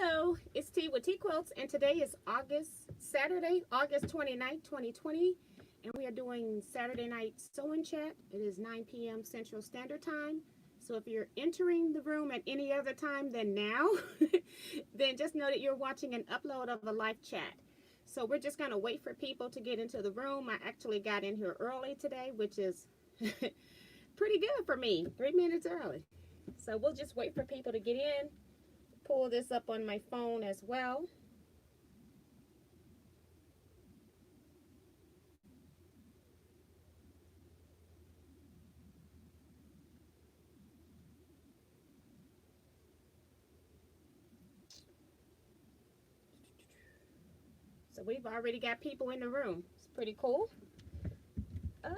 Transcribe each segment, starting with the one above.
Hello, it's T with Teaquilts, and today is Saturday, August 29th, 2020, and we are doing Saturday night sewing chat. It is 9 p.m. Central Standard Time. So if you're entering the room at any other time than now, then just know that you're watching an upload of a live chat. So we're just going to wait for people to get into the room. I actually got in here early today, which is pretty good for me, 3 minutes early. So we'll just wait for people to get in. Pull this up on my phone as well. So we've already got people in the room. It's pretty cool. Let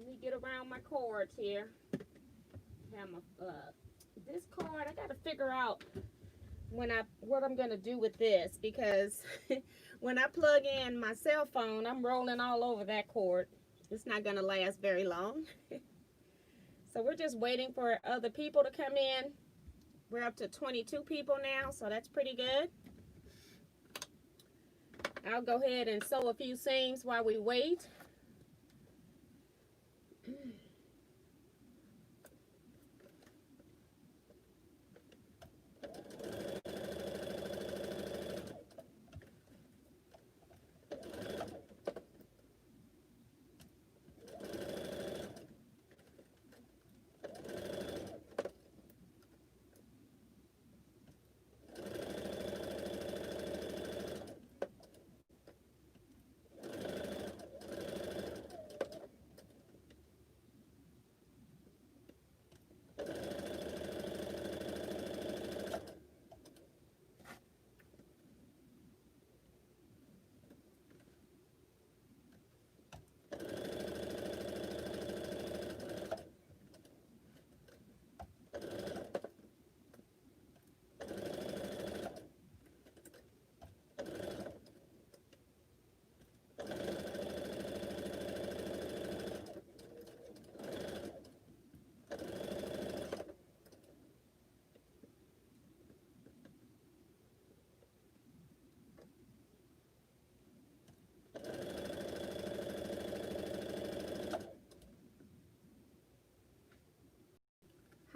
me get around my cords here. Have my this card. I got to figure out what I'm gonna do with this, because when I plug in my cell phone, I'm rolling all over that cord. It's not gonna last very long. So we're just waiting for other people to come in. We're up to 22 people now, so that's pretty good. I'll go ahead and sew a few seams while we wait.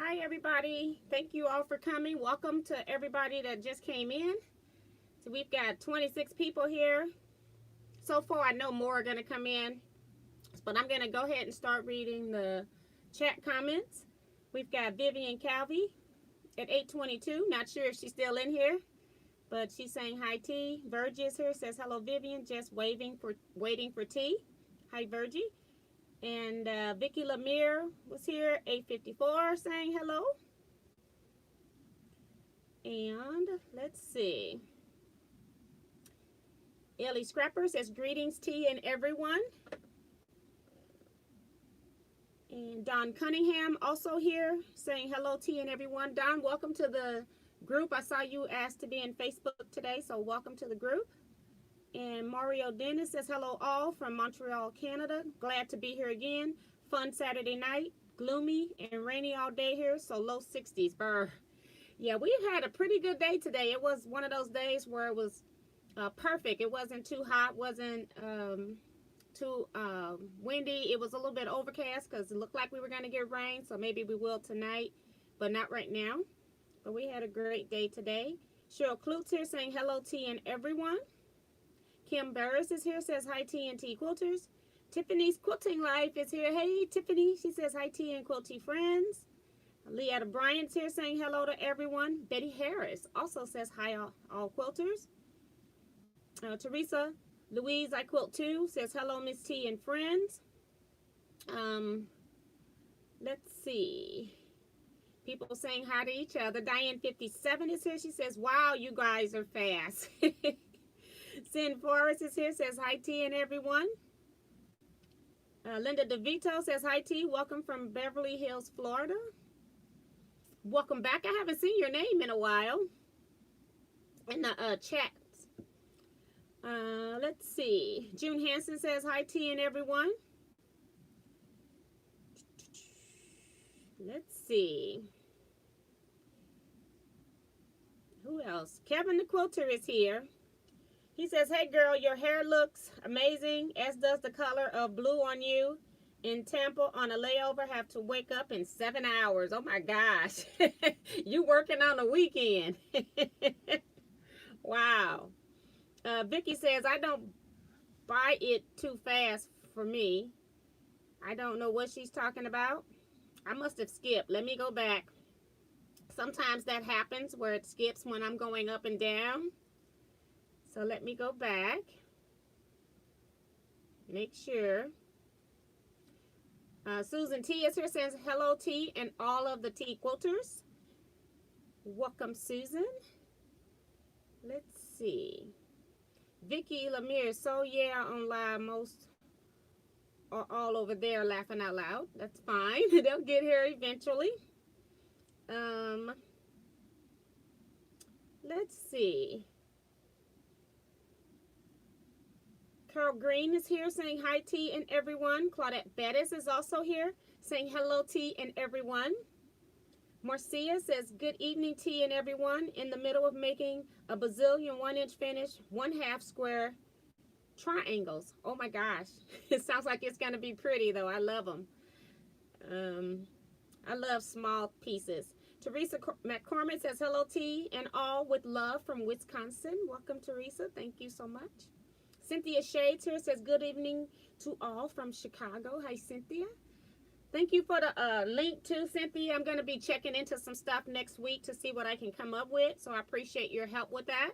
Hi everybody, thank you all for coming. Welcome to everybody that just came in. So we've got 26 people here. So far I know more are going to come in, but I'm going to go ahead and start reading the chat comments. We've got Vivian Calvi at 8:22. Not sure if she's still in here, but she's saying hi T. Virgie is here, says hello Vivian, just waiting for T. Hi Virgie. And Vicky Lemire was here, 8:54, saying hello. And let's see. Ellie Scrapper says greetings T and everyone. And Don Cunningham also here, saying hello T and everyone. Don, welcome to the group. I saw you asked to be in Facebook today, so welcome to the group. And Mario Dennis says hello all from Montreal, Canada. Glad to be here again. Fun Saturday night. Gloomy and rainy all day here, so low 60s. Brr. Yeah, we've had a pretty good day today. It was one of those days where it was perfect. It wasn't too hot, wasn't too windy. It was a little bit overcast because it looked like we were going to get rain, so maybe we will tonight, but not right now. But we had a great day today. Cheryl Klutz here saying hello T and everyone. Kim Burris is here, says hi T and T Quilters. Tiffany's Quilting Life is here. Hey Tiffany, she says hi T and Quilty friends. Leetta Bryant's here saying hello to everyone. Betty Harris also says hi all quilters. Teresa Louise, I quilt too, says hello Miss T and friends. Let's see. People saying hi to each other. Diane 57 is here. She says, wow, you guys are fast. Sin Forrest is here, says hi T and everyone. Linda DeVito says hi T, welcome from Beverly Hills, Florida. Welcome back. I haven't seen your name in a while in the chats. Let's see. June Hansen says hi T and everyone. Let's see. else? Kevin the Quilter is here. He says, hey girl, your hair looks amazing, as does the color of blue on you. In Tampa on a layover, have to wake up in 7 hours. Oh my gosh. You working on the weekend. Wow. Vicky says, I don't buy it too fast for me. I don't know what she's talking about. I must have skipped. Let me go back. Sometimes that happens where it skips when I'm going up and down. So let me go back. Make sure. Susan T is here, says hello T and all of the Teaquilters. Welcome, Susan. Let's see. Vicky Lemire, so yeah, on live, most are all over there laughing out loud. That's fine. They'll get here eventually. Let's see. Carol Green is here saying hi T and everyone. Claudette Bettis is also here saying hello T and everyone. Marcia says good evening T and everyone. In the middle of making a bazillion 1-inch finish, 1/2 square triangles. Oh my gosh. It sounds like it's going to be pretty though. I love them. I love small pieces. Teresa McCormick says hello T and all with love from Wisconsin. Welcome Teresa. Thank you so much. Cynthia Shades here says good evening to all from Chicago. Hi Cynthia. Thank you for the link too, Cynthia. I'm going to be checking into some stuff next week to see what I can come up with. So I appreciate your help with that.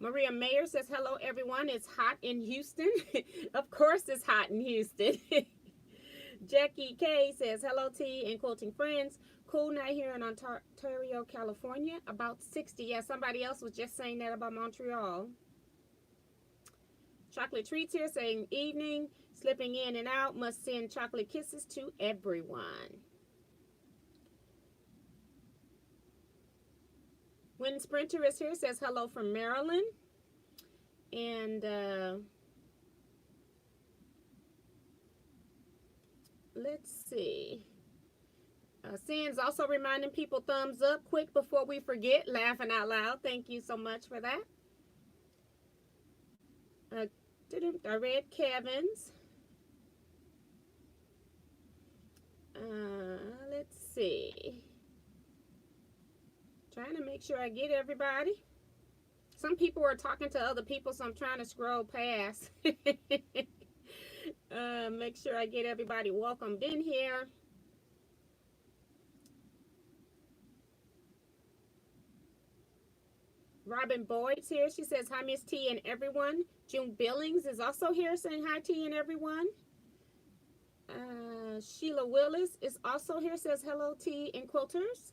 Maria Mayer says hello everyone. It's hot in Houston. Of course it's hot in Houston. Jackie K says hello T and quilting friends. Cool night here in Ontario, California. About 60. Yeah, somebody else was just saying that about Montreal. Chocolate Treats here saying evening, slipping in and out, must send chocolate kisses to everyone. When Sprinter is here says hello from Maryland. And let's see. Sands also reminding people thumbs up quick before we forget, laughing out loud. Thank you so much for that. I read Kevin's. Let's see. Trying to make sure I get everybody. Some people are talking to other people, so I'm trying to scroll past. Make sure I get everybody welcomed in here. Robin Boyd's here. She says, hi, Miss T and everyone. June Billings is also here saying hi, T and everyone. Sheila Willis is also here, says hello, T and quilters.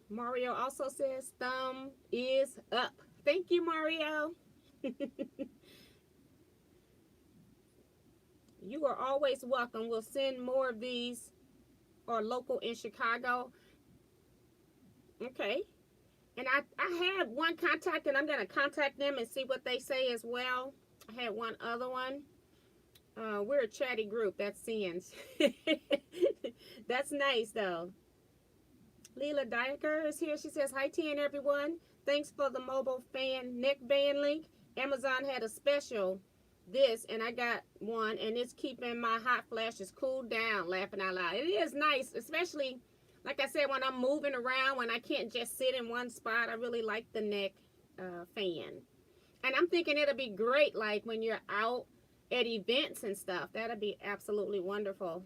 Mario also says thumb is up. Thank you, Mario. You are always welcome. We'll send more of these or local in Chicago. Okay. And I had one contact, and I'm going to contact them and see what they say as well. I had one other one. We're a chatty group. That's Sands. That's nice, though. Leela Dyer is here. She says, hi, T and everyone. Thanks for the mobile fan neckband link. Amazon had a special this, and I got one, and it's keeping my hot flashes cooled down, laughing out loud. It is nice, especially, like I said, when I'm moving around, when I can't just sit in one spot. I really like the neck fan. And I'm thinking it'll be great, like, when you're out at events and stuff. That'll be absolutely wonderful.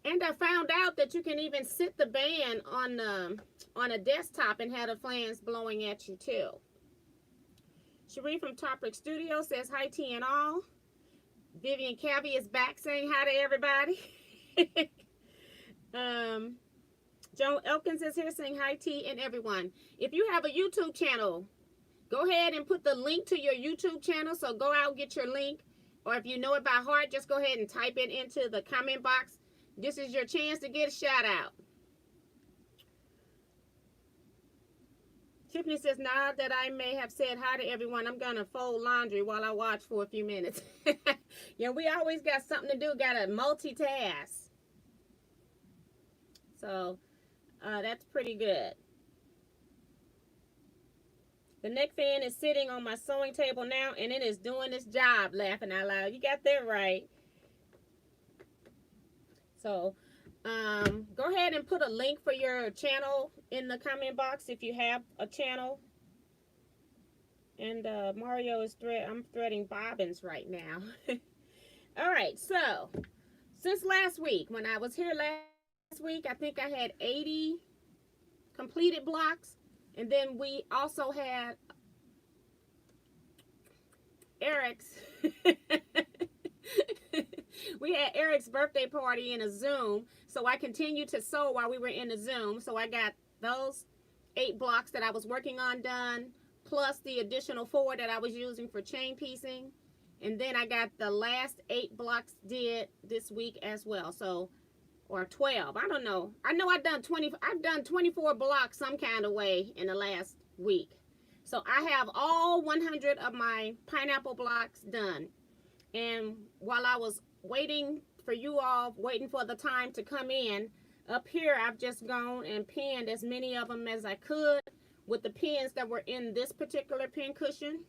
And I found out that you can even sit the band on a desktop and have the fans blowing at you too. Cherie from Topic Studio says hi T and all. Vivian Cavi is back saying hi to everybody. Joan Elkins is here saying hi T and everyone. If you have a YouTube channel, go ahead and put the link to your YouTube channel. So go out, get your link. Or if you know it by heart, just go ahead and type it into the comment box. This is your chance to get a shout out. Tiffany says, now that I may have said hi to everyone, I'm going to fold laundry while I watch for a few minutes. Yeah, we always got something to do. Got to multitask. So That's pretty good. The neck fan is sitting on my sewing table now, and it is doing its job, laughing out loud. You got that right. So, go ahead and put a link for your channel in the comment box if you have a channel. And Mario is I'm threading bobbins right now. All right, so since last week, when I was here last week, I think I had 80 completed blocks. And then we also had Eric's. We had Eric's birthday party in a Zoom. So I continued to sew while we were in the Zoom. So I got those 8 blocks that I was working on done, plus the additional 4 that I was using for chain piecing. And then I got the last 8 blocks did this week as well. So, or 12, I don't know. I know I've done 24 blocks some kind of way in the last week. So I have all 100 of my pineapple blocks done. And while I was waiting for you all, waiting for the time to come in, up here I've just gone and pinned as many of them as I could with the pins that were in this particular pin cushion.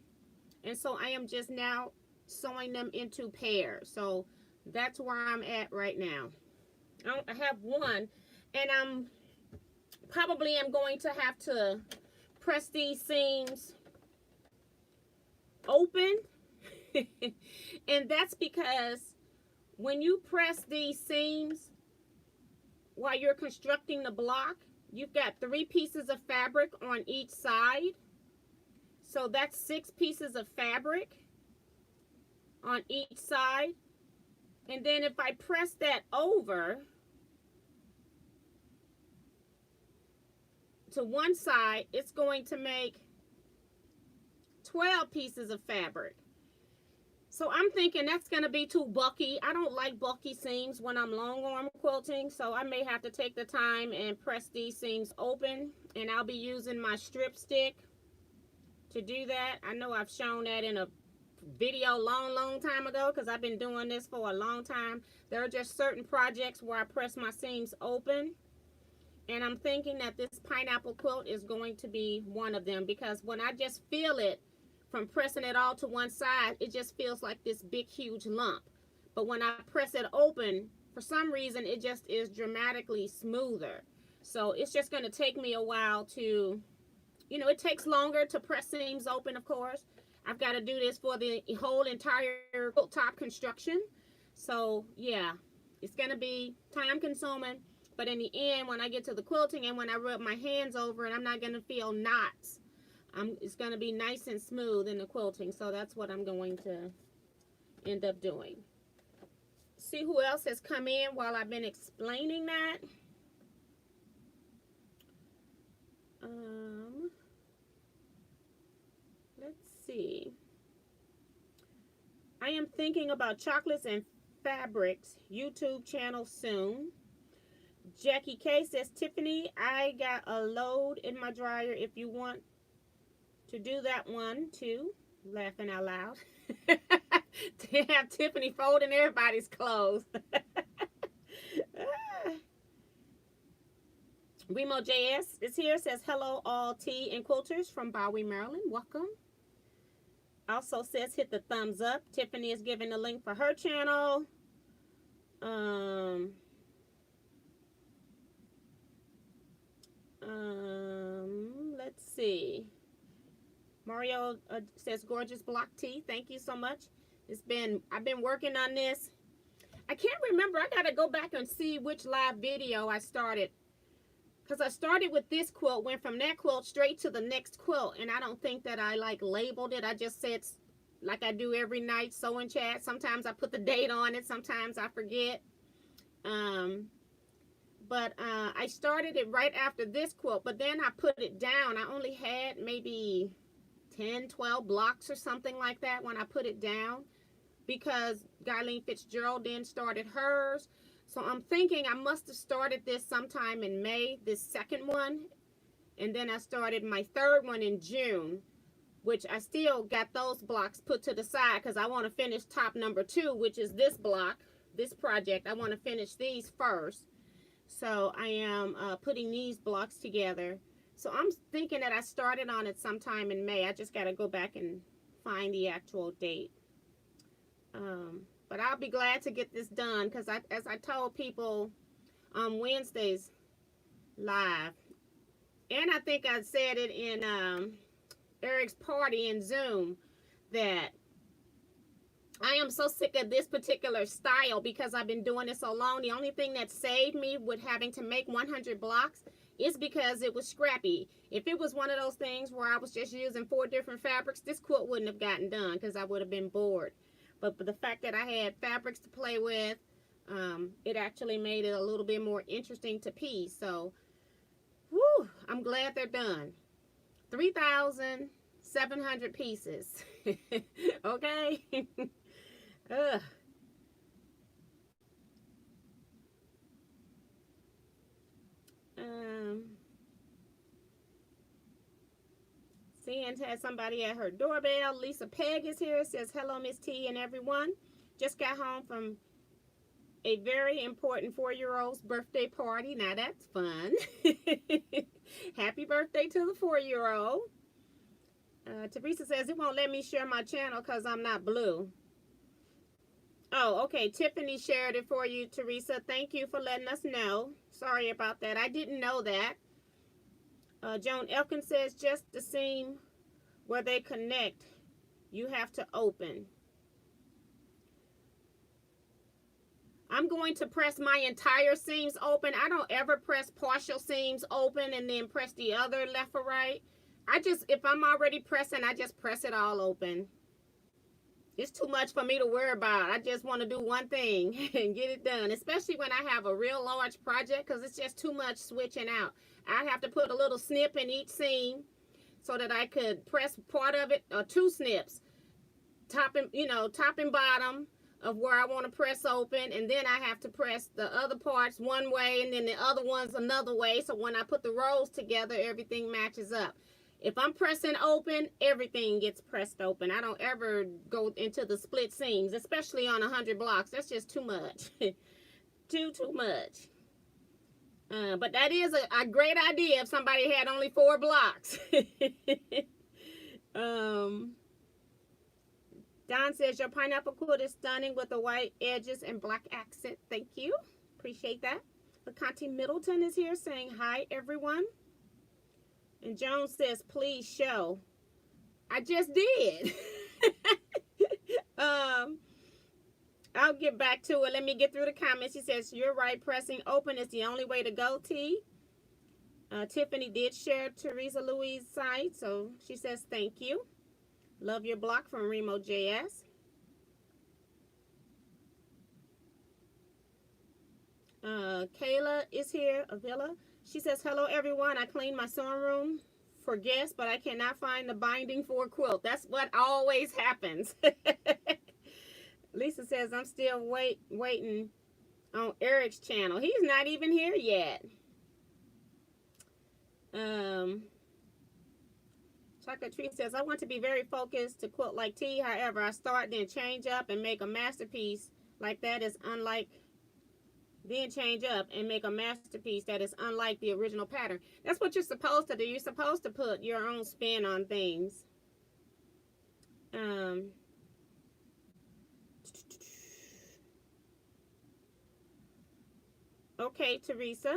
And so I am just now sewing them into pairs. So that's where I'm at right now. I have one, and I'm probably am going to have to press these seams open. And that's because when you press these seams while you're constructing the block, you've got 3 pieces of fabric on each side. So that's 6 pieces of fabric on each side. And then if I press that over to one side, it's going to make 12 pieces of fabric. So I'm thinking that's going to be too bulky. I don't like bulky seams when I'm long arm quilting, so I may have to take the time and press these seams open, and I'll be using my strip stick to do that. I know I've shown that in a video long time ago because I've been doing this for a long time. There are just certain projects where I press my seams open, and I'm thinking that this pineapple quilt is going to be one of them, because when I just feel it from pressing it all to one side, it just feels like this big huge lump. But when I press it open, for some reason it just is dramatically smoother. So it's just going to take me a while to, you know, it takes longer to press seams open, of course. I've got to do this for the whole entire quilt top construction. So yeah, it's going to be time consuming, but in the end, when I get to the quilting and when I rub my hands over it, I'm not going to feel knots. It's going to be nice and smooth in the quilting. So that's what I'm going to end up doing. See who else has come in while I've been explaining that. Let's see. I am thinking about chocolates and fabrics YouTube channel soon. Jackie K says, Tiffany, I got a load in my dryer if you want to do that one too. Laughing out loud. To have Tiffany folding everybody's clothes. Remo JS is here, says hello all tea and quilters from Bowie, Maryland. Welcome. Also says hit the thumbs up. Tiffany is giving the link for her channel. Let's see. Mario says gorgeous block tee. Thank you so much. I've been working on this. I can't remember. I gotta go back and see which live video I started, because I started with this quilt, went from that quilt straight to the next quilt, and I don't think that I like labeled it. I just said, like I do every night, sewing chat. Sometimes I put the date on it, sometimes I forget. But I started it right after this quilt, but then I put it down. I only had maybe 10, 12 blocks or something like that when I put it down, because Guyleen Fitzgerald then started hers. So I'm thinking I must have started this sometime in May, this second one. And then I started my third one in June, which I still got those blocks put to the side because I want to finish top number 2, which is this block, this project. I want to finish these first. So I am putting these blocks together. So I'm thinking that I started on it sometime in May. I just got to go back and find the actual date. But I'll be glad to get this done because as I told people on Wednesdays live, and I think I said it in Eric's party in Zoom, that I am so sick of this particular style because I've been doing it so long. The only thing that saved me with having to make 100 blocks is because it was scrappy. If it was one of those things where I was just using 4 different fabrics, this quilt wouldn't have gotten done because I would have been bored. But the fact that I had fabrics to play with, it actually made it a little bit more interesting to piece. So, whew, I'm glad they're done. 3,700 pieces. Okay? Ugh. Seeing had somebody at her doorbell. Lisa Peg is here. Says, hello, Miss T and everyone. Just got home from a very important 4-year-old's birthday party. Now that's fun. Happy birthday to the 4-year-old. Teresa says, it won't let me share my channel because I'm not blue. Oh, okay. Tiffany shared it for you, Teresa. Thank you for letting us know. Sorry about that. I didn't know that. Joan Elkin says, just the seam where they connect, you have to open. I'm going to press my entire seams open. I don't ever press partial seams open and then press the other left or right. If I'm already pressing, I just press it all open. It's too much for me to worry about. I just want to do one thing and get it done, especially when I have a real large project because it's just too much switching out. I'd have to put a little snip in each seam so that I could press part of it, or 2 snips, top and bottom of where I want to press open, and then I have to press the other parts one way and then the other ones another way, so when I put the rows together, everything matches up. If I'm pressing open, everything gets pressed open. I don't ever go into the split seams, especially on 100 blocks. That's just too much. too much. But that is a great idea if somebody had only 4 blocks. Don says, your pineapple quilt is stunning with the white edges and black accent. Thank you. Appreciate that. LaConte Middleton is here saying, hi, everyone. And Joan says, please show. I just did. I'll get back to it. Let me get through the comments. She says, you're right. Pressing open is the only way to go, T. Tiffany did share Teresa Louise's site, so she says, thank you. Love your block from Remo JS. Kayla is here, Avila. She says, hello, everyone. I cleaned my sewing room for guests, but I cannot find the binding for a quilt. That's what always happens. Lisa says, I'm still waiting on Eric's channel. He's not even here yet. Chocolate Tree says, I want to be very focused to quilt like T. However, I start, then change up and make a masterpiece like that is unlike, then change up and make a masterpiece that is unlike the original pattern. That's what you're supposed to do. You're supposed to put your own spin on things. Okay, Teresa.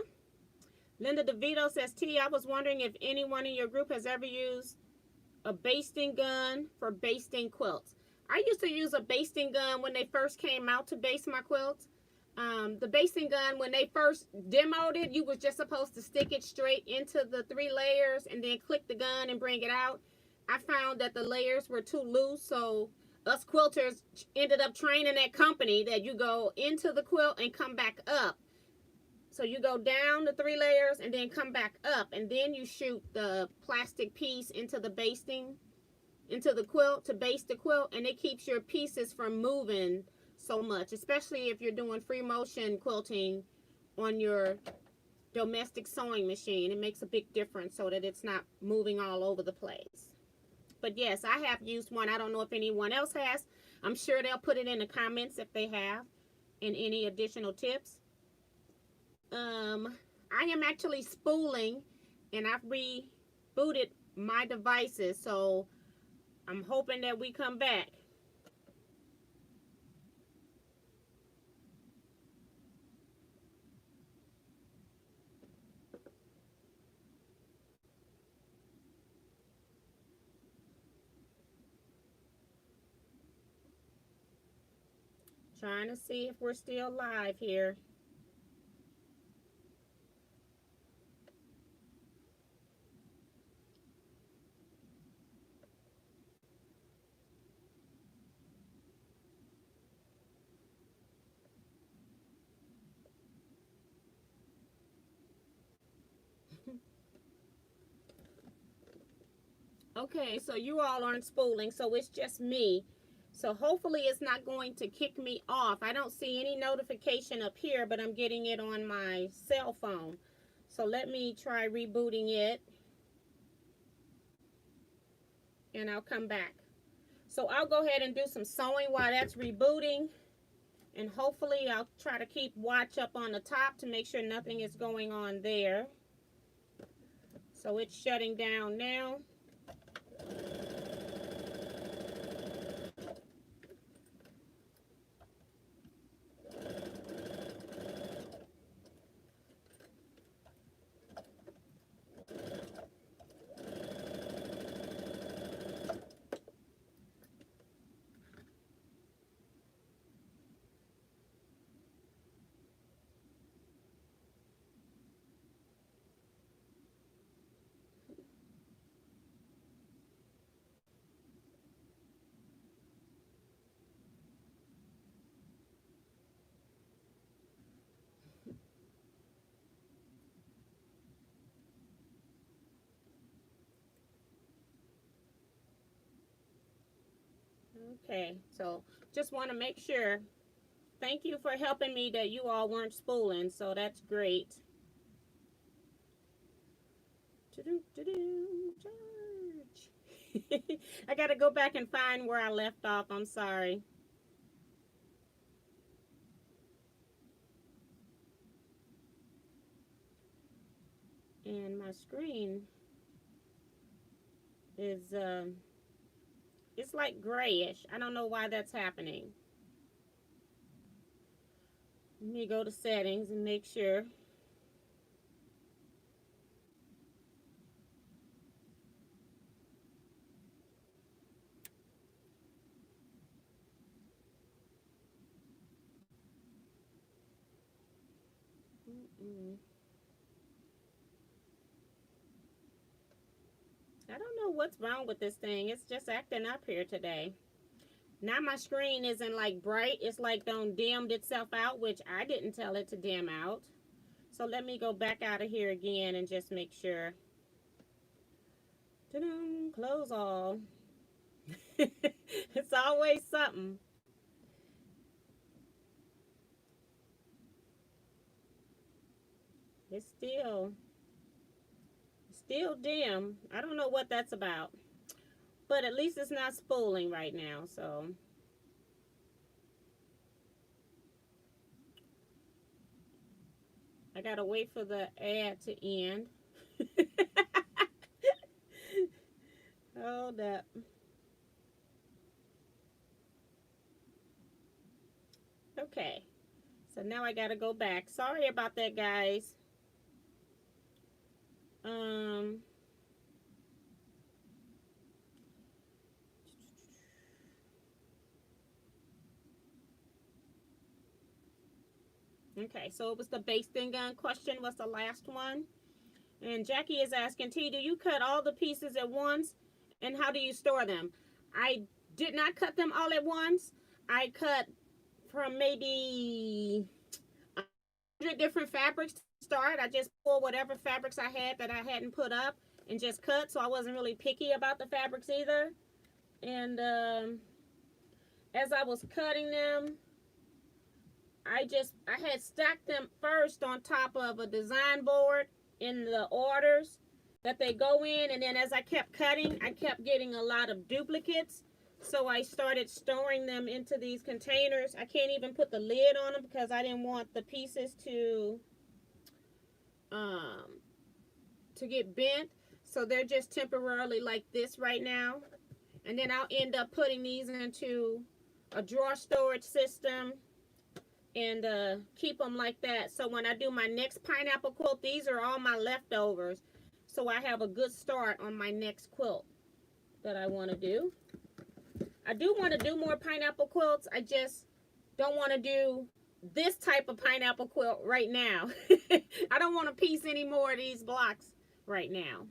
Linda DeVito says, T, I was wondering if anyone in your group has ever used a basting gun for basting quilts. I used to use a basting gun when they first came out to baste my quilts. The basting gun, when they first demoed it, you was just supposed to stick it straight into the 3 layers and then click the gun and bring it out. I found that the layers were too loose, so us quilters ended up training that company that you go into the quilt and come back up. So you go down the 3 layers and then come back up, and then you shoot the plastic piece into the basting, into the quilt to baste the quilt, and it keeps your pieces from moving so much, especially if you're doing free motion quilting on your domestic sewing machine. It makes a big difference so that it's not moving all over the place. But yes, I have used one. I don't know if anyone else has. I'm sure they'll put it in the comments if they have, and any additional tips. I am actually spooling, and I've rebooted my devices, so I'm hoping that we come back. Trying to see if we're still live here. Okay, so you all aren't spooling, so it's just me. So hopefully it's not going to kick me off. I don't see any notification up here, but I'm getting it on my cell phone. So let me try rebooting it, and I'll come back. So I'll go ahead and do some sewing while that's rebooting, and hopefully I'll try to keep watch up on the top to make sure nothing is going on there. So it's shutting down now. Okay, so just want to make sure. Thank you for helping me that you all weren't spooling, so that's great. Charge. I got to go back and find where I left off. I'm sorry. And my screen is it's like grayish. I don't know why that's happening. Let me go to settings and make sure. I don't know what's wrong with this thing. It's just acting up here today. Now my screen isn't like bright. It's like done dimmed itself out, which I didn't tell it to dim out. So let me go back out of here again and just make sure. Ta-da, close all. It's always something. It's still dim. I don't know what that's about. But at least it's not spooling right now, so. I gotta wait for the ad to end. Hold up. Okay. So now I gotta go back. Sorry about that, guys. Okay, so it was the basting gun question was the last one. And Jackie is asking, T, do you cut all the pieces at once? And how do you store them? I did not cut them all at once. I cut from maybe 100 different fabrics to start. I just pulled whatever fabrics I had that I hadn't put up and just cut. So I wasn't really picky about the fabrics either. And as I was cutting them, I had stacked them first on top of a design board in the orders that they go in, and then as I kept cutting, I kept getting a lot of duplicates, so I started storing them into these containers. I can't even put the lid on them because I didn't want the pieces to to get bent. So they're just temporarily like this right now. And then I'll end up putting these into a drawer storage system and keep them like that. So when I do my next pineapple quilt, these are all my leftovers. So I have a good start on my next quilt that I want to do. I do want to do more pineapple quilts. I just don't want to do this type of pineapple quilt right now. I don't want to piece any more of these blocks right now.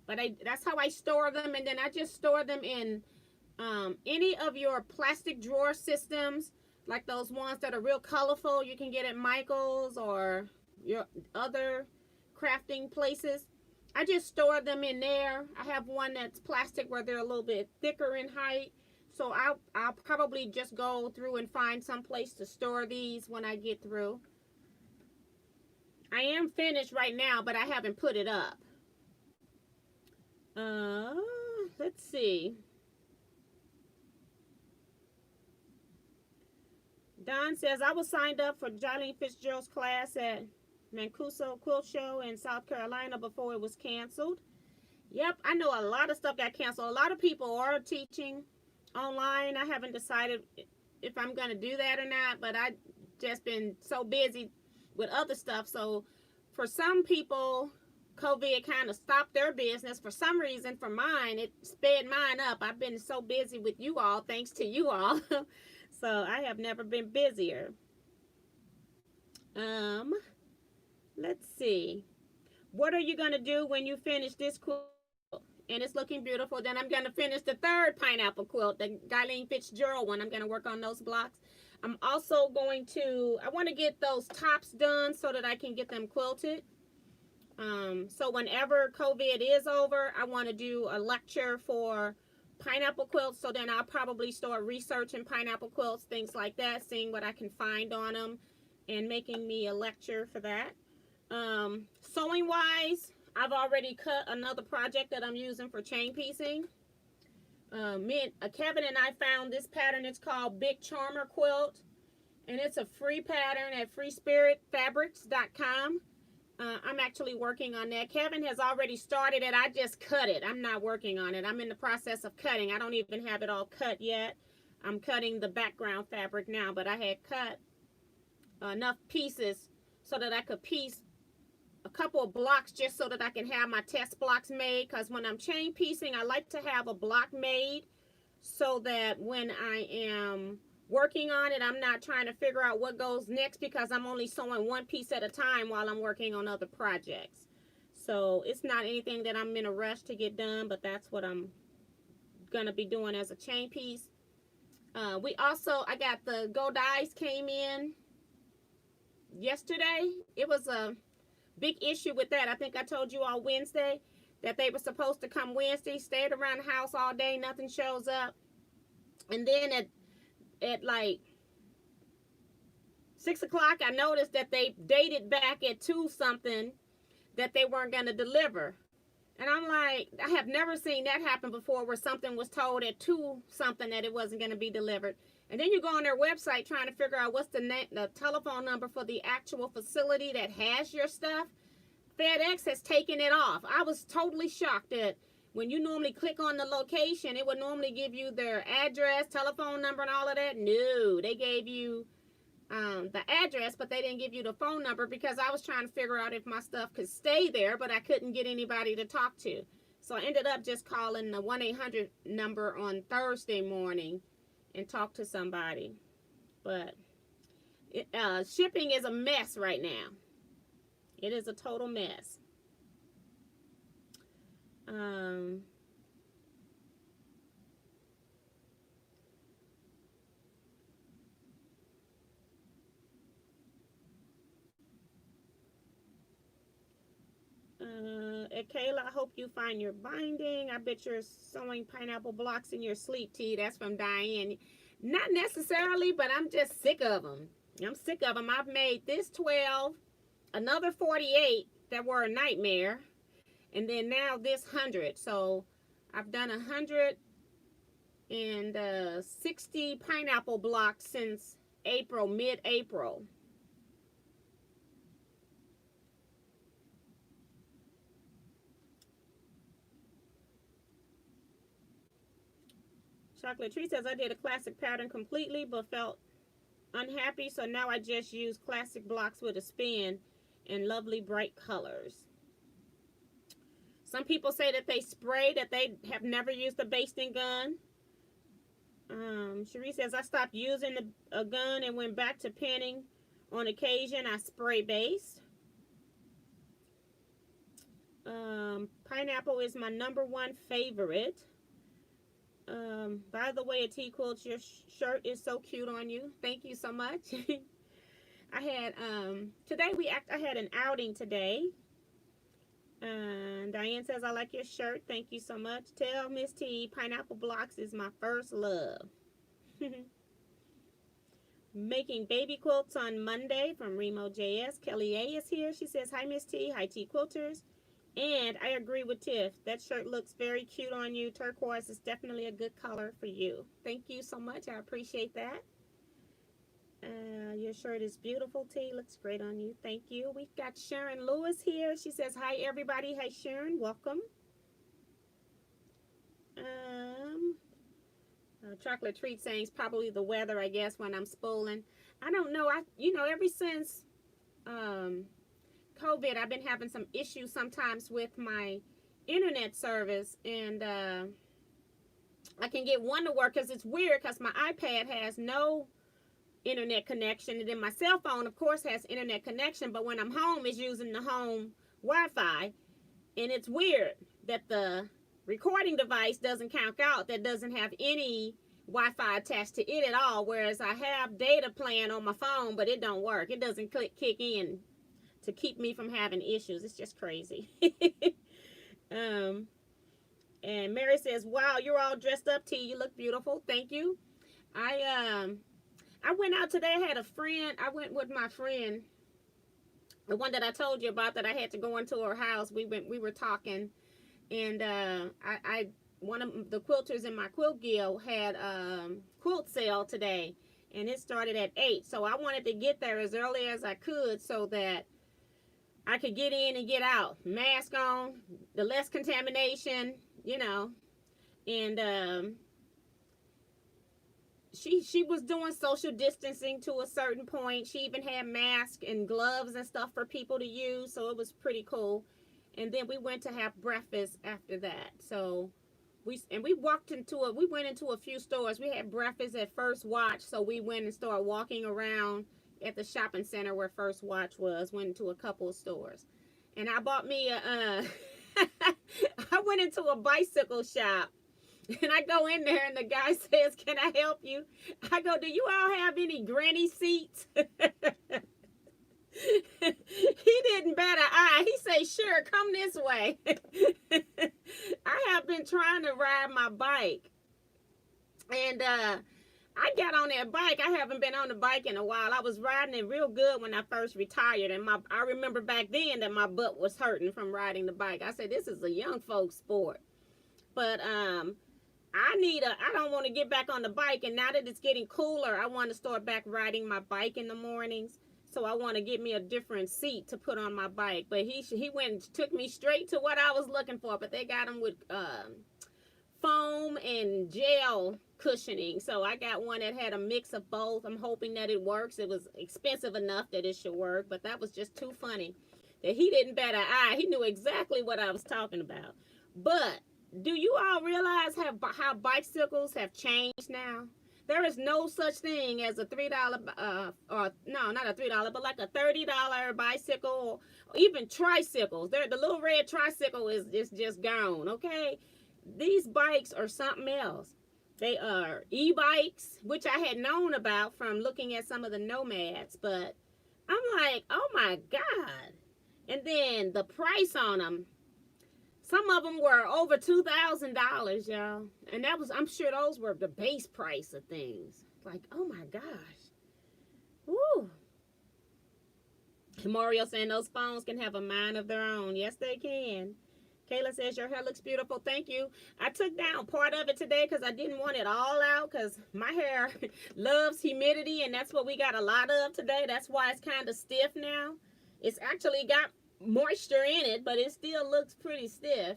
But that's how I store them. And then I just store them in any of your plastic drawer systems, like those ones that are real colorful. You can get at Michael's or your other crafting places. I just store them in there. I have one that's plastic where they're a little bit thicker in height. So I'll probably just go through and find some place to store these when I get through. I am finished right now, but I haven't put it up. Let's see. Don says, I was signed up for Jolene Fitzgerald's class at Mancuso Quilt Show in South Carolina before it was canceled. Yep, I know a lot of stuff got canceled. A lot of people are teaching online. I haven't decided if I'm going to do that or not, but I've just been so busy with other stuff. So for some people, COVID kind of stopped their business. For some reason, for mine, it sped mine up. I've been so busy with you all, thanks to you all. So I have never been busier. Let's see. What are you going to do when you finish this quilt? And it's looking beautiful. Then I'm going to finish the third pineapple quilt, the Jolene Fitzgerald one. I'm going to work on those blocks. I'm also going to, I want to get those tops done so that I can get them quilted. So whenever COVID is over, I want to do a lecture for pineapple quilts. So then I'll probably start researching pineapple quilts, things like that, seeing what I can find on them and making me a lecture for that. Sewing wise, I've already cut another project that I'm using for chain piecing. Kevin and I found this pattern. It's called Big Charmer Quilt, and it's a free pattern at freespiritfabrics.com. I'm actually working on that. Kevin has already started it. I just cut it. I'm not working on it. I'm in the process of cutting. I don't even have it all cut yet. I'm cutting the background fabric now, but I had cut enough pieces so that I could piece a couple of blocks just so that I can have my test blocks made, because when I'm chain piecing, I like to have a block made so that when I am working on it, I'm not trying to figure out what goes next, because I'm only sewing one piece at a time while I'm working on other projects. So it's not anything that I'm in a rush to get done, but that's what I'm gonna be doing as a chain piece. I got the Go Dies came in yesterday. It was a big issue with that. I think I told you all Wednesday that they were supposed to come Wednesday, stayed around the house all day, nothing shows up. And then at like 6 o'clock, I noticed that they dated back at 2 something that they weren't going to deliver. And I'm like, I have never seen that happen before, where something was told at 2 something that it wasn't going to be delivered. And then you go on their website trying to figure out what's the telephone number for the actual facility that has your stuff. FedEx has taken it off. I was totally shocked that when you normally click on the location, it would normally give you their address, telephone number, and all of that. No, they gave you the address, but they didn't give you the phone number, because I was trying to figure out if my stuff could stay there, but I couldn't get anybody to talk to. So I ended up just calling the 1-800 number on Thursday morning and talk to somebody. But shipping is a mess right now. It is a total mess. Kayla, I hope you find your binding. I bet you're sewing pineapple blocks in your sleep, T. That's from Diane. Not necessarily, but I'm just sick of them. I'm sick of them. I've made this 12, another 48 that were a nightmare, and then now this 100. So I've done 160 pineapple blocks since April, mid-April. Chocolate Tree says, I did a classic pattern completely, but felt unhappy, so now I just use classic blocks with a spin and lovely bright colors. Some people say that they spray, that they have never used a basting gun. Cherie says, I stopped using a gun and went back to pinning. On occasion, I spray based. Pineapple is my #1 favorite. By the way, Teaquilts, your shirt is so cute on you. Thank you so much. I had I had an outing today. Diane says, I like your shirt. Thank you so much. Tell Miss T, Pineapple Blocks is my first love. Making baby quilts on Monday from Remo JS. Kelly A is here. She says, hi, Miss T. Hi, T Quilters. And I agree with Tiff. That shirt looks very cute on you. Turquoise is definitely a good color for you. Thank you so much. I appreciate that. Your shirt is beautiful, T. Looks great on you. Thank you. We've got Sharon Lewis here. She says, hi, everybody. Hi, Sharon. Welcome. Chocolate Treat saying it's probably the weather, I guess, when I'm spoiling. I don't know. Ever since COVID, I've been having some issues sometimes with my internet service, and I can get one to work because it's weird because my iPad has no internet connection, and then my cell phone, of course, has internet connection, but when I'm home, it's using the home Wi-Fi, and it's weird that the recording device doesn't count out, that doesn't have any Wi-Fi attached to it at all, whereas I have data plan on my phone, but it don't work. It doesn't kick in to keep me from having issues. It's just crazy. And Mary says, wow, you're all dressed up, T. You look beautiful. Thank you. I went out today. I had a friend. I went with my friend, the one that I told you about, that I had to go into her house. We were talking, and one of the quilters in my quilt guild had quilt sale today, and it started at 8. So I wanted to get there as early as I could so that I could get in and get out. Mask on, the less contamination, and she was doing social distancing to a certain point. She even had masks and gloves and stuff for people to use, so it was pretty cool. And then we went to have breakfast after that. So we went into a few stores. We had breakfast at First Watch, so we went and started walking around at the shopping center where First Watch was. Went into a couple of stores, and I bought me I went into a bicycle shop. And I go in there and the guy says, can I help you? I go, do you all have any granny seats? He didn't bat an eye. He said, sure, come this way. I have been trying to ride my bike. And I got on that bike. I haven't been on the bike in a while. I was riding it real good when I first retired. And I remember back then that my butt was hurting from riding the bike. I said, this is a young folks sport. But I don't want to get back on the bike, and now that it's getting cooler, I want to start back riding my bike in the mornings. So I want to get me a different seat to put on my bike. But he went and took me straight to what I was looking for, but they got them with foam and gel cushioning. So I got one that had a mix of both. I'm hoping that it works. It was expensive enough that it should work, but that was just too funny that he didn't bat an eye. He knew exactly what I was talking about. But do you all realize how bicycles have changed now? There is no such thing as a $3, or no, not a $3, but like a $30 bicycle, or even tricycles. The little red tricycle is just gone, okay? These bikes are something else. They are e-bikes, which I had known about from looking at some of the nomads, but I'm like, oh my God. And then the price on them. Some of them were over $2,000, y'all. And I'm sure those were the base price of things. Like, oh my gosh. Woo. Mario saying those phones can have a mind of their own. Yes, they can. Kayla says, your hair looks beautiful. Thank you. I took down part of it today because I didn't want it all out because my hair loves humidity, and that's what we got a lot of today. That's why it's kind of stiff now. It's actually got moisture in it, but it still looks pretty stiff.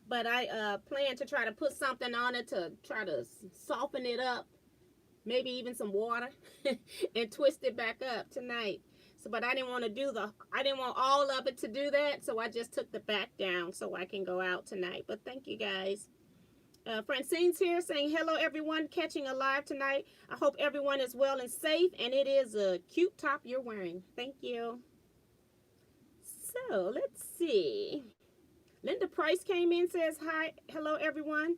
But I plan to try to put something on it to try to soften it up, maybe even some water, and twist it back up tonight. So, but I didn't want to I didn't want all of it to do that, so I just took the back down so I can go out tonight. But thank you guys. Francine's here saying hello everyone, catching a live tonight. I hope everyone is well and safe, and it is a cute top you're wearing. Thank you. So let's see. Linda Price came in, says hi, hello everyone.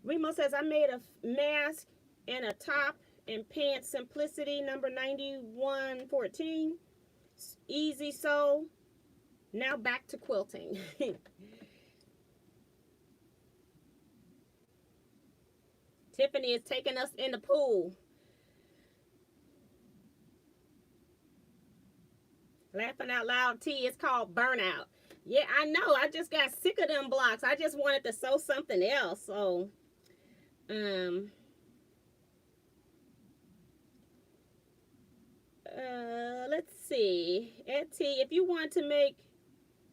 Remo says I made a mask and a top and pants, simplicity, number 9114. Easy sew. Now back to quilting. Tiffany is taking us in the pool. Laughing out loud, T, it's called burnout. Yeah, I know. I just got sick of them blocks. I just wanted to sew something else. So, let's see. Ed T, if you want to make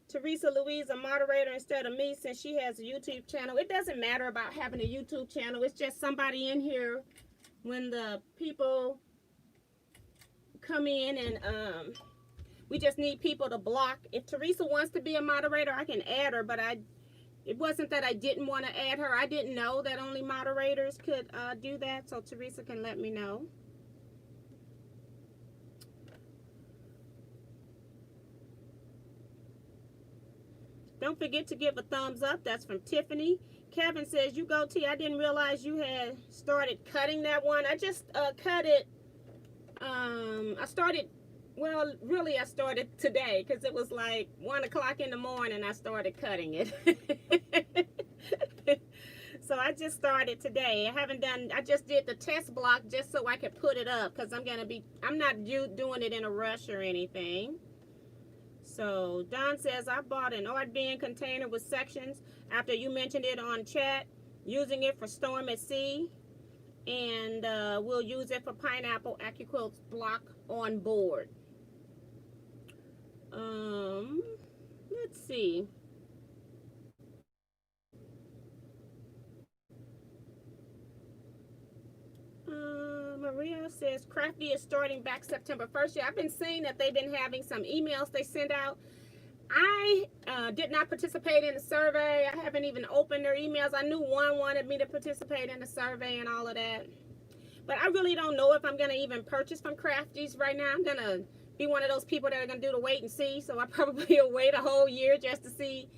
Teresa Louise a moderator instead of me, since she has a YouTube channel, it doesn't matter about having a YouTube channel. It's just somebody in here when the people come in, and we just need people to block. If Teresa wants to be a moderator, I can add her, but it wasn't that I didn't want to add her. I didn't know that only moderators could do that, so Teresa can let me know. Don't forget to give a thumbs up. That's from Tiffany. Kevin says, you go, T. I didn't realize you had started cutting that one. I just cut it. I started today because it was like 1 o'clock in the morning. I started cutting it. So I just started today. I just did the test block just so I could put it up because I'm not doing it in a rush or anything. So Don says, I bought an Ardbend container with sections after you mentioned it on chat, using it for storm at sea, and we'll use it for pineapple AccuQuilts block on board. Let's see. Maria says Crafty is starting back September 1st. Yeah, I've been seeing that they've been having some emails they send out. I did not participate in the survey. I haven't even opened their emails. I knew one wanted me to participate in the survey and all of that. But I really don't know if I'm going to even purchase from Crafties right now. I'm going to be one of those people that are going to do the wait and see. So I probably will wait a whole year just to see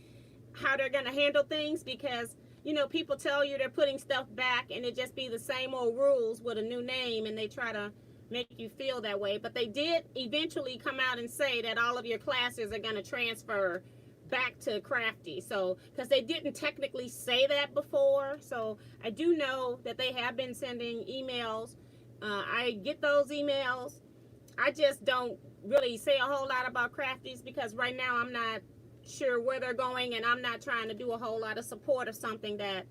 how they're going to handle things, because you know, people tell you they're putting stuff back and it just be the same old rules with a new name, and they try to make you feel that way. But they did eventually come out and say that all of your classes are going to transfer back to Crafty. So, because they didn't technically say that before. So I do know that they have been sending emails. I get those emails. I just don't really say a whole lot about Crafties because right now I'm not sure where they're going, and I'm not trying to do a whole lot of support of something that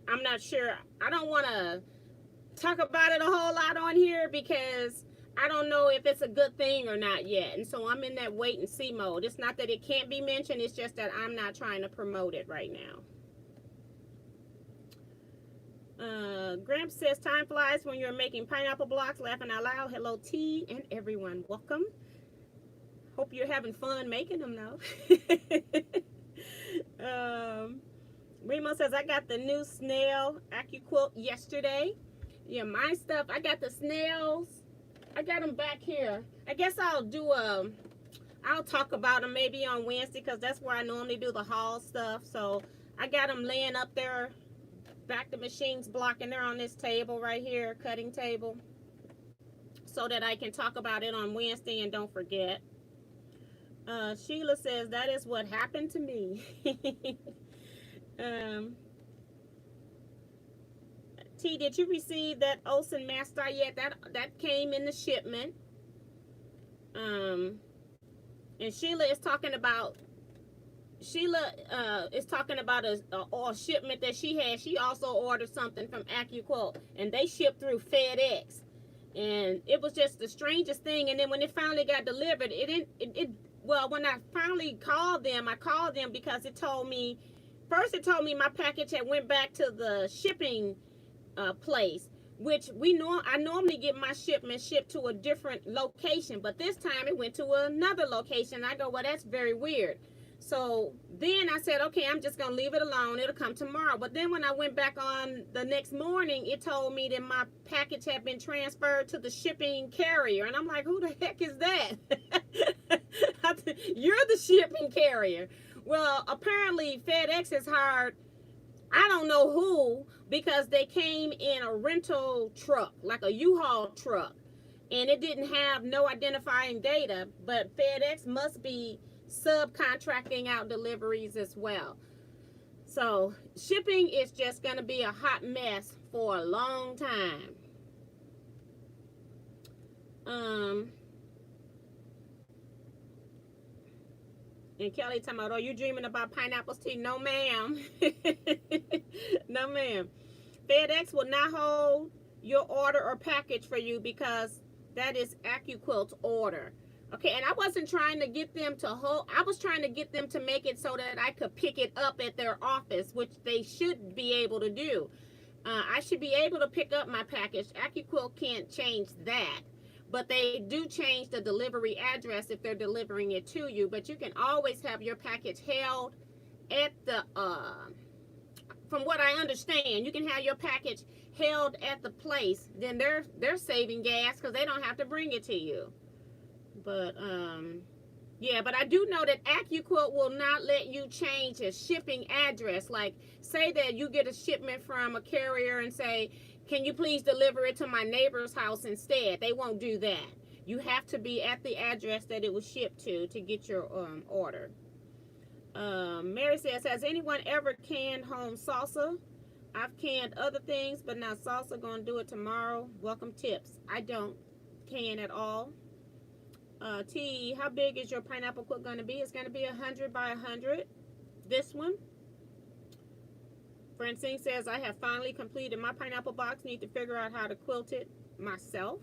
I'm not sure. I don't want to talk about it a whole lot on here because I don't know if it's a good thing or not yet, and so I'm in that wait and see mode. It's not that it can't be mentioned, it's just that I'm not trying to promote it right now. Gramps says time flies when you're making pineapple blocks. Laughing out loud. Hello T and everyone, welcome. Hope you're having fun making them though. Remo says, I got the new snail AccuQuilt yesterday. Yeah, my stuff, I got the snails. I got them back here. I guess I'll talk about them maybe on Wednesday because that's where I normally do the haul stuff. So I got them laying up there, back the machine's blocking. They're on this table right here, cutting table, so that I can talk about it on Wednesday and don't forget. Sheila says, that is what happened to me. T, did you receive that Olsen Master yet? That came in the shipment. And Sheila is talking about a shipment that she had. She also ordered something from AccuQuilt, and they shipped through FedEx. And it was just the strangest thing. And then when it finally got delivered, well, when I finally called them, I called them because it told me first it told me my package had went back to the shipping place, which I normally get my shipment shipped to a different location, but this time it went to another location. I go, well, that's very weird. So then I said, okay, I'm just gonna leave it alone. It'll come tomorrow. But then when I went back on the next morning, it told me that my package had been transferred to the shipping carrier, and I'm like, who the heck is that? You're the shipping carrier. Well, apparently FedEx has hired, I don't know who, because they came in a rental truck, like a U-Haul truck, and it didn't have no identifying data, but FedEx must be subcontracting out deliveries as well. So shipping is just going to be a hot mess for a long time. And Kelly talking about, oh, you dreaming about pineapples tea? No, ma'am. No, ma'am. FedEx will not hold your order or package for you because that is Teaquilts' order. Okay, and I wasn't trying to get them to hold. I was trying to get them to make it so that I could pick it up at their office, which they should be able to do. I should be able to pick up my package. Teaquilts can't change that. But they do change the delivery address if they're delivering it to you. But you can always have your package held at the, from what I understand, you can have your package held at the place. Then they're saving gas because they don't have to bring it to you. But, yeah, but I do know that Teaquilts will not let you change a shipping address. Like, say that you get a shipment from a carrier and say, can you please deliver it to my neighbor's house instead? They won't do that. You have to be at the address that it was shipped to get your order. Mary says, has anyone ever canned home salsa? I've canned other things, but not salsa. Gonna do it tomorrow. Welcome tips. I don't can at all. T, how big is your pineapple quilt going to be? It's going to be 100 by 100. This one. Francine says, I have finally completed my pineapple box. Need to figure out how to quilt it myself.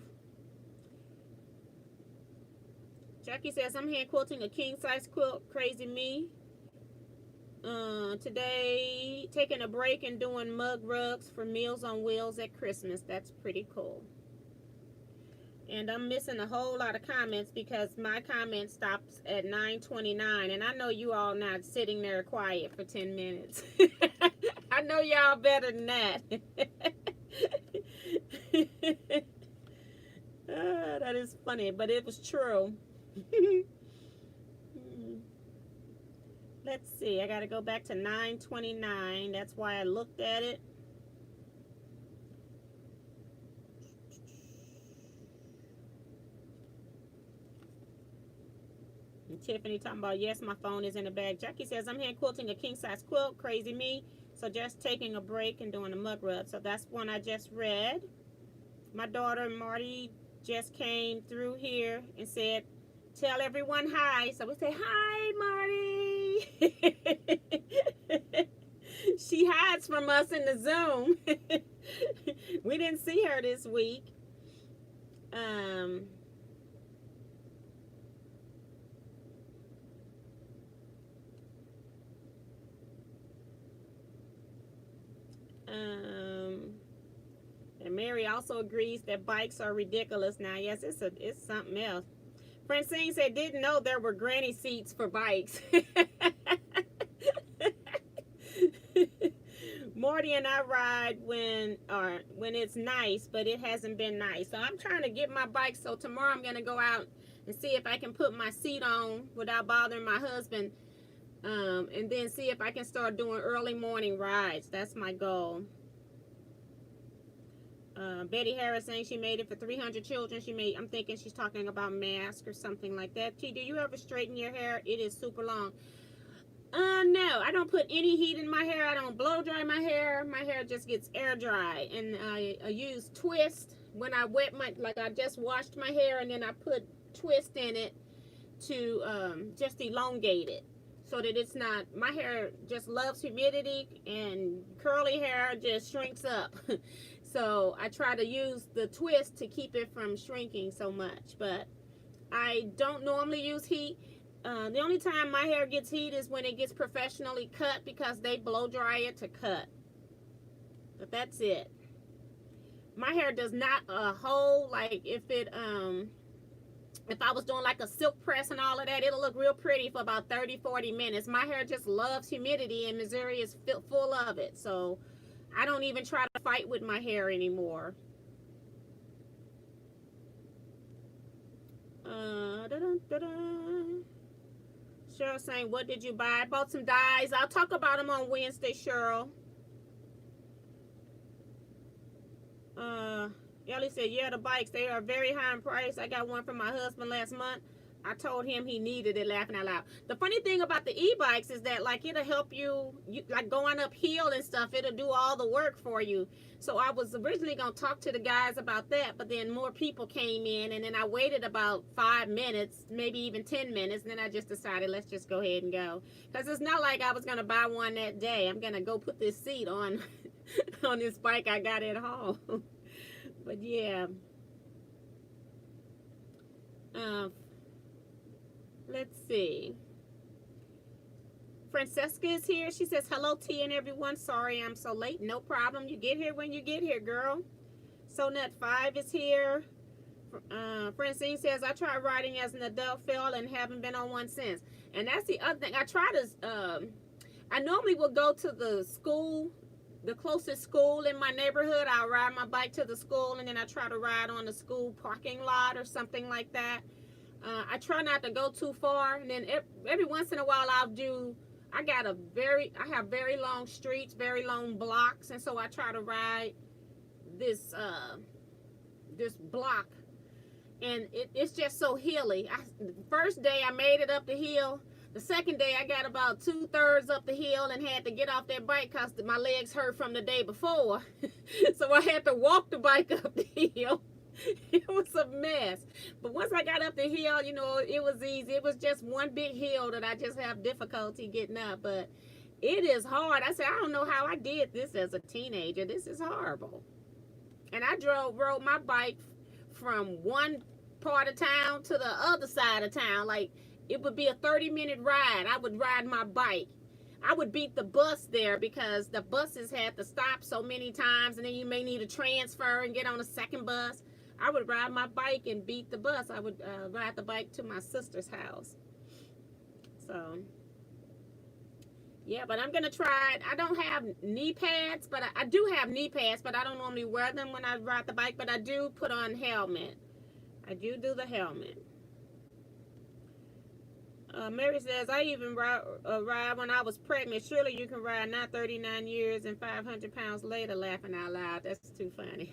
Jackie says, I'm hand quilting a king size quilt. Crazy me. Today, taking a break and doing mug rugs for Meals on Wheels at Christmas. That's pretty cool. And I'm missing a whole lot of comments because my comment stops at 9:29. And I know you all not sitting there quiet for 10 minutes. I know y'all better than that. That is funny, but it was true. Let's see. I got to go back to 9:29. That's why I looked at it. Tiffany talking about, yes, my phone is in the bag. Jackie says, I'm hand quilting a king size quilt. Crazy me. So just taking a break and doing a mug rub. So that's one I just read. My daughter Marty just came through here and said, tell everyone hi. So we say, hi, Marty. She hides from us in the Zoom. We didn't see her this week. And Mary also agrees that bikes are ridiculous now. Yes, it's something else. Francine said, didn't know there were granny seats for bikes. Marty and I ride when it's nice, but it hasn't been nice. So I'm trying to get my bike. So tomorrow I'm going to go out and see if I can put my seat on without bothering my husband. And then see if I can start doing early morning rides. That's my goal. Betty Harris saying she made it for 300 children. I'm thinking she's talking about masks or something like that. T, do you ever straighten your hair? It is super long. No, I don't put any heat in my hair. I don't blow dry my hair. My hair just gets air dry. And I use twist when I wet like I just washed my hair, and then I put twist in it to just elongate it. So that it's not, my hair just loves humidity, and curly hair just shrinks up. So I try to use the twist to keep it from shrinking so much. But I don't normally use heat. The only time my hair gets heat is when it gets professionally cut because they blow dry it to cut. But that's it. My hair does not hold, like if I was doing like a silk press and all of that, it'll look real pretty for about 30-40 minutes. My hair just loves humidity, and Missouri is full of it. So I don't even try to fight with my hair anymore. Cheryl saying, what did you buy? I bought some dyes. I'll talk about them on Wednesday, Cheryl. Ellie said, yeah, the bikes, they are very high in price. I got one from my husband last month. I told him he needed it, laughing out loud. The funny thing about the e-bikes is that, like, it'll help you like going uphill and stuff. It'll do all the work for you. So I was originally going to talk to the guys about that, but then more people came in, and then I waited about 5 minutes, maybe even 10 minutes, and then I just decided, let's just go ahead and go. Because it's not like I was going to buy one that day. I'm going to go put this seat on, on this bike I got at home. But yeah. Let's see. Francesca is here. She says, hello, T and everyone. Sorry I'm so late. No problem. You get here when you get here, girl. SoNut5 is here. Francine says, I tried riding as an adult, failed, and haven't been on one since. And that's the other thing. I try to, I normally will go to the school, the closest school in my neighborhood. I'll ride my bike to the school, and then I try to ride on the school parking lot or something like that. I try not to go too far, and then every once in a while I have very long streets, very long blocks, and so I try to ride this block, and it's just so hilly. The first day I made it up the hill. The second day I got about 2/3 up the hill and had to get off that bike because my legs hurt from the day before. So I had to walk the bike up the hill. It was a mess. But once I got up the hill, you know, it was easy. It was just one big hill that I just have difficulty getting up. But it is hard. I said, I don't know how I did this as a teenager. This is horrible. And I rode my bike from one part of town to the other side of town. Like, it would be a 30-minute ride. I would ride my bike. I would beat the bus there because the buses had to stop so many times, and then you may need a transfer and get on a second bus. I would ride my bike and beat the bus. I would ride the bike to my sister's house. So, yeah, but I'm going to try it. I don't have knee pads, but I do have knee pads, but I don't normally wear them when I ride the bike, but I do put on helmet. I do the helmet. Mary says, I even ride when I was pregnant. Surely you can ride now 39 years and 500 pounds later, laughing out loud. That's too funny.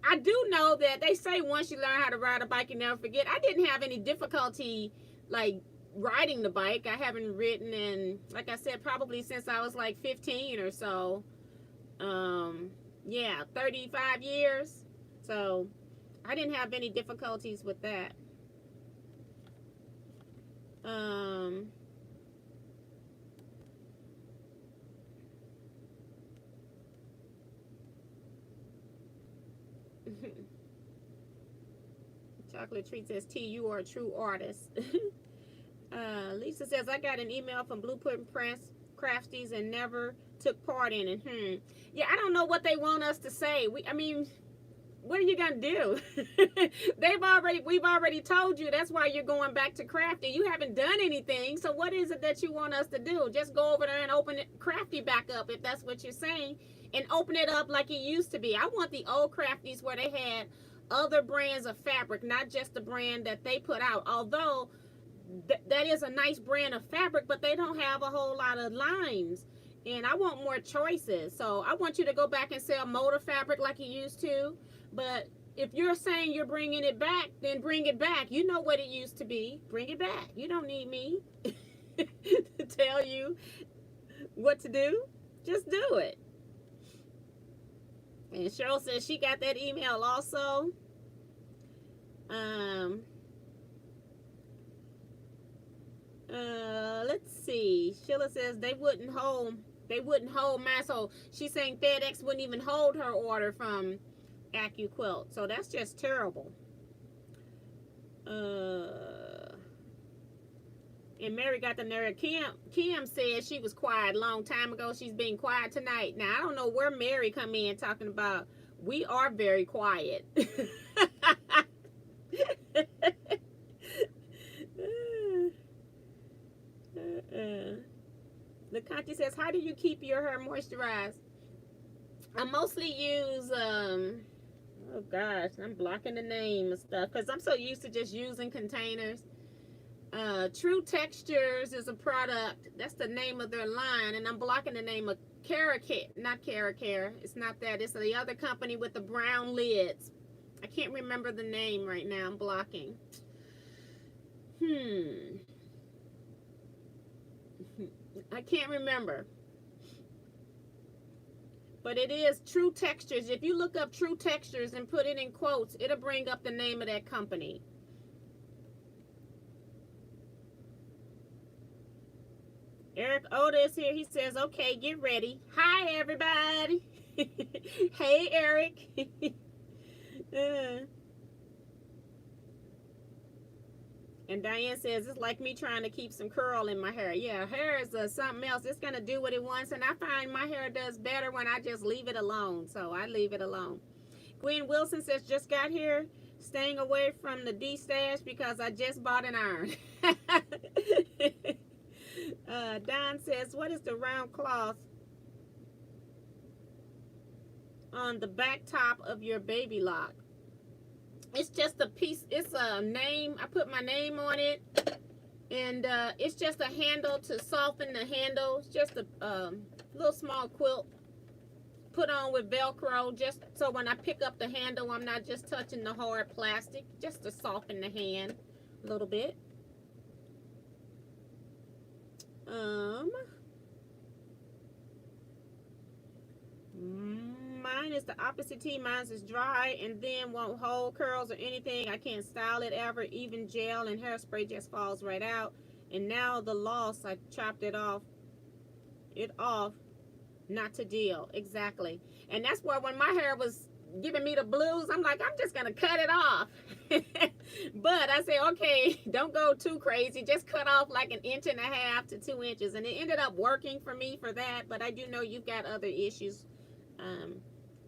I do know that they say once you learn how to ride a bike, you never forget. I didn't have any difficulty, like, riding the bike. I haven't ridden in, like I said, probably since I was like 15 or so. Yeah, 35 years. So I didn't have any difficulties with that. Chocolate Treat says, T, you are a true artist. Lisa says, I got an email from Blueprint Press Crafties and never took part in it. Yeah, I don't know what they want us to say. I mean, what are you gonna do? We've already told you that's why you're going back to crafty. You haven't done anything, so what is it that you want us to do? Just go over there and open crafty back up, if that's what you're saying, and open it up like it used to be. I want the old crafties where they had other brands of fabric, not just the brand that they put out. Although that is a nice brand of fabric, but they don't have a whole lot of lines, and I want more choices. So I want you to go back and sell motor fabric like you used to. But if you're saying you're bringing it back, then bring it back. You know what it used to be. Bring it back. You don't need me to tell you what to do. Just do it. And Cheryl says she got that email also. Let's see. Sheila says they wouldn't hold mine. So she's saying FedEx wouldn't even hold her order from Teaquilts. So that's just terrible. And Mary got the nerve. Kim said she was quiet a long time ago. She's being quiet tonight. Now, I don't know where Mary come in talking about we are very quiet. The Conti says, how do you keep your hair moisturized? I mostly use, oh gosh, I'm blocking the name and stuff because I'm so used to just using containers. True Textures is a product. That's the name of their line, and I'm blocking the name of not Caracare. It's not that. It's the other company with the brown lids. I can't remember the name right now. I'm blocking. I can't remember. But it is True Textures. If you look up True Textures and put it in quotes, it'll bring up the name of that company. Eric Otis here. He says, okay, get ready. Hi, everybody. Hey, Eric. And Diane says, it's like me trying to keep some curl in my hair. Yeah, hair is something else. It's going to do what it wants. And I find my hair does better when I just leave it alone. So I leave it alone. Gwen Wilson says, just got here. Staying away from the D-stash because I just bought an iron. Don says, what is the round cloth on the back top of your baby lock? It's just a piece. It's a name. I put my name on it. And it's just a handle to soften the handle. It's just a little small quilt put on with Velcro. Just so when I pick up the handle, I'm not just touching the hard plastic. Just to soften the hand a little bit. Mine is the opposite T. Mine is dry and then won't hold curls or anything. I can't style it ever. Even gel and hairspray just falls right out. And now the loss, I chopped it off. Not to deal. Exactly. And that's why when my hair was giving me the blues, I'm like, I'm just going to cut it off. But I say, okay, don't go too crazy. Just cut off like 1.5 to 2 inches. And it ended up working for me for that. But I do know you've got other issues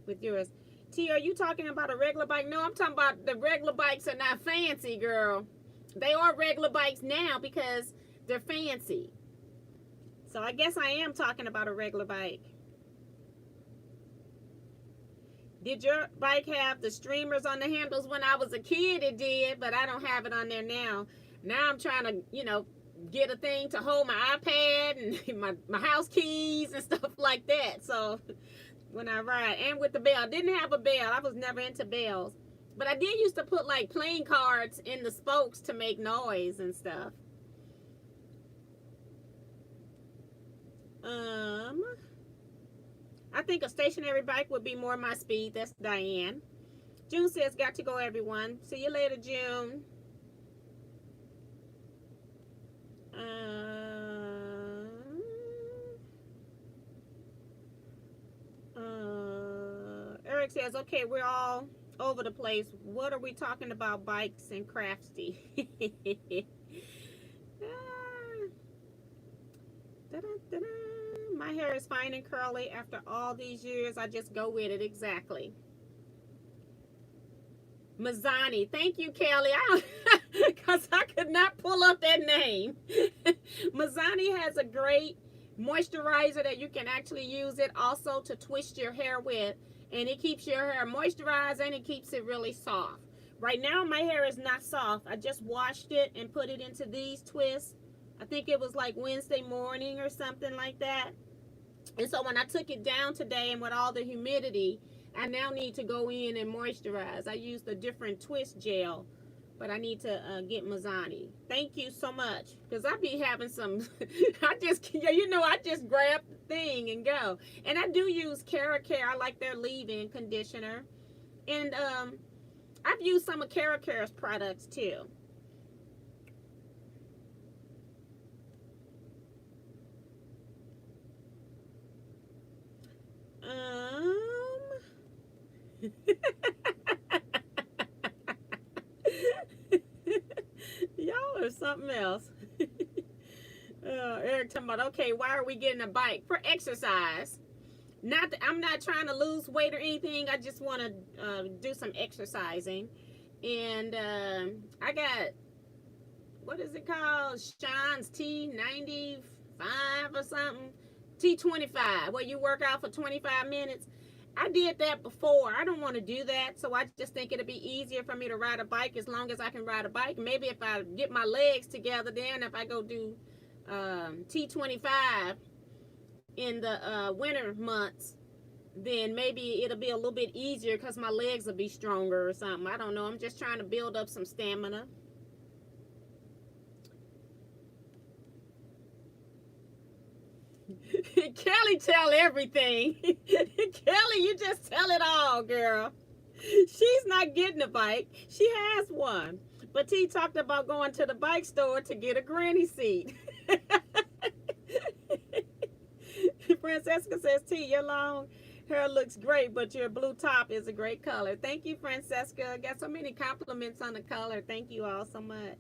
with yours. T, are you talking about a regular bike? No, I'm talking about the regular bikes are not fancy, girl. They are regular bikes now because they're fancy. So I guess I am talking about a regular bike. Did your bike have the streamers on the handles? When I was a kid, it did, but I don't have it on there now. Now I'm trying to, you know, get a thing to hold my iPad and my house keys and stuff like that. So when I ride, and with the bell, didn't have a bell. I was never into bells. But I did used to put like playing cards in the spokes to make noise and stuff. I think a stationary bike would be more my speed. That's Diane. June says, got to go, everyone. See you later, June. Eric says, okay, we're all over the place. What are we talking about? Bikes and crafty. My hair is fine and curly after all these years. I just go with it. Exactly. Mazzani. Thank you, Kelly. Because I could not pull up that name. Mazzani has a great moisturizer that you can actually use it also to twist your hair with. And it keeps your hair moisturized and it keeps it really soft. Right now, my hair is not soft. I just washed it and put it into these twists. I think it was like Wednesday morning or something like that. And so when I took it down today and with all the humidity, I now need to go in and moisturize. I used a different twist gel, but I need to get Mazzani. Thank you so much. Because I be having some, I just grab the thing and go. And I do use CashApp. I like their leave-in conditioner. And I've used some of CashApp's products too. Y'all are something else. Eric talking about, okay, why are we getting a bike? For exercise. I'm not trying to lose weight or anything. I just want to do some exercising. And I got, what is it called? Sean's T95 or something. T25, where you work out for 25 minutes. I did that before. I don't want to do that, so I just think it'll be easier for me to ride a bike as long as I can ride a bike. Maybe if I get my legs together, then if I go do T25 in the winter months, then maybe it'll be a little bit easier because my legs will be stronger or something. I don't know. I'm just trying to build up some stamina. Kelly tell everything. Kelly, you just tell it all, girl. She's not getting a bike. She has one. But T talked about going to the bike store to get a granny seat. Francesca says, T, your long hair looks great, but your blue top is a great color. Thank you, Francesca. Got so many compliments on the color. Thank you all so much.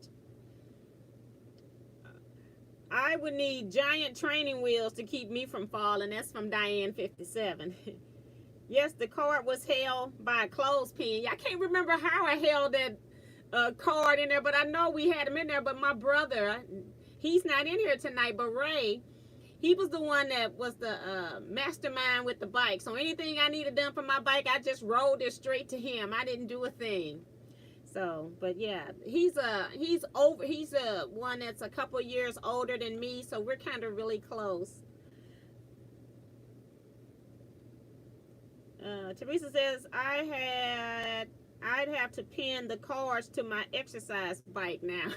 I would need giant training wheels to keep me from falling. That's from Diane57. Yes, the card was held by a clothespin. I can't remember how I held that card in there, but I know we had him in there. But my brother, he's not in here tonight, but Ray, he was the one that was the mastermind with the bike. So anything I needed done for my bike, I just rolled it straight to him. I didn't do a thing. So, but yeah, he's one that's a couple years older than me, so we're kind of really close. Teresa says I'd have to pin the cards to my exercise bike now.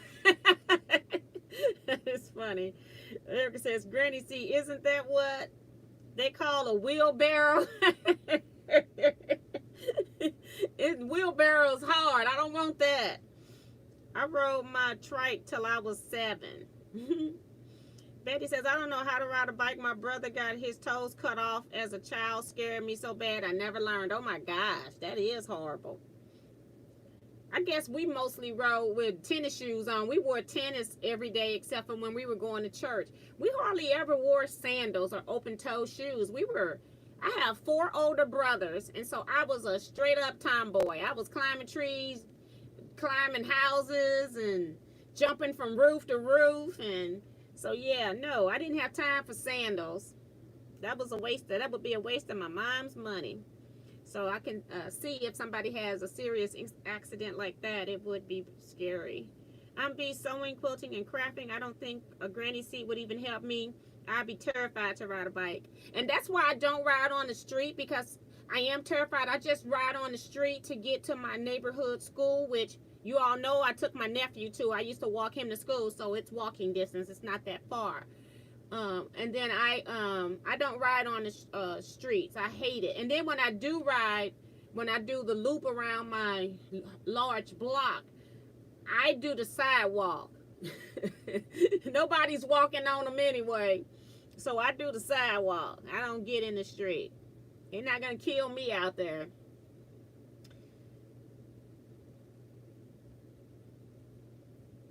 It's funny. Erica says, Granny, see, isn't that what they call a wheelbarrow? Wheelbarrow's hard. I don't want that. I rode my trike till I was 7. Betty says, I don't know how to ride a bike. My brother got his toes cut off as a child. Scared me so bad I never learned. Oh my gosh, that is horrible. I guess we mostly rode with tennis shoes on. We wore tennis every day except for when we were going to church. We hardly ever wore sandals or open-toe shoes. I have 4 older brothers, and so I was a straight-up tomboy. I was climbing trees, climbing houses, and jumping from roof to roof. And so, yeah, no, I didn't have time for sandals. That would be a waste of my mom's money. So I can see if somebody has a serious accident like that, it would be scary. I'm sewing, quilting, and crafting. I don't think a granny seat would even help me. I'd be terrified to ride a bike. And that's why I don't ride on the street, because I am terrified. I just ride on the street to get to my neighborhood school, which you all know I took my nephew to. I used to walk him to school, so it's walking distance. It's not that far. And then I don't ride on the streets. I hate it. And then when I do ride, when I do the loop around my large block, I do the sidewalk. Nobody's walking on them anyway. So I do the sidewalk. I don't get in the street. They're not going to kill me out there.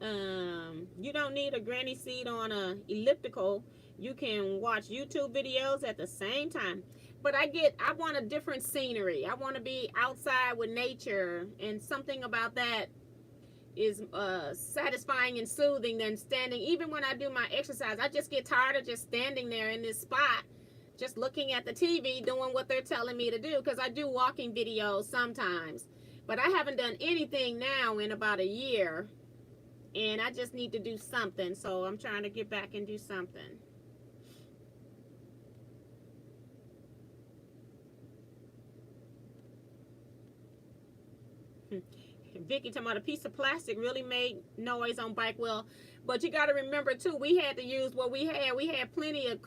You don't need a granny seat on a elliptical. You can watch YouTube videos at the same time. But I want a different scenery. I want to be outside with nature, and something about that is satisfying and soothing than standing. Even when I do my exercise, I just get tired of just standing there in this spot, just looking at the TV, doing what they're telling me to do, because I do walking videos sometimes. But I haven't done anything now in about a year, and I just need to do something. So I'm trying to get back and do something. Vicky talking about a piece of plastic really made noise on bike. Well, but you got to remember too, we had to use what we had. We had plenty of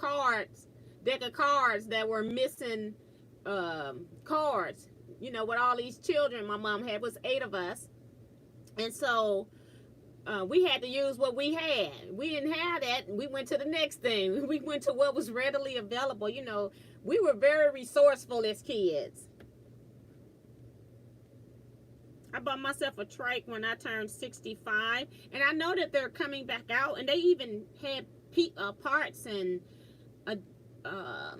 deck of cards that were missing cards. You know, with all these children my mom had, was 8 of us, and so we had to use what we had. We didn't have that, and we went to the next thing. We went to what was readily available. You know, we were very resourceful as kids. I bought myself a trike when I turned 65, and I know that they're coming back out, and they even had parts and uh, uh,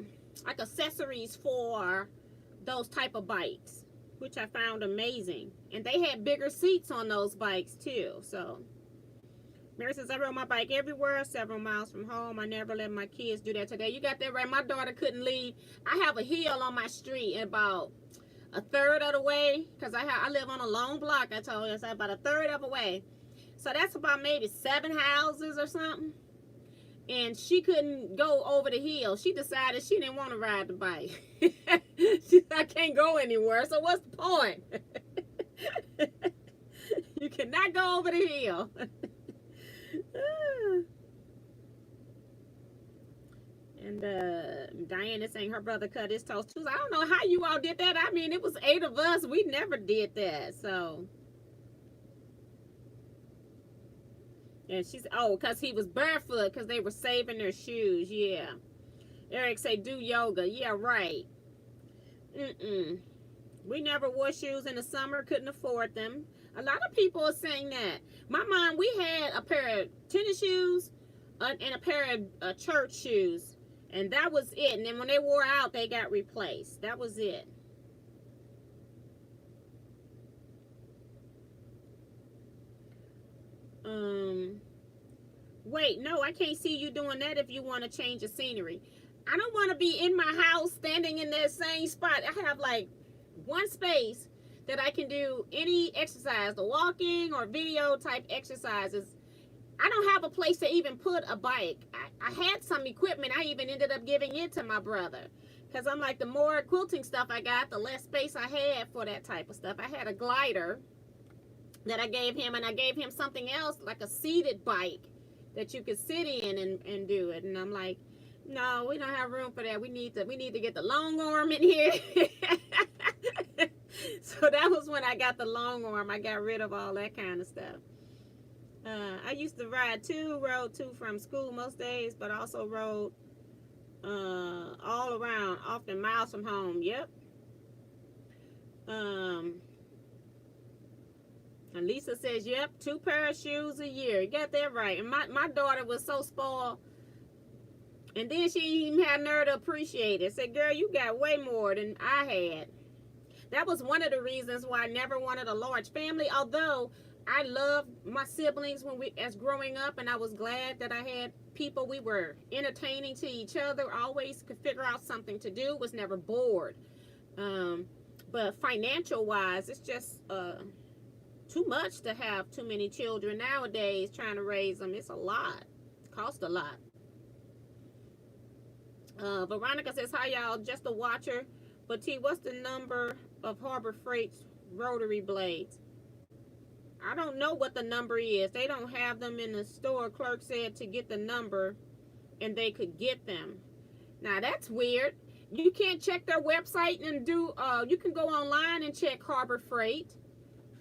like accessories for those type of bikes, which I found amazing. And they had bigger seats on those bikes too. So Mary says, I rode my bike everywhere, several miles from home. I never let my kids do that today. You got that right. My daughter couldn't leave. I have a hill on my street, and about a third of the way, because I live on a long block, I told you, so about a third of the way. So that's about maybe 7 houses or something. And she couldn't go over the hill. She decided she didn't want to ride the bike. She said, I can't go anywhere, so what's the point? You cannot go over the hill. And Diane is saying her brother cut his toes too. I don't know how you all did that. I mean, it was 8 of us. We never did that. So, and she's, oh, because he was barefoot because they were saving their shoes. Yeah. Eric say do yoga. Yeah, right. We never wore shoes in the summer. Couldn't afford them. A lot of people are saying that. My mom, we had a pair of tennis shoes and a pair of church shoes. And that was it. And then when they wore out, they got replaced. That was it. Wait, no, I can't see you doing that if you want to change the scenery. I don't want to be in my house standing in that same spot. I have like one space that I can do any exercise, the walking or video type exercises. I don't have a place to even put a bike. I had some equipment. I even ended up giving it to my brother. Because I'm like, the more quilting stuff I got, the less space I had for that type of stuff. I had a glider that I gave him, and I gave him something else, like a seated bike that you could sit in and do it. And I'm like, no, we don't have room for that. We need to get the long arm in here. So that was when I got the long arm. I got rid of all that kind of stuff. I used to rode to from school most days, but also rode all around, often miles from home. Yep. And Lisa says, yep, 2 pair of shoes a year. You got that right. And my daughter was so spoiled. And then she even had nerve to appreciate it. Said, girl, you got way more than I had. That was one of the reasons why I never wanted a large family, although I loved my siblings as growing up, and I was glad that I had people we were entertaining to each other, always could figure out something to do, was never bored. But financial wise, it's just too much to have too many children nowadays, trying to raise them. It's a lot. It costs a lot. Veronica says, hi y'all, just a watcher. But T, what's the number of Harbor Freight's rotary blades? I don't know what the number is. They don't have them in the store. Clerk said to get the number and they could get them. Now that's weird. You can't check their website and do, you can go online and check Harbor Freight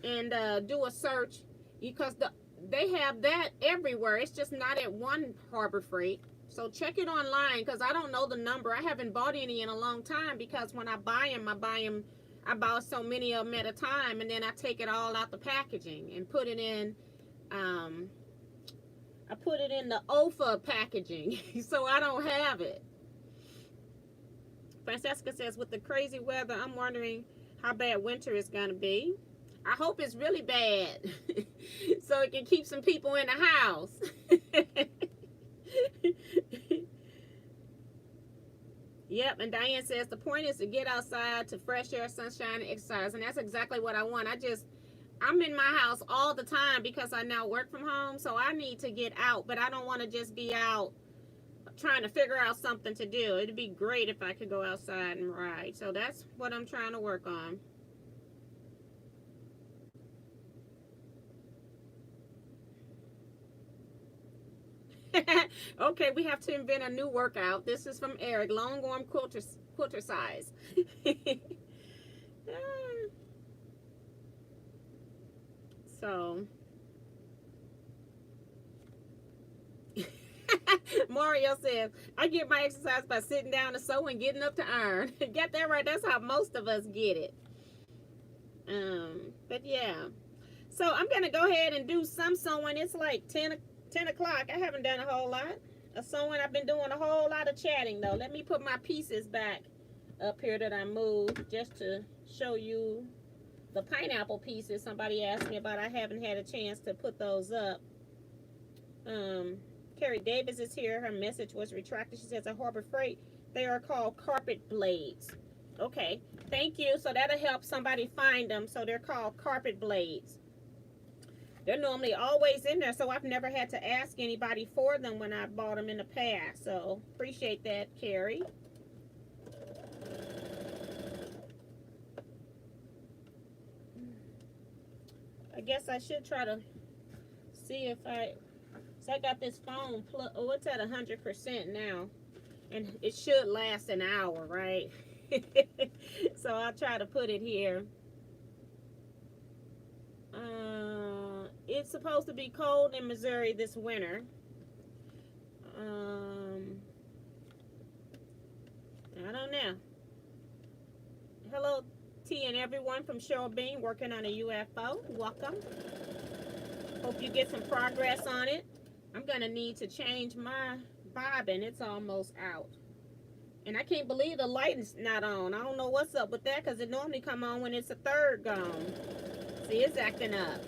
and do a search, because they have that everywhere. It's just not at one Harbor Freight. So check it online, because I don't know the number. I haven't bought any in a long time, because when I buy them, I buy so many of them at a time, and then I take it all out the packaging and put it in, I put it in the OFA packaging, so I don't have it. Francesca says, with the crazy weather, I'm wondering how bad winter is going to be. I hope it's really bad, so it can keep some people in the house. Yep, and Diane says the point is to get outside to fresh air, sunshine, and exercise, and that's exactly what I want. I'm in my house all the time because I now work from home, so I need to get out, but I don't want to just be out trying to figure out something to do. It'd be great if I could go outside and ride, so that's what I'm trying to work on. Okay, we have to invent a new workout. This is from Eric, long arm quilter size. So Mario says, I get my exercise by sitting down to sew and getting up to iron. Get that right. That's how most of us get it. But yeah. So I'm going to go ahead and do some sewing. It's like 10 o'clock. I haven't done a whole lot. sewing. I've been doing a whole lot of chatting though. Let me put my pieces back up here that I moved just to show you the pineapple pieces somebody asked me about. I haven't had a chance to put those up. Carrie Davis is here. Her message was retracted. She says at Harbor Freight, they are called carpet blades. Okay, thank you. So that'll help somebody find them. So they're called carpet blades. They're normally always in there, so I've never had to ask anybody for them when I bought them in the past. So appreciate that, Carrie. I guess I should try to see if so I got this phone plug. Oh, it's at 100% now, and it should last an hour, right? So I'll try to put it here. It's supposed to be cold in Missouri this winter. I don't know. Hello, T and everyone from Cheryl Bean working on a UFO. Welcome. Hope you get some progress on it. I'm gonna need to change my bobbin. It's almost out. And I can't believe the light is not on. I don't know what's up with that because it normally come on when it's a third gone. See, it's acting up.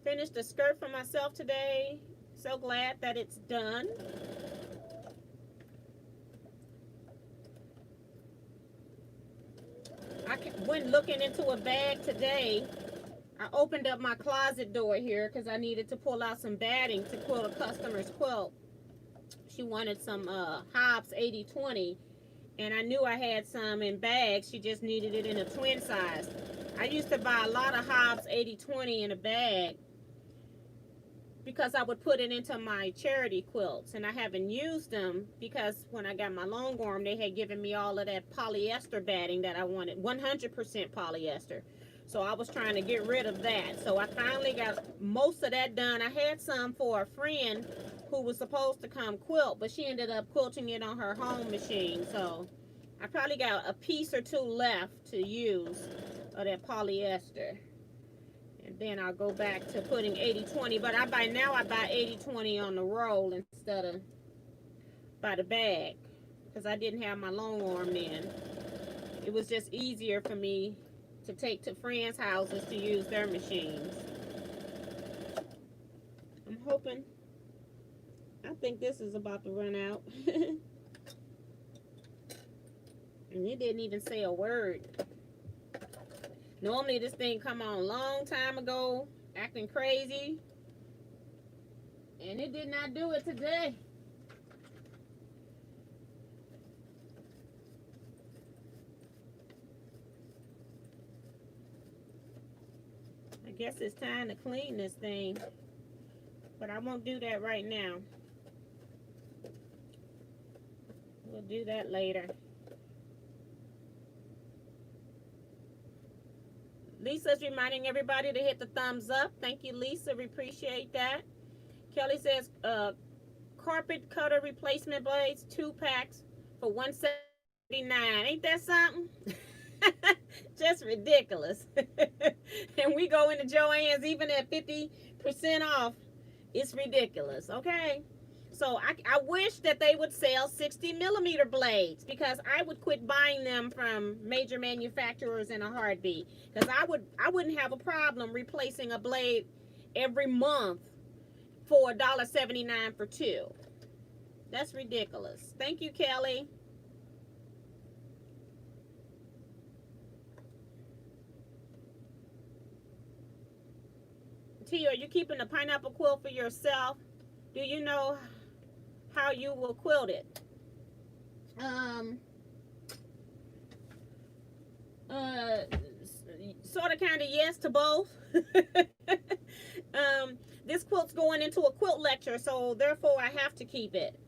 Finished the skirt for myself today. So glad that it's done. I went looking into a bag today. I opened up my closet door here because I needed to pull out some batting to quilt a customer's quilt. She wanted some Hobbs 80/20, and I knew I had some in bags. She just needed it in a twin size. I used to buy a lot of Hobbs 80/20 in a bag because I would put it into my charity quilts, and I haven't used them because when I got my long arm, they had given me all of that polyester batting that I wanted, 100% polyester. So I was trying to get rid of that. So I finally got most of that done. I had some for a friend who was supposed to come quilt, but she ended up quilting it on her home machine. So I probably got a piece or two left to use of that polyester. And then I'll go back to putting 80/20. But I buy 80/20 on the roll instead of by the bag. Because I didn't have my long arm then. It was just easier for me to take to friends' houses to use their machines. I'm hoping. I think this is about to run out. And it didn't even say a word. Normally this thing come on a long time ago, acting crazy. And it did not do it today. I guess it's time to clean this thing. But I won't do that right now. We'll do that later. Lisa's reminding everybody to hit the thumbs up. Thank you, Lisa. We appreciate that. Kelly says, carpet cutter replacement blades, 2 packs for $179. Ain't that something? Just ridiculous. And we go into Joann's even at 50% off. It's ridiculous, okay? So I wish that they would sell 60mm blades because I would quit buying them from major manufacturers in a heartbeat. Because I wouldn't have a problem replacing a blade every month for $1.79 for 2. That's ridiculous. Thank you, Kelly. T, are you keeping a pineapple quilt for yourself? Do you know how you will quilt it? Sort of, kind of, yes to both. This quilt's going into a quilt lecture, so therefore I have to keep it.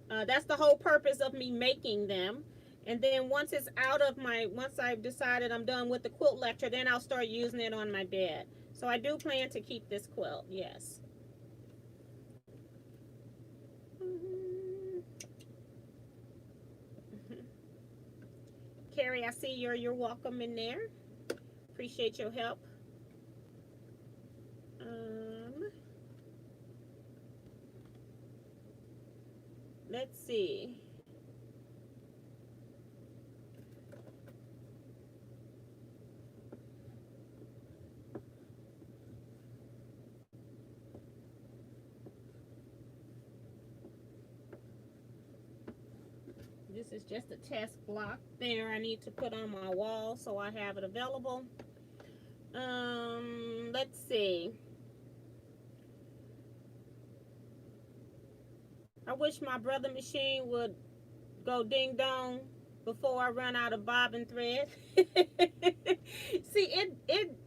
That's the whole purpose of me making them. And then once I've decided I'm done with the quilt lecture, then I'll start using it on my bed. So I do plan to keep this quilt, yes. Okay, I see you're welcome in there. Appreciate your help. Let's see. This is just a test block there I need to put on my wall so I have it available. Let's see. I wish my brother machine would go ding dong before I run out of bobbin thread. See,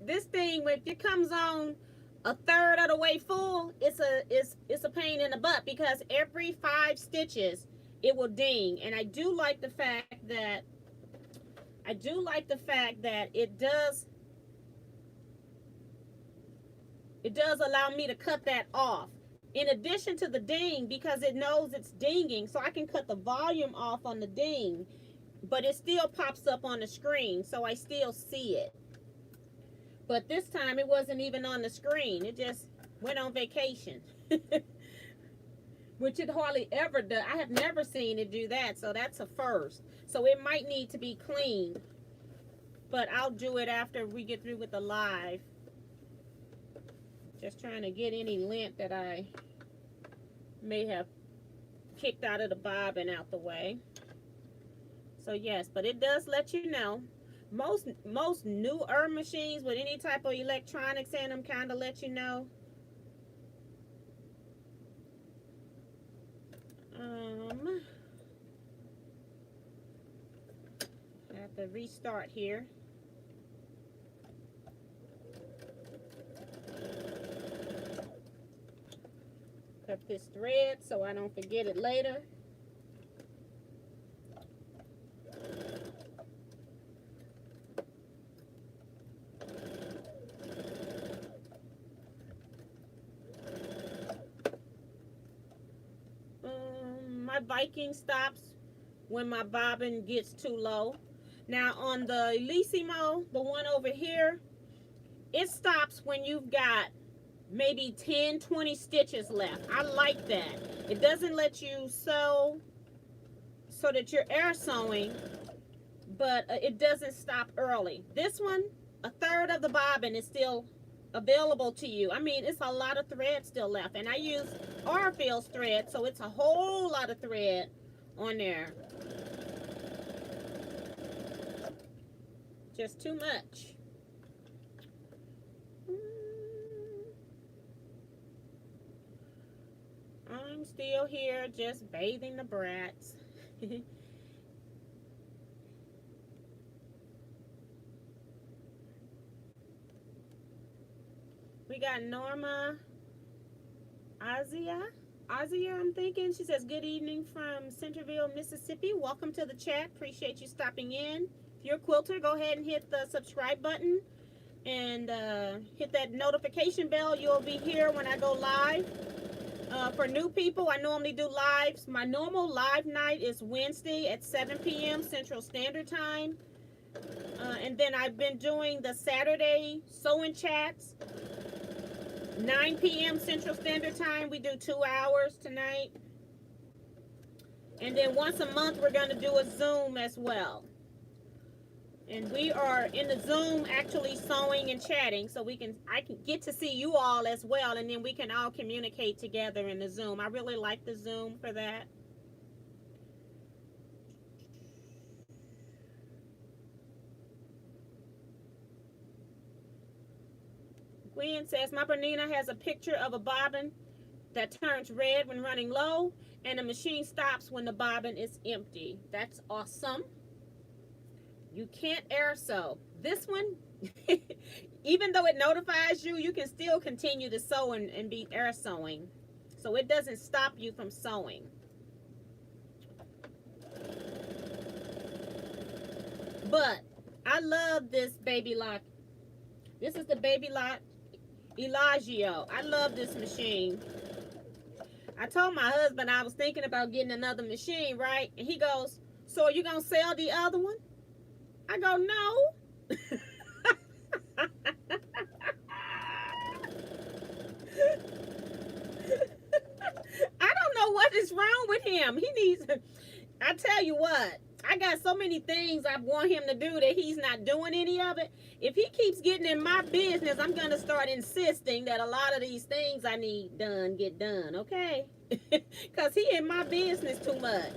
this thing, if it comes on a third of the way full, it's a pain in the butt, because every 5 stitches it will ding. And I do like the fact that it does allow me to cut that off. In addition to the ding, because it knows it's dinging, so I can cut the volume off on the ding, but it still pops up on the screen, so I still see it. But this time it wasn't even on the screen. It just went on vacation. Which it hardly ever does. I have never seen it do that, so that's a first. So it might need to be cleaned, but I'll do it after we get through with the live. Just trying to get any lint that I may have kicked out of the bobbin out the way. So yes, but it does let you know. Most newer machines with any type of electronics in them kind of let you know. I have to restart here. Cut this thread so I don't forget it later. My Viking stops when my bobbin gets too low. Now on the Elissimo, the one over here, it stops when you've got maybe 10-20 stitches left. I like that. It doesn't let you sew so that you're air sewing, but it doesn't stop early. This one, a third of the bobbin is still available to you. I mean, it's a lot of thread still left, and I use Orfield's thread, so it's a whole lot of thread on there. Just too much. I'm still here just bathing the brats. We got Norma Azia, I'm thinking. She says, good evening from Centerville, Mississippi. Welcome to the chat. Appreciate you stopping in. If you're a quilter, go ahead and hit the subscribe button and hit that notification bell. You'll be here when I go live. For new people, I normally do lives. My normal live night is Wednesday at 7 p.m. Central Standard Time. And then I've been doing the Saturday sewing chats. 9 p.m. Central Standard Time. We do 2 hours tonight. And then once a month, we're going to do a Zoom as well. And we are in the Zoom actually sewing and chatting, so I can get to see you all as well, and then we can all communicate together in the Zoom. I really like the Zoom for that. Gwen says, my Bernina has a picture of a bobbin that turns red when running low, and the machine stops when the bobbin is empty. That's awesome. You can't air sew. This one, even though it notifies you, you can still continue to sew and be air sewing. So it doesn't stop you from sewing. But I love this Baby Lock. This is the Baby Lock Elagio. I love this machine. I told my husband I was thinking about getting another machine, right? And he goes, so are you going to sell the other one? I go, no. I don't know what is wrong with him. He needs, I tell you what, I got so many things I want him to do that he's not doing any of it. If he keeps getting in my business, I'm going to start insisting that a lot of these things I need done get done, okay? Because he in my business too much.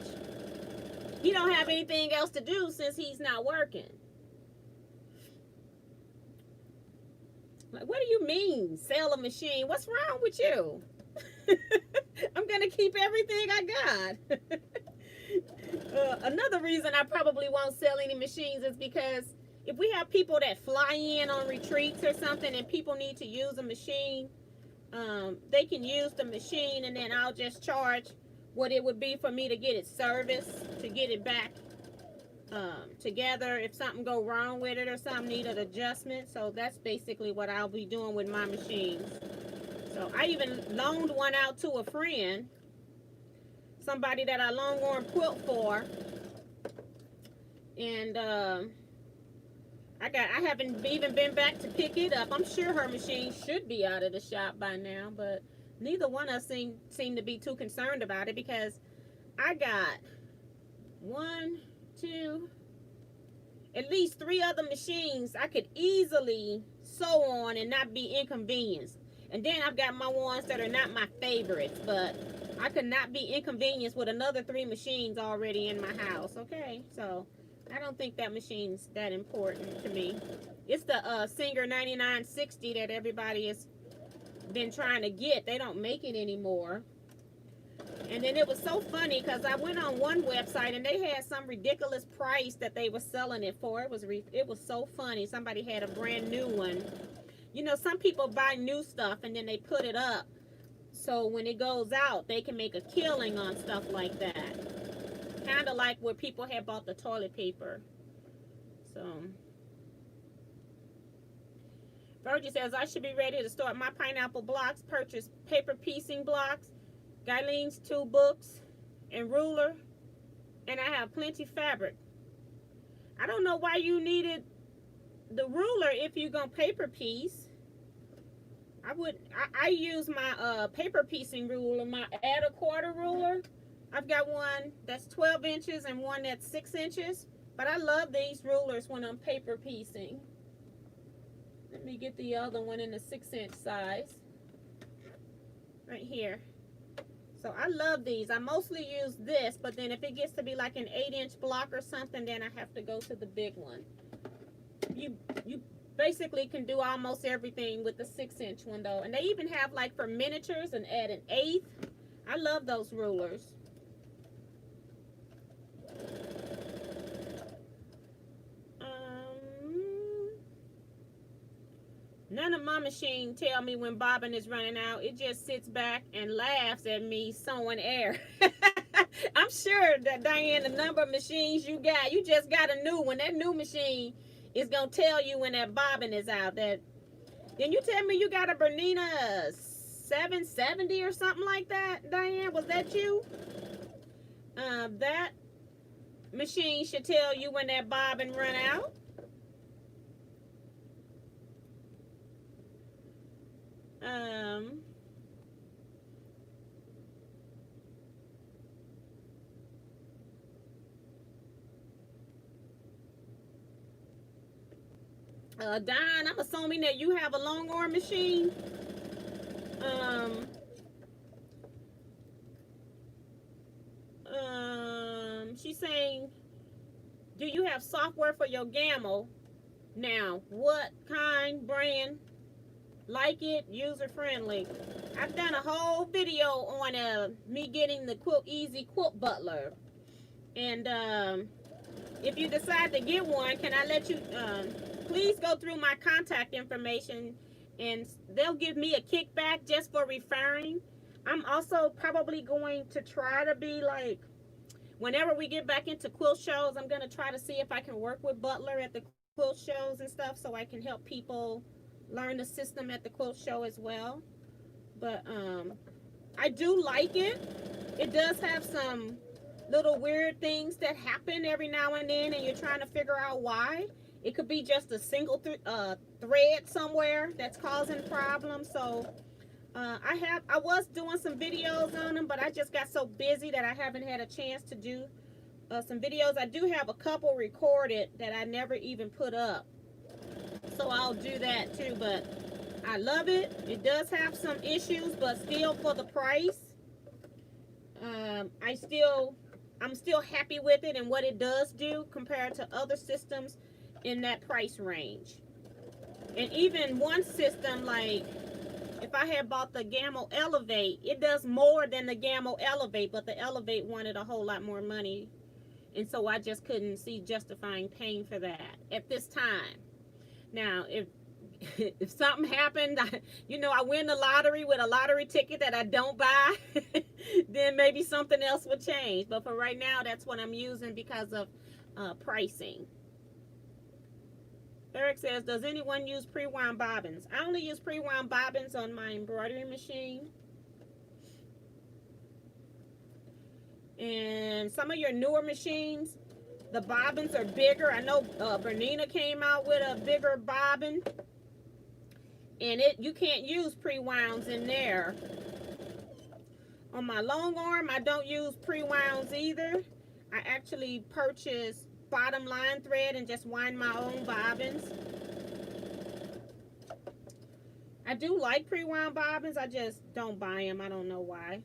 He don't have anything else to do since he's not working. Like, what do you mean, sell a machine? What's wrong with you? I'm going to keep everything I got. Another reason I probably won't sell any machines is because if we have people that fly in on retreats or something and people need to use a machine, they can use the machine and then I'll just charge what it would be for me to get it serviced, to get it back together if something go wrong with it or something needed adjustment. So that's basically what I'll be doing with my machines. So I even loaned one out to a friend, somebody that I long-arm quilt for, and I haven't even been back to pick it up. I'm sure her machine should be out of the shop by now, but neither one of us seem to be too concerned about it because I got at least 3 other machines I could easily sew on and not be inconvenienced. And then I've got my ones that are not my favorites, but I could not be inconvenienced with another 3 machines already in my house, okay? So I don't think that machine's that important to me. It's the Singer 9960 that everybody has been trying to get. They don't make it anymore. And then it was so funny because I went on one website and they had some ridiculous price that they were selling it for. It was so funny. Somebody had a brand new one. You know, some people buy new stuff and then they put it up so when it goes out, they can make a killing on stuff like that. Kind of like where people had bought the toilet paper. So, Virgie says, I should be ready to start my pineapple blocks, purchase paper piecing blocks, Guyleen's 2 books, and ruler, and I have plenty fabric. I don't know why you needed the ruler if you're going to paper piece. I use my paper piecing ruler, my add a quarter ruler. I've got one that's 12 inches and one that's 6 inches. But I love these rulers when I'm paper piecing. Let me get the other one in the 6-inch size. Right here. So I love these. I mostly use this, but then if it gets to be like an 8-inch block or something, then I have to go to the big one. You basically can do almost everything with the 6-inch one though. And they even have like for miniatures and add an 1/8. I love those rulers. None of my machine tell me when bobbin is running out. It just sits back and laughs at me sewing air. I'm sure that, Diane, the number of machines you just got a new one. That new machine is going to tell you when that bobbin is out. Then you tell me you got a Bernina 770 or something like that, Diane. Was that you? That machine should tell you when that bobbin run out. Don, I'm assuming that you have a long arm machine. She's saying, do you have software for your gamma? Now, what kind, brand? Like it, user friendly. I've done a whole video on me getting the Quilt Easy Quilt Butler. And if you decide to get one, can I let you please go through my contact information and they'll give me a kickback just for referring. I'm also probably going to try to be like, whenever we get back into quilt shows, I'm going to try to see if I can work with Butler at the quilt shows and stuff so I can help people learn the system at the quilt show as well. But I do like it. It does have some little weird things that happen every now and then, and you're trying to figure out why. It could be just a single thread somewhere that's causing problems. So I was doing some videos on them, but I just got so busy that I haven't had a chance to do some videos. I do have a couple recorded that I never even put up, so I'll do that too. But I love it. It does have some issues, but still, for the price, I'm still happy with it and what it does do compared to other systems in that price range. And even one system, like if I had bought the Gamma Elevate, it does more than the Gamma Elevate, but the Elevate wanted a whole lot more money, and so I just couldn't see justifying paying for that at this time. Now, if something happened, I win the lottery with a lottery ticket that I don't buy, then maybe something else would change. But for right now, that's what I'm using because of pricing. Eric says, does anyone use pre-wound bobbins? I only use pre-wound bobbins on my embroidery machine. And some of your newer machines, the bobbins are bigger. I know Bernina came out with a bigger bobbin, and you can't use pre-wounds in there. On my long arm, I don't use pre-wounds either. I actually purchase bottom line thread and just wind my own bobbins. I do like pre-wound bobbins. I just don't buy them. I don't know why,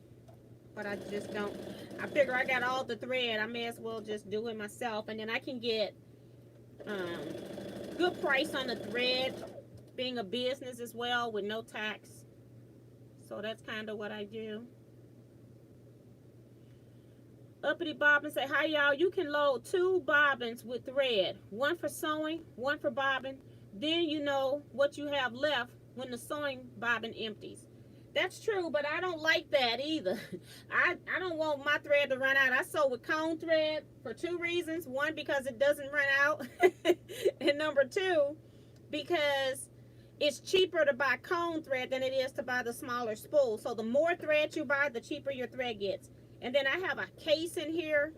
but I just don't. I figure I got all the thread, I may as well just do it myself, and then I can get good price on the thread, being a business as well with no tax. So that's kind of what I do. Uppity Bobbin say, hi y'all, you can load 2 bobbins with thread, one for sewing, one for bobbin. Then you know what you have left when the sewing bobbin empties. That's true, but I don't like that either. I don't want my thread to run out. I sew with cone thread for 2 reasons. One, because it doesn't run out. And number 2, because it's cheaper to buy cone thread than it is to buy the smaller spool. So the more thread you buy, the cheaper your thread gets. And then I have a case in here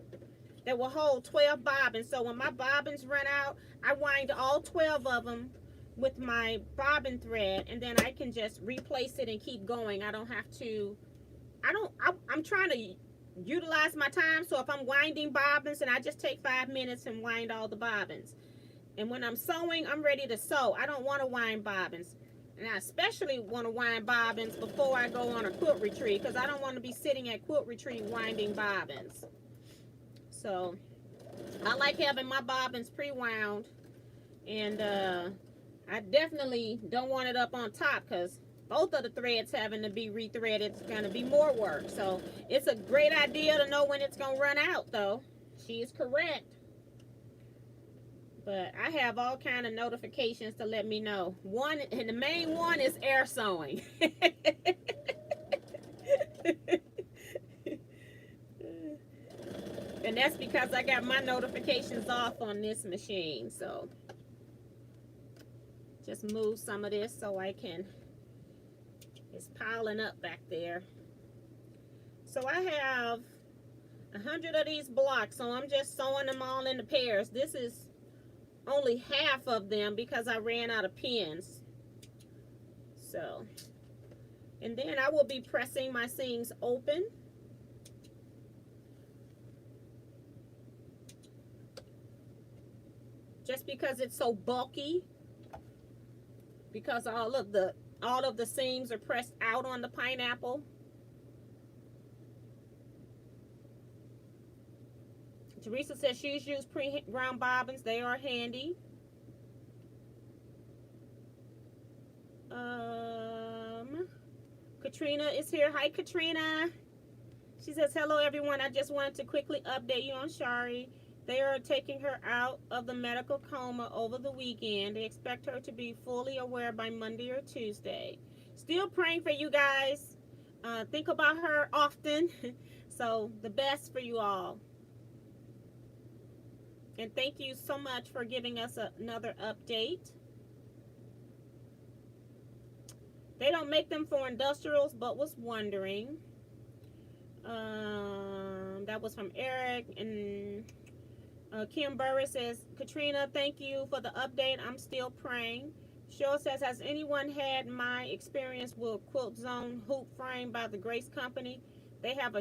that will hold 12 bobbins. So when my bobbins run out, I wind all 12 of them with my bobbin thread, and then I can just replace it and keep going. I don't have to, I'm trying to utilize my time. So if I'm winding bobbins, and I just take 5 minutes and wind all the bobbins. And when I'm sewing, I'm ready to sew. I don't want to wind bobbins. And I especially want to wind bobbins before I go on a quilt retreat, because I don't want to be sitting at quilt retreat winding bobbins. So I like having my bobbins pre-wound, and I definitely don't want it up on top, because both of the threads having to be rethreaded is going to be more work. So it's a great idea to know when it's going to run out, though. She is correct. But I have all kind of notifications to let me know. One, and the main one, is air sewing. And that's because I got my notifications off on this machine. So just move some of this so I can, it's piling up back there. So I have 100 of these blocks, so I'm just sewing them all into pairs. This is only half of them because I ran out of pins. So, and then I will be pressing my seams open. Just because it's so bulky, because all of the seams are pressed out on the pineapple. Teresa says she's used pre-ground bobbins. They are handy. Katrina is here. Hi, Katrina. She says, hello, everyone. I just wanted to quickly update you on Shari. They are taking her out of the medical coma over the weekend. They expect her to be fully aware by Monday or Tuesday. Still praying for you guys. Think about her often. So the best for you all. And thank you so much for giving us another update. They don't make them for industrials, but was wondering. That that was from Eric. And Kim Burris says, Katrina, thank you for the update. I'm still praying. Cheryl says, has anyone had my experience with Quilt Zone hoop frame by the Grace Company? They have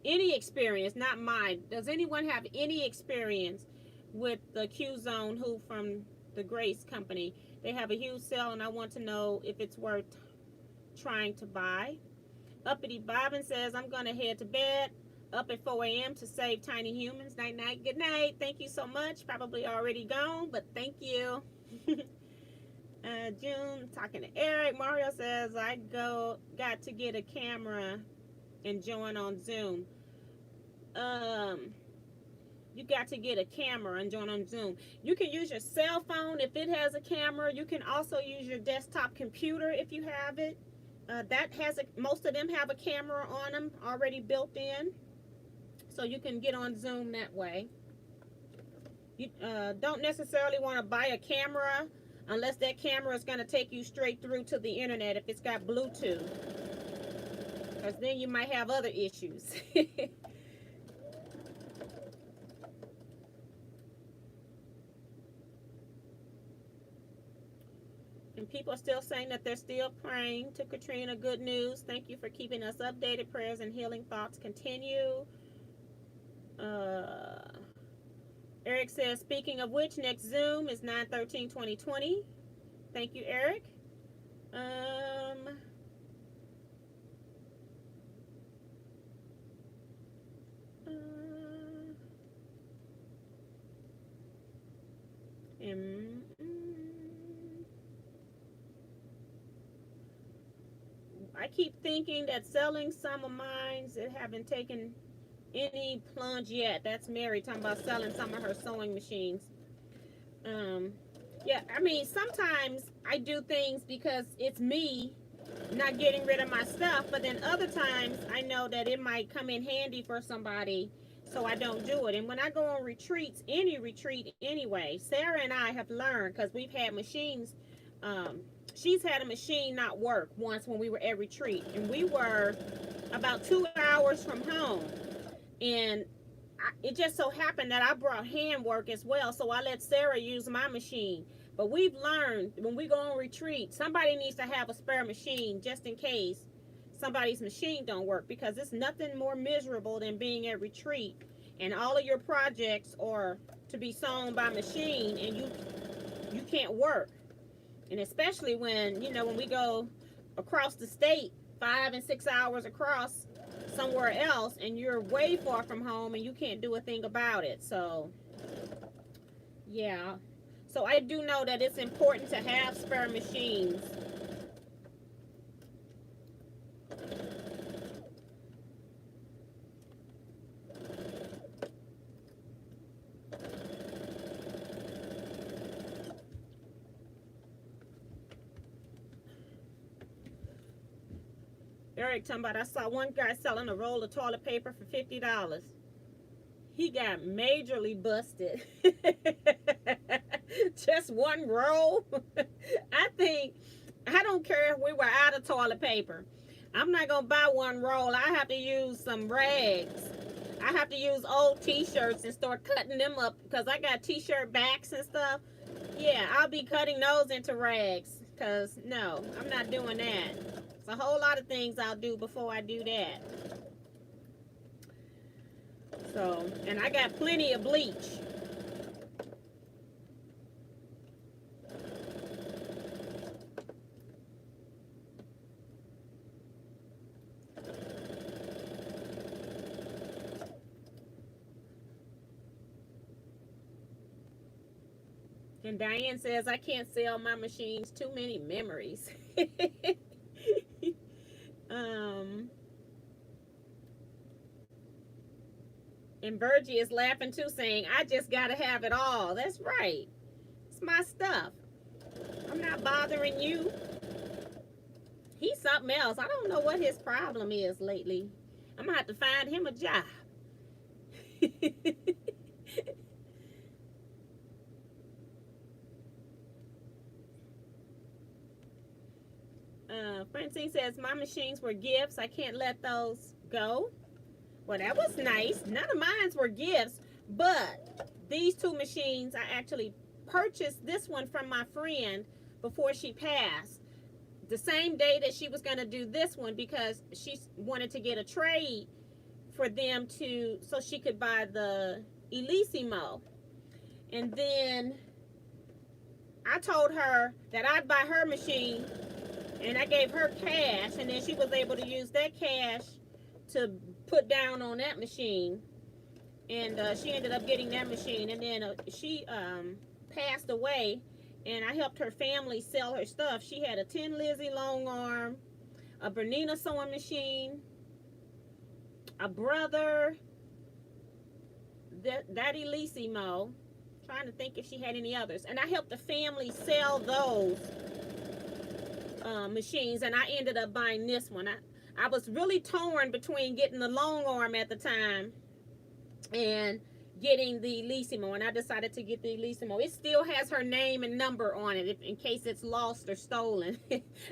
any experience, not mine. Does anyone have any experience with the Q Zone hoop from the Grace Company? They have a huge sale, and I want to know if it's worth trying to buy. Uppity Bobbin says, I'm going to head to bed. Up at 4 a.m. to save tiny humans. Night, night, good night. Thank you so much. Probably already gone, but thank you. June, talking to Eric. Mario says, got to get a camera and join on Zoom. You got to get a camera and join on Zoom. You can use your cell phone if it has a camera. You can also use your desktop computer if you have it. Most of them have a camera on them already built in. So you can get on Zoom that way. You don't necessarily want to buy a camera unless that camera is going to take you straight through to the internet if it's got Bluetooth. Because then you might have other issues. And people are still saying that they're still praying. To Katrina, good news. Thank you for keeping us updated. Prayers and healing thoughts continue. Eric says, speaking of which, next Zoom is 9/13/2020. Thank you, Eric. I keep thinking that selling some of mine that haven't taken any plunge yet. That's Mary talking about selling some of her sewing machines. Yeah, I mean, sometimes I do things because it's me not getting rid of my stuff, but then other times I know that it might come in handy for somebody, so I don't do it. And when I go on retreats, any retreat anyway, Sarah and I have learned, because we've had machines, she's had a machine not work once when we were at retreat, and we were about 2 hours from home. And it just so happened that I brought handwork as well, so I let Sarah use my machine. But we've learned when we go on retreat, somebody needs to have a spare machine just in case somebody's machine don't work, because it's nothing more miserable than being at retreat and all of your projects are to be sewn by machine and you can't work. And especially when, when we go across the state, 5 and 6 hours across somewhere else, and you're way far from home and you can't do a thing about it. So yeah, so I do know that it's important to have spare machines. Eric talking about, I saw one guy selling a roll of toilet paper for $50. He got majorly busted. Just one roll. I don't care if we were out of toilet paper. I'm not going to buy one roll. I have to use some rags. I have to use old t-shirts and start cutting them up, because I got t-shirt backs and stuff. Yeah, I'll be cutting those into rags, because no, I'm not doing that. It's a whole lot of things I'll do before I do that. So, and I got plenty of bleach. And Diane says, I can't sell my machines, too many memories. And Virgie is laughing too, saying, I just gotta have it all. That's right. It's my stuff. I'm not bothering you. He's something else. I don't know what his problem is lately. I'm gonna have to find him a job. Francine says, my machines were gifts. I can't let those go. Well, that was nice. None of mine were gifts, but these two machines, I actually purchased this one from my friend before she passed. The same day that she was going to do this one, because she wanted to get a trade for them to, so she could buy the Elissimo. And then I told her that I'd buy her machine, and I gave her cash, and then she was able to use that cash to put down on that machine. And she ended up getting that machine. And then she passed away, and I helped her family sell her stuff. She had a Tin Lizzie long arm, a Bernina sewing machine, a brother, that Elissimo. Trying to think if she had any others. And I helped the family sell those machines, and I ended up buying this one. I was really torn between getting the long arm at the time and getting the Elissimo, and I decided to get the Elissimo. It still has her name and number on it in case it's lost or stolen.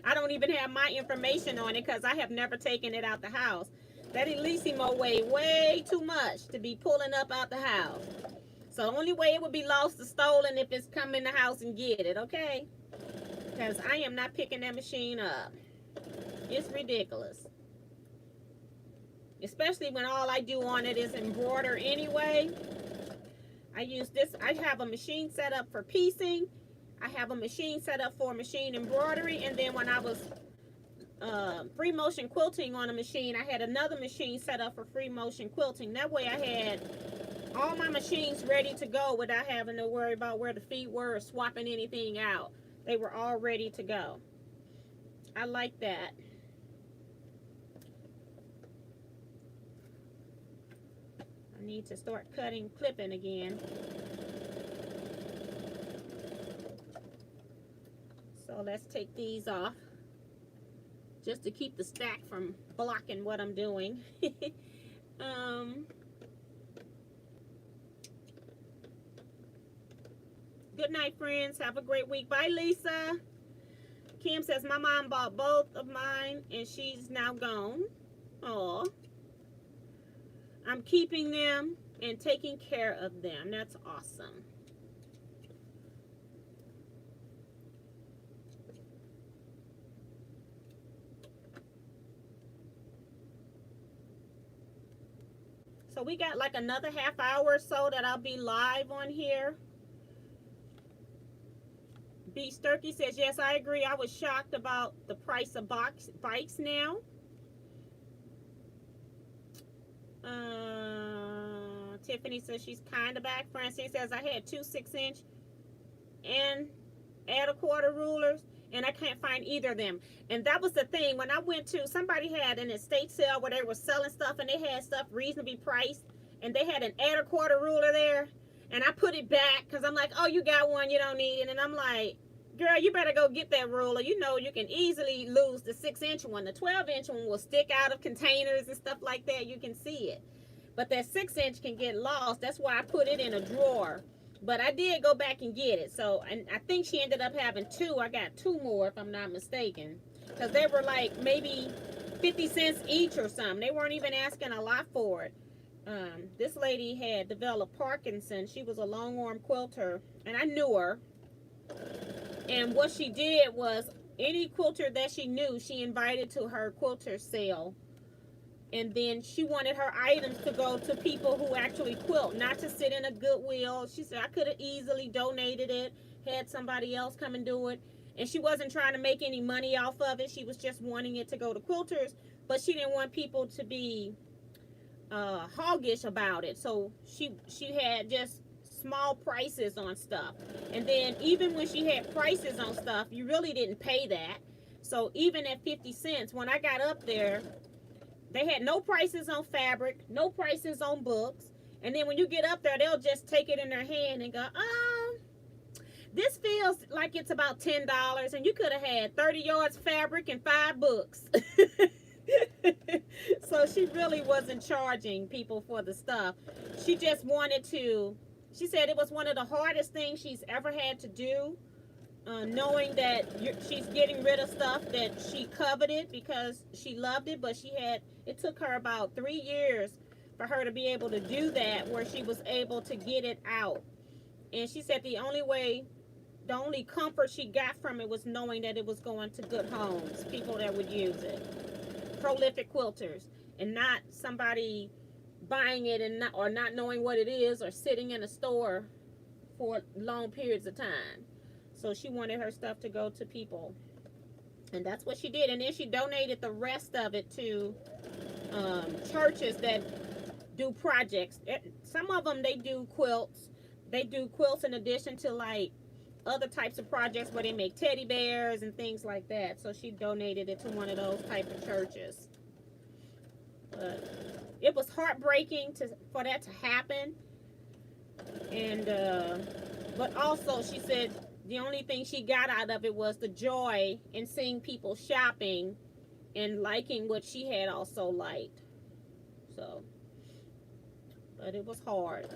I don't even have my information on it because I have never taken it out the house. That Elissimo weighed way too much to be pulling up out the house. So the only way it would be lost or stolen if it's come in the house and get it, okay? Because I am not picking that machine up. It's ridiculous. Especially when all I do on it is embroider anyway. I use this. I have a machine set up for piecing. I have a machine set up for machine embroidery. And then when I was free motion quilting on a machine, I had another machine set up for free motion quilting. That way I had all my machines ready to go without having to worry about where the feet were or swapping anything out. They were all ready to go. I like that. I need to start clipping again. So let's take these off just to keep the stack from blocking what I'm doing. Good night, friends. Have a great week. Bye, Lisa. Kim says, my mom bought both of mine and she's now gone. Aw. I'm keeping them and taking care of them. That's awesome. So we got like another half hour or so that I'll be live on here. B. Sturkey says, yes, I agree. I was shocked about the price of bikes now. Tiffany says she's kind of back. Francine says, I had two 6-inch and add a quarter rulers, and I can't find either of them. And that was the thing. When I went to, somebody had an estate sale where they were selling stuff, and they had stuff reasonably priced, and they had an add a quarter ruler there. And I put it back because I'm like, oh, you got one, you don't need it. And I'm like, girl, you better go get that ruler. You know you can easily lose the 6-inch one. The 12-inch one will stick out of containers and stuff like that. You can see it. But that 6-inch can get lost. That's why I put it in a drawer. But I did go back and get it. So, and I think she ended up having two. I got two more if I'm not mistaken. Because they were like maybe 50 cents each or something. They weren't even asking a lot for it. This lady had developed Parkinson's. She was a long arm quilter, and I knew her. And what she did was, any quilter that she knew, she invited to her quilter sale. And then she wanted her items to go to people who actually quilt, not to sit in a Goodwill. She said, I could have easily donated it, had somebody else come and do it. And she wasn't trying to make any money off of it. She was just wanting it to go to quilters, but she didn't want people to be hoggish about it. So she had just small prices on stuff. And then even when she had prices on stuff, you really didn't pay that. So even at 50 cents, when I got up there, they had no prices on fabric, no prices on books. And then when you get up there, they'll just take it in their hand and go, oh, this feels like it's about $10. And you could have had 30 yards fabric and 5 books. So she really wasn't charging people for the stuff. She just wanted to, she said it was one of the hardest things she's ever had to do knowing that she's getting rid of stuff that she coveted because she loved it, but it took her about 3 years for her to be able to do that, where she was able to get it out. And she said the only comfort she got from it was knowing that it was going to good homes, people that would use it, prolific quilters, and not somebody buying it or not knowing what it is, or sitting in a store for long periods of time. So she wanted her stuff to go to people, and that's what she did. And then she donated the rest of it to churches that do projects. Some of them, they do quilts. They do quilts in addition to like other types of projects where they make teddy bears and things like that. So she donated it to one of those type of churches. But it was heartbreaking for that to happen. And but also she said the only thing she got out of it was the joy in seeing people shopping and liking what she had also liked. So, but it was hard.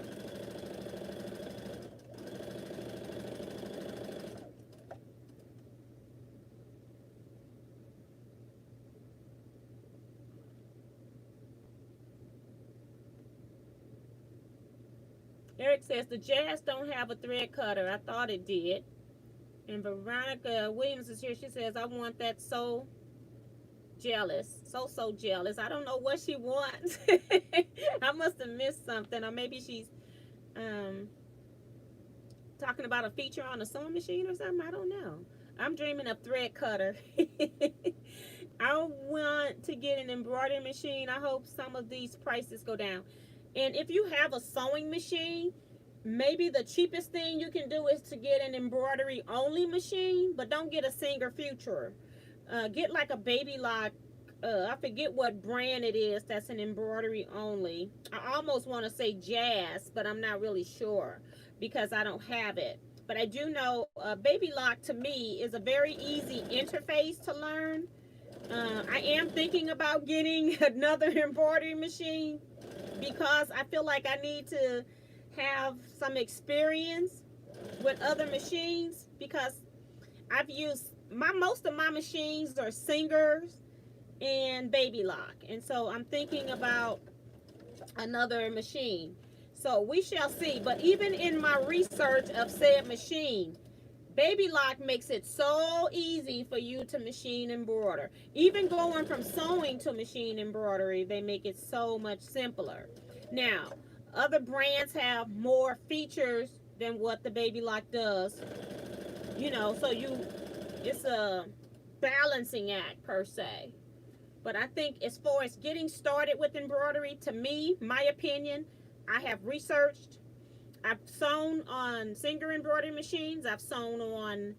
Eric says the Jazz don't have a thread cutter. I thought it did. And Veronica Williams is here. She says, I want that so jealous. So jealous. I don't know what she wants. I must have missed something. Or maybe she's talking about a feature on a sewing machine or something. I don't know. I'm dreaming of thread cutter. I want to get an embroidery machine. I hope some of these prices go down. And if you have a sewing machine, maybe the cheapest thing you can do is to get an embroidery only machine, but don't get a Singer Future. Get like a Baby Lock. I forget what brand it is that's an embroidery only. I almost want to say Jazz, but I'm not really sure because I don't have it. But I do know Baby Lock to me is a very easy interface to learn. I am thinking about getting another embroidery machine because I feel like I need to have some experience with other machines, because I've used most of my machines are Singers and Baby Lock, and so I'm thinking about another machine. So we shall see. But even in my research of said machine, Baby Lock makes it so easy for you to machine embroider. Even going from sewing to machine embroidery, they make it so much simpler. Now, other brands have more features than what the Baby Lock does. You know, so it's a balancing act per se. But I think as far as getting started with embroidery, to me, my opinion, I have researched. I've sewn on Singer embroidery machines. I've sewn on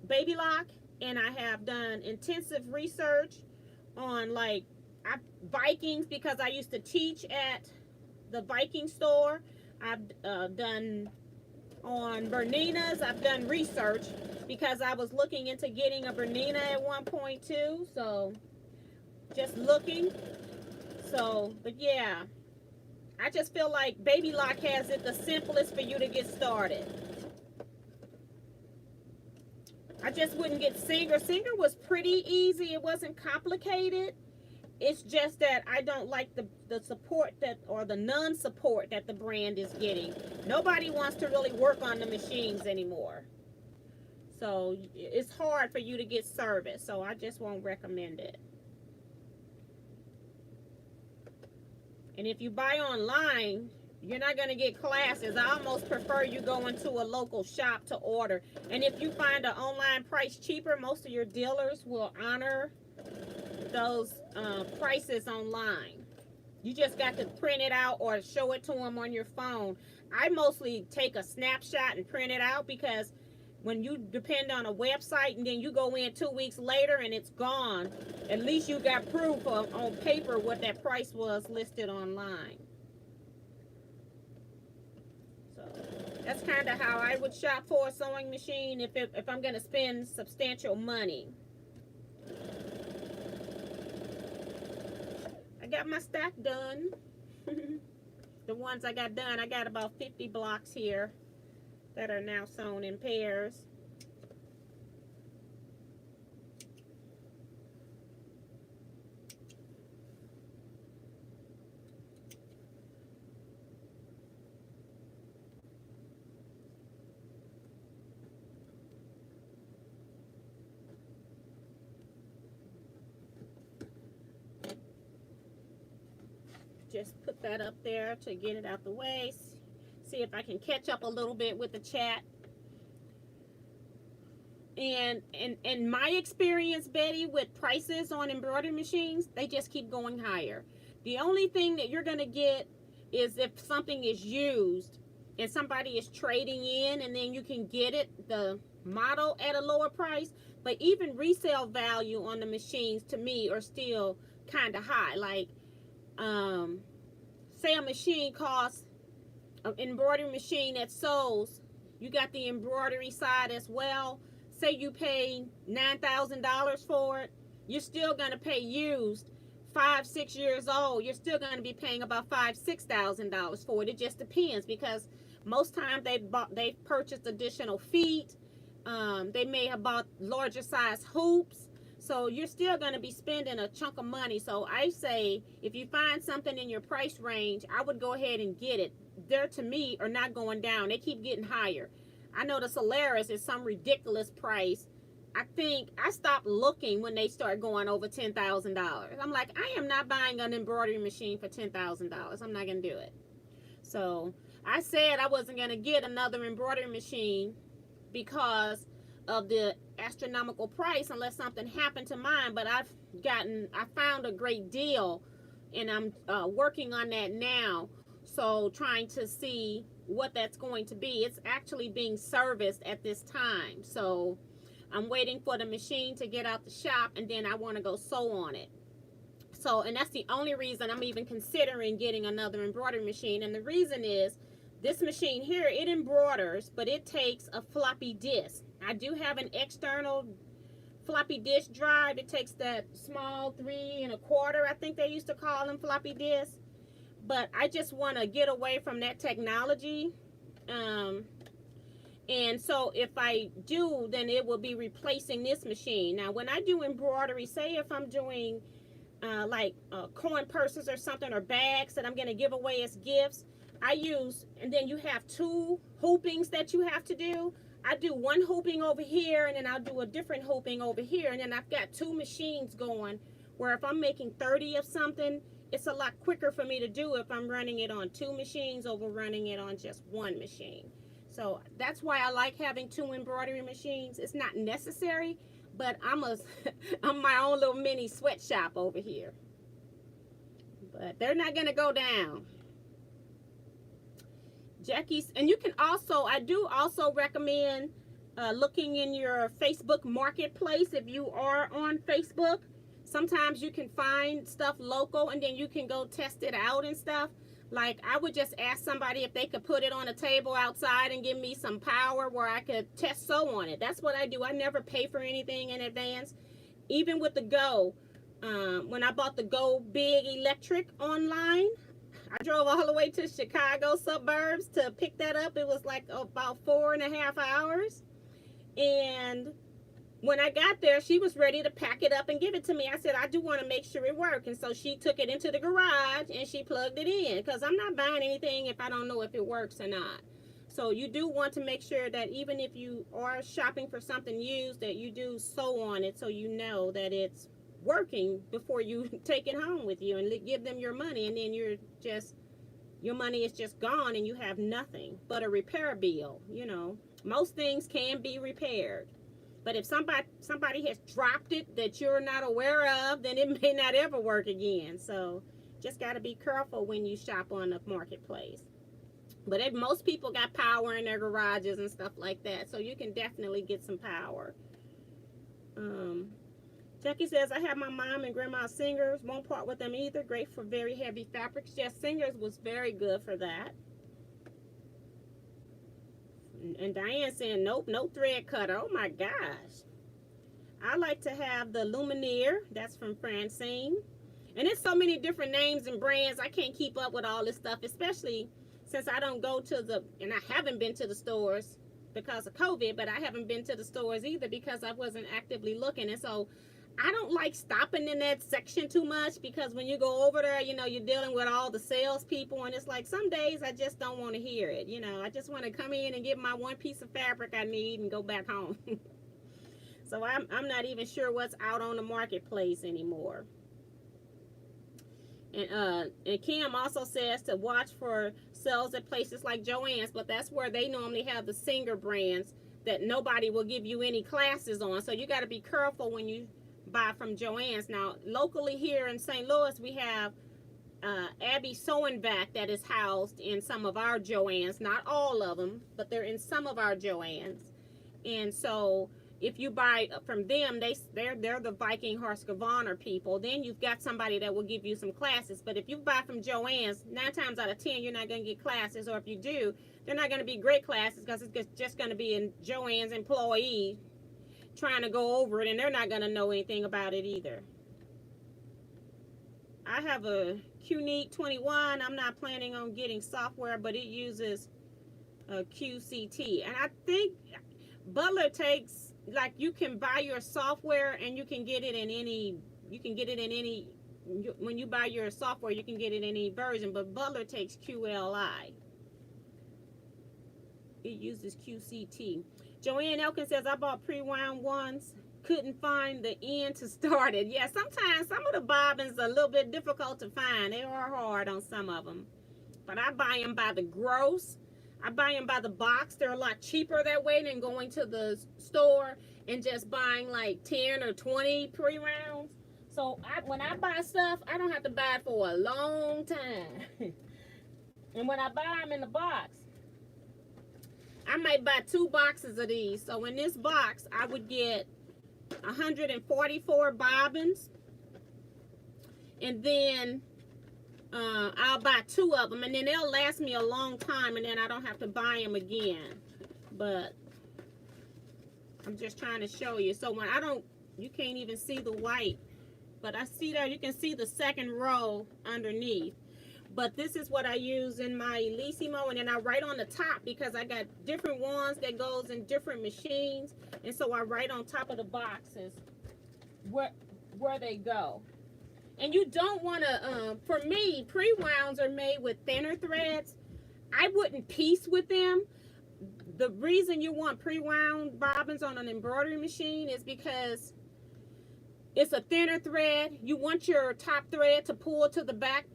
Baby Lock, and I have done intensive research on Vikings, because I used to teach at the Viking store. I've done on Bernina's. I've done research because I was looking into getting a Bernina at one point too. So just looking. So, but yeah, I just feel like Baby Lock has it the simplest for you to get started. I just wouldn't get Singer. Singer was pretty easy. It wasn't complicated. It's just that I don't like the support or the non-support that the brand is getting. Nobody wants to really work on the machines anymore. So it's hard for you to get service. So I just won't recommend it. And if you buy online, you're not going to get classes. I almost prefer you going to a local shop to order. And if you find an online price cheaper, most of your dealers will honor those prices online. You just got to print it out or show it to them on your phone. I mostly take a snapshot and print it out, because when you depend on a website and then you go in 2 weeks later and it's gone, at least you got proof on paper what that price was listed online. So that's kind of how I would shop for a sewing machine if I'm going to spend substantial money. I got my stack done. The ones I got done, I got about 50 blocks here that are now sewn in pairs. just put that up there to get it out the way. See if I can catch up a little bit with the chat. And in my experience, Betty, with prices on embroidery machines, they just keep going higher. The only thing that you're going to get is if something is used and somebody is trading in, and then you can get it, the model, at a lower price. But even resale value on the machines, to me, are still kind of high. Like, say a machine costs, an embroidery machine that sews, you got the embroidery side as well. Say you pay $9,000 for it, you're still going to pay used 5-6 years old. You're still going to be paying about $5,000-$6,000 for it. It just depends, because most times they've purchased additional feet. They may have bought larger size hoops. So you're still going to be spending a chunk of money. So I say, if you find something in your price range, I would go ahead and get it. They're, to me, are not going down. They keep getting higher. I know the Solaris is some ridiculous price. I think I stopped looking when they start going over $10,000. I'm like, I am not buying an embroidery machine for $10,000. I'm not going to do it. So I said I wasn't going to get another embroidery machine because of the astronomical price unless something happened to mine. But I found a great deal, and I'm working on that now. So trying to see what that's going to be. It's actually being serviced at this time. So I'm waiting for the machine to get out the shop, and then I want to go sew on it. So, and that's the only reason I'm even considering getting another embroidery machine. And the reason is, this machine here, it embroiders, but it takes a floppy disk. I do have an external floppy disk drive. It takes that small 3 1/4, I think they used to call them, floppy disks. But I just want to get away from that technology. And so if I do, then it will be replacing this machine. Now, when I do embroidery, say if I'm doing like coin purses or something, or bags that I'm going to give away as gifts, I use, and then you have 2 hoopings that you have to do. I do one hooping over here, and then I'll do a different hooping over here. And then I've got 2 machines going, where if I'm making 30 of something, it's a lot quicker for me to do if I'm running it on 2 machines over running it on just 1 machine. So that's why I like having 2 embroidery machines. It's not necessary, but I'm my own little mini sweatshop over here. But they're not going to go down. Jackie's, and you can also, I do also recommend looking in your Facebook marketplace. If you are on Facebook, sometimes you can find stuff local, and then you can go test it out and stuff. Like, I would just ask somebody if they could put it on a table outside and give me some power where I could test sew on it. That's what I do. I never pay for anything in advance. Even with the Go, when I bought the Go Big Electric online, I drove all the way to Chicago suburbs to pick that up. It was like about 4.5 hours. And when I got there, she was ready to pack it up and give it to me. I said, I do want to make sure it works. And so she took it into the garage and she plugged it in, because I'm not buying anything if I don't know if it works or not. So you do want to make sure that even if you are shopping for something used, that you do sew on it so you know that it's working before you take it home with you and give them your money. And then your money is just gone and you have nothing but a repair bill. You know, most things can be repaired. But if somebody has dropped it that you're not aware of, then it may not ever work again. So just got to be careful when you shop on the marketplace. But most people got power in their garages and stuff like that. So you can definitely get some power. Jackie says, I have my mom and grandma Singers. Won't part with them either. Great for very heavy fabrics. Yes, Singers was very good for that. And Diane saying, nope, no thread cutter. Oh my gosh. I like to have the Lumineer. That's from Francine. And it's so many different names and brands. I can't keep up with all this stuff, especially since I don't go to and I haven't been to the stores because of COVID, but I haven't been to the stores either because I wasn't actively looking. And so I don't like stopping in that section too much, because when you go over there, you know, you're dealing with all the salespeople, and it's like some days I just don't want to hear it. You know, I just want to come in and get my one piece of fabric I need and go back home. So I'm not even sure what's out on the marketplace anymore. And Kim also says to watch for sales at places like Joann's, but that's where they normally have the Singer brands that nobody will give you any classes on. So you got to be careful when you buy from Joann's. Now, locally here in St. Louis, we have Abby Sewing Back that is housed in some of our Joann's. Not all of them, but they're in some of our Joann's. And so if you buy from them, they're the Viking Husqvarna people. Then you've got somebody that will give you some classes. But if you buy from Joann's, 9 times out of 10, you're not going to get classes. Or if you do, they're not going to be great classes because it's just going to be a Joann's employee trying to go over it, and they're not going to know anything about it either. I have a QNEED 21. I'm not planning on getting software, but it uses a QCT. And I think Butler takes, like, you can buy your software and you can get it in any, when you buy your software, you can get it in any version, but Butler takes QLI. It uses QCT. Joanne Elkins says, I bought pre-wound ones. Couldn't find the end to start it. Yeah, sometimes some of the bobbins are a little bit difficult to find. They are hard on some of them. But I buy them by the gross. I buy them by the box. They're a lot cheaper that way than going to the store and just buying like 10 or 20 pre-rounds. So when I buy stuff, I don't have to buy it for a long time. And when I buy them in the box, I might buy 2 boxes of these. So in this box, I would get 144 bobbins. And then I'll buy 2 of them. And then they'll last me a long time. And then I don't have to buy them again. But I'm just trying to show you. So when you can't even see the white. But I see there, you can see the second row underneath. But this is what I use in my Elissimo, and then I write on the top because I got different ones that goes in different machines, and so I write on top of the boxes where they go. And you don't want to, for me, pre-wounds are made with thinner threads. I wouldn't piece with them. The reason you want pre-wound bobbins on an embroidery machine is because it's a thinner thread. You want your top thread to pull to the back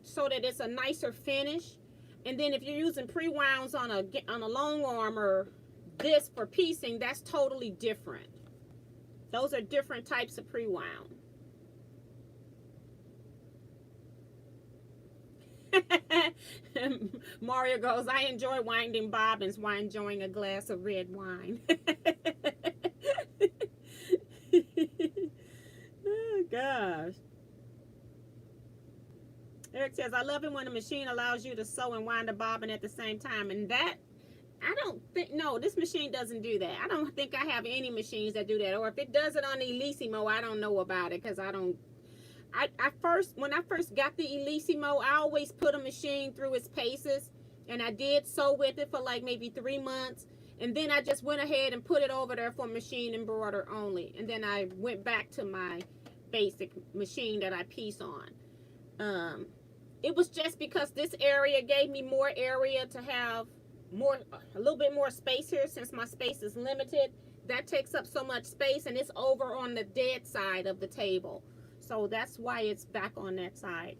so that it's a nicer finish. And then if you're using pre-wounds on a long arm or this for piecing, that's totally different. Those are different types of pre-wound. Mario goes, I enjoy winding bobbins while enjoying a glass of red wine. Oh gosh. Eric says, I love it when a machine allows you to sew and wind a bobbin at the same time. And that, I don't think, no, this machine doesn't do that. I don't think I have any machines that do that. Or if it does it on the Elissimo, I don't know about it because when I first got the Elissimo, I always put a machine through its paces. And I did sew with it for like maybe 3 months. And then I just went ahead and put it over there for machine embroider only. And then I went back to my basic machine that I piece on. It was just because this area gave me more area to have a little bit more space here since my space is limited. That takes up so much space, and it's over on the dead side of the table. So that's why it's back on that side.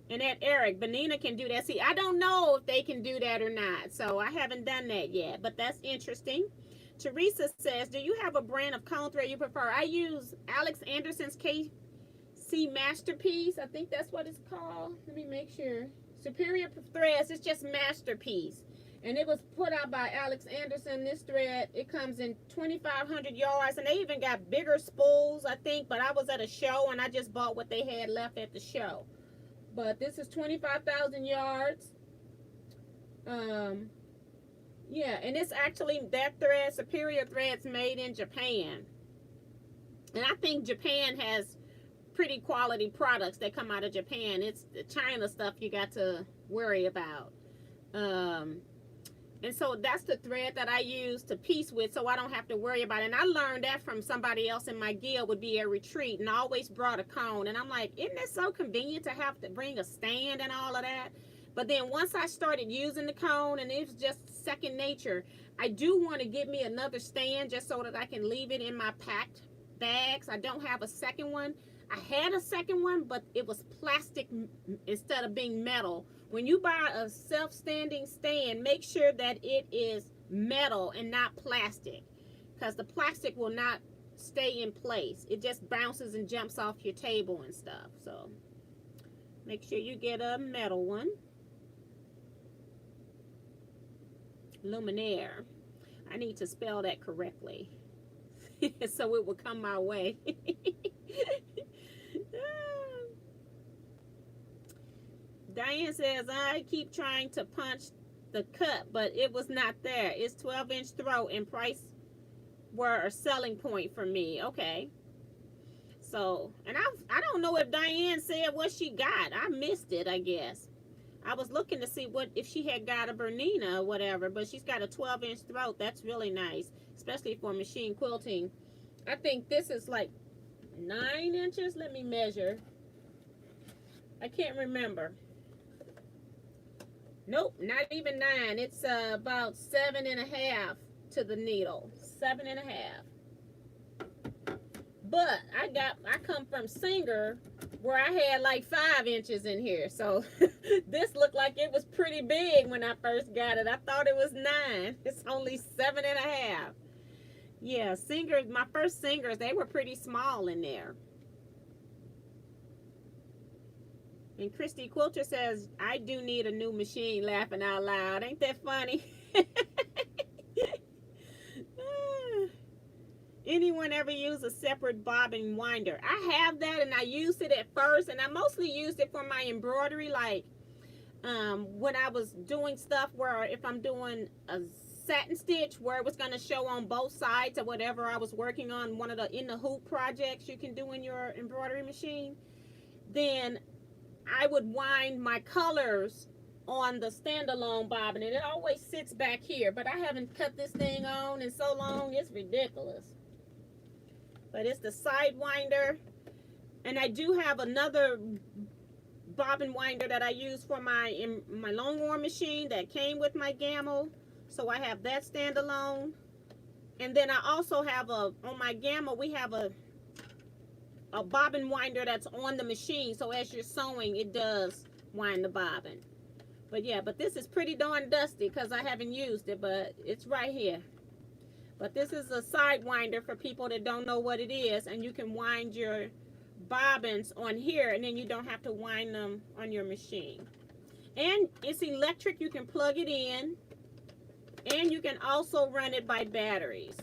And that Eric, Benina can do that. See, I don't know if they can do that or not. So I haven't done that yet, but that's interesting. Teresa says, do you have a brand of cone thread you prefer? I use Alex Anderson's KC Masterpiece. I think that's what it's called. Let me make sure. Superior Threads. It's just Masterpiece. And it was put out by Alex Anderson. This thread, it comes in 2,500 yards. And they even got bigger spools, I think. But I was at a show, and I just bought what they had left at the show. But this is 25,000 yards. Yeah, and it's actually that thread, Superior Threads, made in Japan. And I think Japan has pretty quality products that come out of Japan. It's the China stuff you got to worry about. And so that's the thread that I use to piece with, so I don't have to worry about it. And I learned that from somebody else in my guild. Would be a retreat, and I always brought a cone. And I'm like, isn't it so convenient to have to bring a stand and all of that? But then once I started using the cone and it was just second nature, I do want to get me another stand just so that I can leave it in my packed bags. I don't have a second one. I had a second one, but it was plastic instead of being metal. When you buy a self-standing stand, make sure that it is metal and not plastic, because the plastic will not stay in place. It just bounces and jumps off your table and stuff. So make sure you get a metal one. Luminaire. I need to spell that correctly so it will come my way. Diane says, I keep trying to punch the cut, but it was not there. It's 12-inch throat and price were a selling point for me. Okay. So, and I don't know if Diane said what she got. I missed it, I guess. I was looking to see what if she had got a Bernina or whatever, but she's got a 12-inch throat. That's really nice, especially for machine quilting. I think this is like 9 inches. Let me measure. I can't remember. Nope, not even 9. It's about 7.5 to the needle. 7.5. But I come from Singer where I had like 5 inches in here. So this looked like it was pretty big when I first got it. I thought it was 9. It's only 7.5. Yeah, Singers, my first Singers, they were pretty small in there. And Christy Quilter says, I do need a new machine, laughing out loud. Ain't that funny? Anyone ever use a separate bobbin winder? I have that, and I used it at first, and I mostly used it for my embroidery, like when I was doing stuff where if I'm doing a satin stitch where it was going to show on both sides of whatever I was working on, one of the in the hoop projects you can do in your embroidery machine, then I would wind my colors on the standalone bobbin, and it always sits back here, but I haven't cut this thing on in so long, it's ridiculous. But it's the side winder, and I do have another bobbin winder that I use for my long arm machine that came with my Gamma, so I have that standalone. And then I also have on my Gamma we have a bobbin winder that's on the machine, so as you're sewing it does wind the bobbin. But yeah, but this is pretty darn dusty because I haven't used it, but it's right here. But this is a side winder for people that don't know what it is, and you can wind your bobbins on here, and then you don't have to wind them on your machine. And it's electric. You can plug it in, and you can also run it by batteries.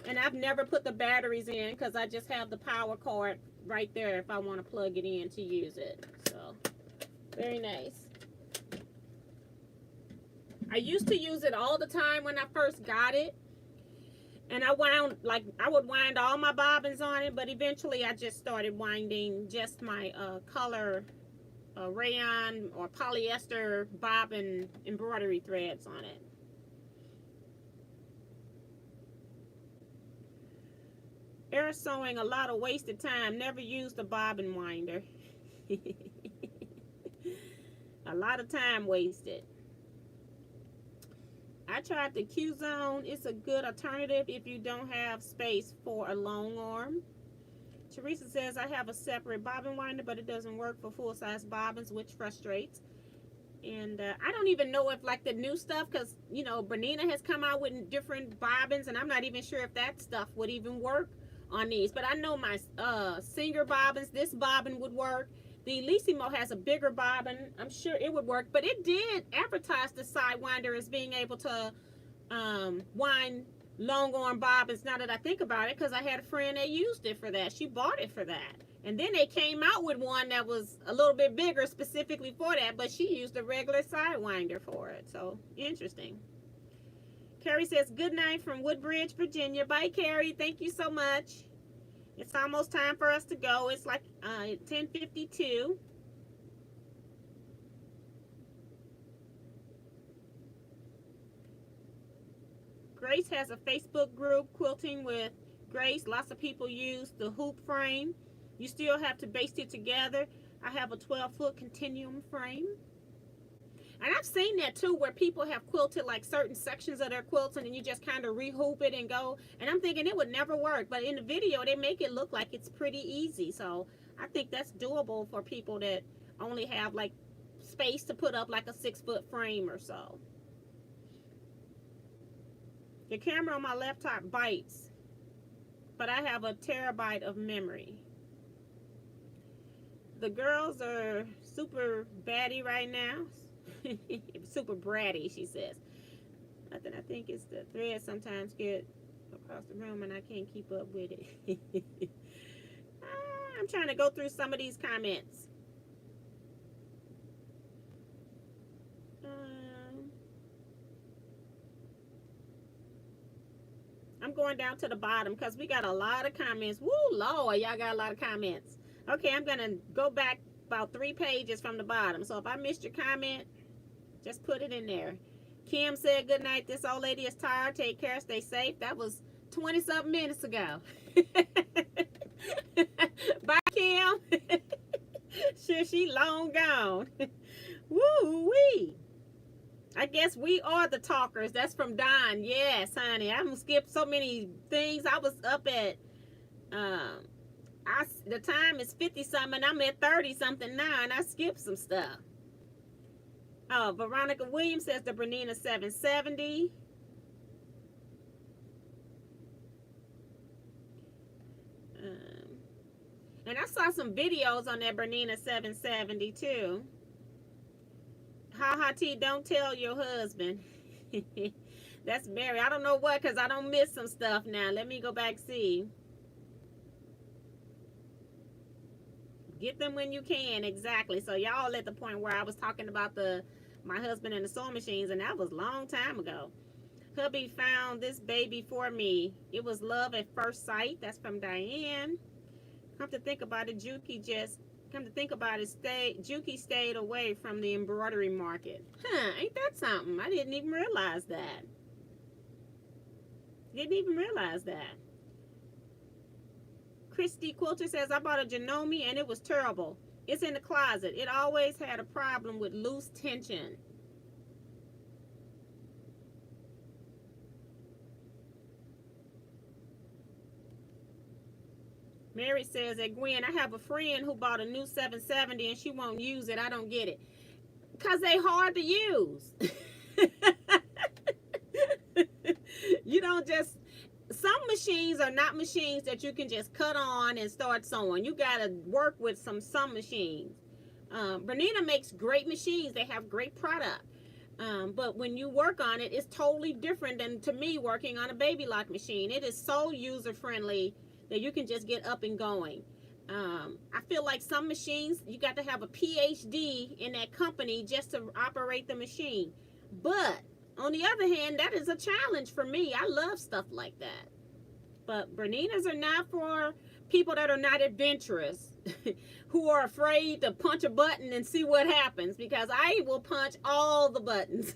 And I've never put the batteries in because I just have the power cord right there if I want to plug it in to use it. So very nice. I used to use it all the time when I first got it, and I would wind all my bobbins on it, but eventually I just started winding just my color rayon or polyester bobbin embroidery threads on it. Air sewing, a lot of wasted time. Never used a bobbin winder. A lot of time wasted. I tried the Q-Zone. It's a good alternative if you don't have space for a long arm. Teresa says, I have a separate bobbin winder, but it doesn't work for full-size bobbins, which frustrates. And I don't even know if like the new stuff, because, you know, Bernina has come out with different bobbins, and I'm not even sure if that stuff would even work on these. But I know my Singer bobbins, this bobbin would work. The Lissimo has a bigger bobbin. I'm sure it would work, but it did advertise the Sidewinder as being able to wind long arm bobbins, now that I think about it, because I had a friend that used it for that. She bought it for that. And then they came out with one that was a little bit bigger specifically for that, but she used a regular Sidewinder for it. So, interesting. Carrie says, good night from Woodbridge, Virginia. Bye, Carrie. Thank you so much. It's almost time for us to go. It's like 10:52. Grace has a Facebook group, Quilting with Grace. Lots of people use the hoop frame. You still have to baste it together. I have a 12-foot continuum frame. And I've seen that too, where people have quilted like certain sections of their quilts and then you just kind of rehoop it and go. And I'm thinking it would never work. But in the video, they make it look like it's pretty easy. So I think that's doable for people that only have like space to put up like a 6-foot frame or so. The camera on my laptop bites, but I have a terabyte of memory. The girls are super batty right now. Super bratty, she says. I think it's the thread sometimes get across the room and I can't keep up with it. I'm trying to go through some of these comments. I'm going down to the bottom because we got a lot of comments. Woo, Lord, y'all got a lot of comments. Okay, I'm going to go back about 3 pages from the bottom. So if I missed your comment, just put it in there. Kim said, good night. This old lady is tired. Take care. Stay safe. That was 20-something minutes ago. Bye, Kim. Sure, she long gone. Woo-wee. I guess we are the talkers. That's from Don. Yes, honey. I'm skipped so many things. I was up at, the time is 50-something. I'm at 30-something now, and I skipped some stuff. Oh, Veronica Williams says the Bernina 770. And I saw some videos on that Bernina 770 too. Ha ha T, don't tell your husband. That's Mary. I don't know what, because I don't miss some stuff now. Let me go back see. Get them when you can, exactly. So y'all at the point where I was talking about my husband and the sewing machines, and that was a long time ago. Hubby found this baby for me. It was love at first sight. That's from Diane. Come to think about it, Juki stayed away from the embroidery market. Huh, ain't that something? I didn't even realize that. Christy Quilter says, I bought a Janome and it was terrible. It's in the closet. It always had a problem with loose tension. Mary says, at Gwen, I have a friend who bought a new 770 and she won't use it. I don't get it. Because they hard to use. You don't just... Some machines are not machines that you can just cut on and start sewing. You got to work with some machines. Bernina makes great machines. They have great product. But when you work on it, it's totally different than, to me, working on a baby lock machine. It is so user-friendly that you can just get up and going. I feel like some machines, you got to have a PhD in that company just to operate the machine. But on the other hand, that is a challenge for me. I love stuff like that. But Berninas are not for people that are not adventurous, who are afraid to punch a button and see what happens, because I will punch all the buttons.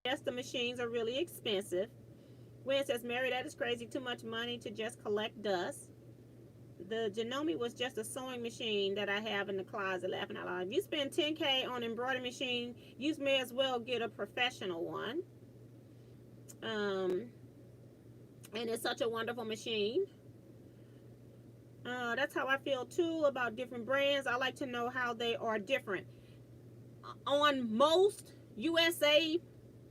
Yes, the machines are really expensive. Gwen says, Mary, that is crazy. Too much money to just collect dust. The Janome was just a sewing machine that I have in the closet, laughing out loud. If you spend $10K on an embroidery machine, you may as well get a professional one. And it's such a wonderful machine. That's how I feel too about different brands. I like to know how they are different. On most USA,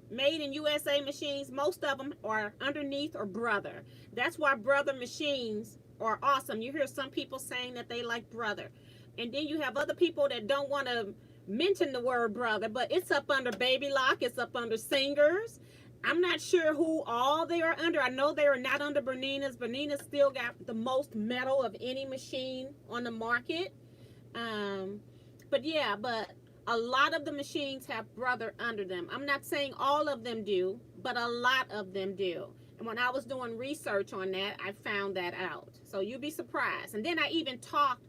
made in USA machines, most of them are underneath or Brother. That's why Brother machines are awesome. You hear some people saying that they like Brother. And then you have other people that don't want to mention the word Brother, but it's up under Baby Lock, it's up under Singers. I'm not sure who all they are under. I know they are not under Bernina's. Bernina's still got the most metal of any machine on the market. But a lot of the machines have Brother under them. I'm not saying all of them do, but a lot of them do. And when I was doing research on that, I found that out. So you'll be surprised. And then I even talked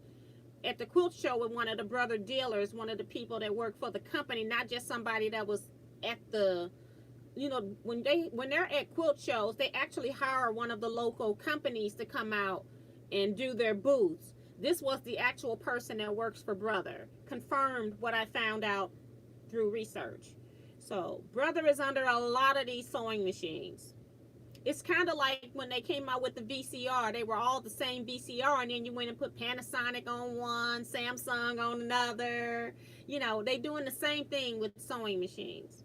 at the quilt show with one of the Brother dealers, one of the people that work for the company, not just somebody that was at the, when they're at quilt shows, they actually hire one of the local companies to come out and do their booths. This was the actual person that works for Brother. Confirmed what I found out through research. So Brother is under a lot of these sewing machines. It's kind of like when they came out with the VCR. They were all the same VCR, and then you went and put Panasonic on one, Samsung on another. You know, they doing the same thing with sewing machines.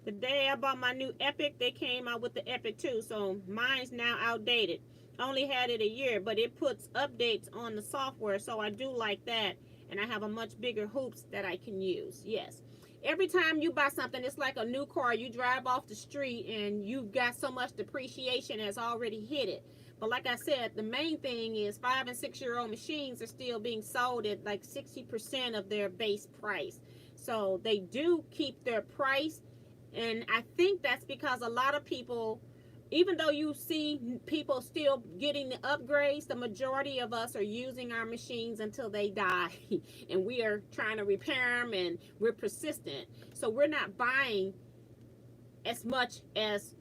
The day I bought my new Epic, they came out with the Epic too, so mine's now outdated. I only had it a year, but it puts updates on the software, so I do like that, and I have a much bigger hoops that I can use. Yes. Every time you buy something, it's like a new car. You drive off the street and you've got so much depreciation has already hit it. But like I said, the main thing is 5 and 6 year old machines are still being sold at like 60% of their base price. So they do keep their price. And I think that's because a lot of people, even though you see people still getting the upgrades, the majority of us are using our machines until they die. And we are trying to repair them, and we're persistent. So we're not buying as much as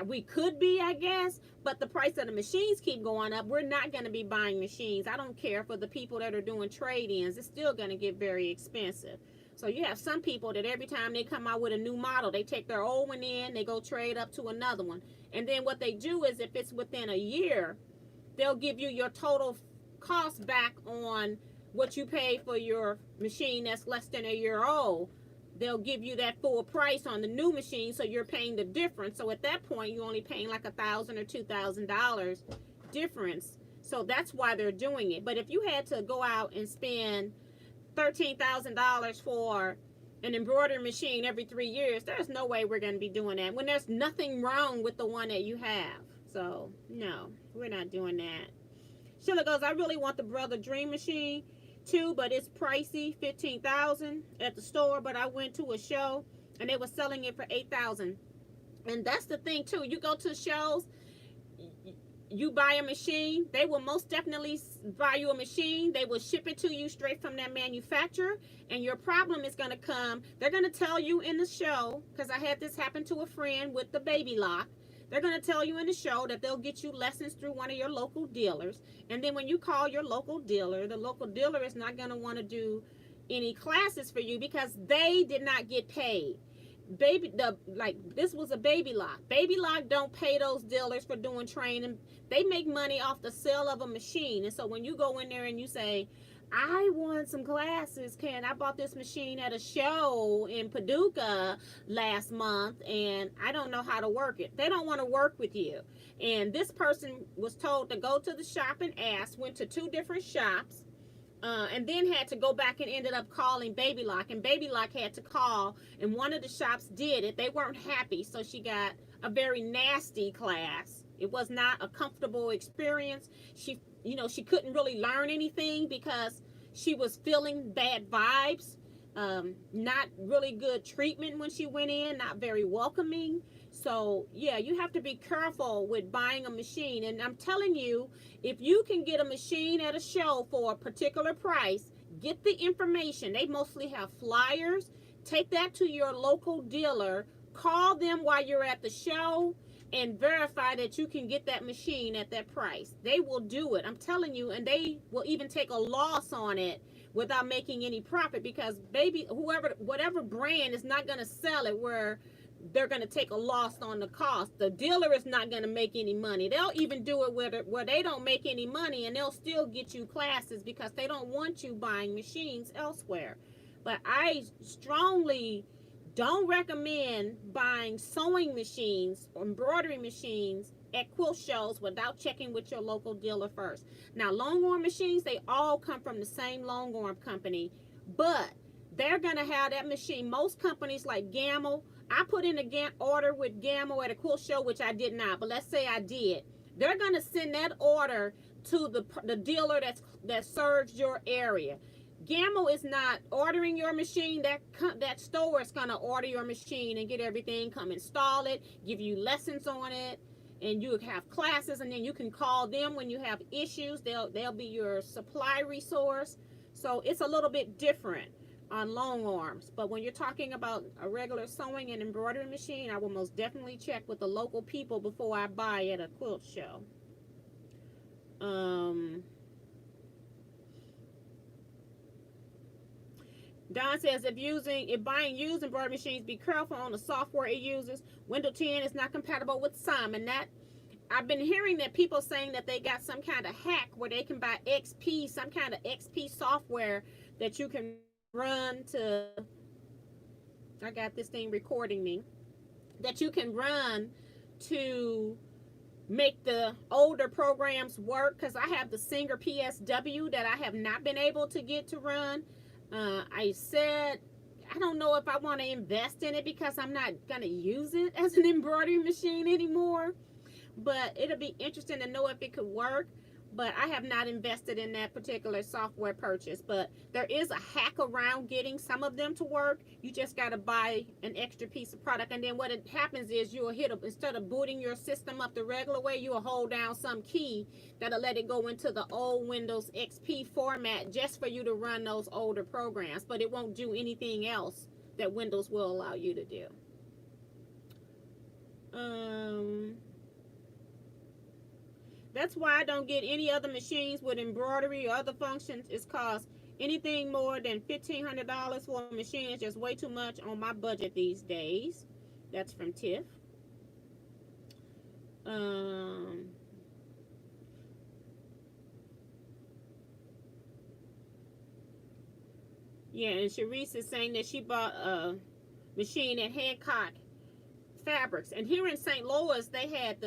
we could be, I guess. But the price of the machines keep going up. We're not going to be buying machines. I don't care for the people that are doing trade-ins. It's still going to get very expensive. So you have some people that every time they come out with a new model, they take their old one in, they go trade up to another one. And then what they do is if it's within a year, they'll give you your total cost back on what you pay for your machine that's less than a year old. They'll give you that full price on the new machine, so you're paying the difference. So at that point, you're only paying like $1,000 or $2,000 difference. So that's why they're doing it. But if you had to go out and spend $13,000 for an embroidery machine every 3 years, there's no way we're going to be doing that when there's nothing wrong with the one that you have. So no, we're not doing that. Sheila goes, I really want the Brother Dream machine too, but it's pricey, $15,000 at the store. But I went to a show and they were selling it for $8,000. And that's the thing too, you go to shows, you buy a machine, they will most definitely buy you a machine. They will ship it to you straight from their manufacturer, and your problem is going to come. They're going to tell you in the show, because I had this happen to a friend with the baby lock. They're going to tell you in the show that they'll get you lessons through one of your local dealers. And then when you call your local dealer, the local dealer is not going to want to do any classes for you because they did not get paid. This was a baby lock. Baby lock don't pay those dealers for doing training. They make money off the sale of a machine. And so when you go in there and you say, I want some classes, I bought this machine at a show in Paducah last month and I don't know how to work it. They don't want to work with you. And this person was told to go to the shop and ask, went to 2 different shops, and then had to go back and ended up calling Baby Lock, and Baby Lock had to call, and one of the shops did it. They weren't happy, so she got a very nasty class. It was not a comfortable experience. She couldn't really learn anything because she was feeling bad vibes, not really good treatment when she went in, not very welcoming. So yeah, you have to be careful with buying a machine. And I'm telling you, if you can get a machine at a show for a particular price, get the information. They mostly have flyers. Take that to your local dealer. Call them while you're at the show and verify that you can get that machine at that price. They will do it. I'm telling you, and they will even take a loss on it without making any profit, because whatever brand is not going to sell it where they're going to take a loss on the cost. The dealer is not going to make any money. They'll even do it where they don't make any money, and they'll still get you classes because they don't want you buying machines elsewhere. But I strongly don't recommend buying sewing machines or embroidery machines at quilt shows without checking with your local dealer first. Now, long arm machines, they all come from the same long arm company, but they're going to have that machine. Most companies like Gamble, I put in a order with Gamble at a quilt show, which I did not, but let's say I did. They're going to send that order to the dealer that serves your area. Gamble is not ordering your machine. That store is going to order your machine and get everything, come install it, give you lessons on it, and you have classes, and then you can call them when you have issues. They'll be your supply resource. So it's a little bit different. on long arms. But when you're talking about a regular sewing and embroidery machine, I will most definitely check with the local people before I buy at a quilt show. Don says if buying used embroidery machines, be careful on the software it uses. Windows 10 is not compatible with some, and that I've been hearing that people saying that they got some kind of hack where they can buy XP, some kind of XP software that you can run to. I got this thing recording me. That you can run to make the older programs work, because I have the Singer PSW that I have not been able to get to run. I said I don't know if I want to invest in it because I'm not going to use it as an embroidery machine anymore, but it'll be interesting to know if it could work. But I have not invested in that particular software purchase. But there is a hack around getting some of them to work. You just got to buy an extra piece of product. And then what it happens is you'll instead of booting your system up the regular way, you'll hold down some key that'll let it go into the old Windows XP format just for you to run those older programs. But it won't do anything else that Windows will allow you to do. That's why I don't get any other machines with embroidery or other functions. It's cause anything more than $1,500 for a machine is just way too much on my budget these days. That's from Tiff. Yeah, and Sharice is saying that she bought a machine at Hancock Fabrics. And here in St. Louis, they had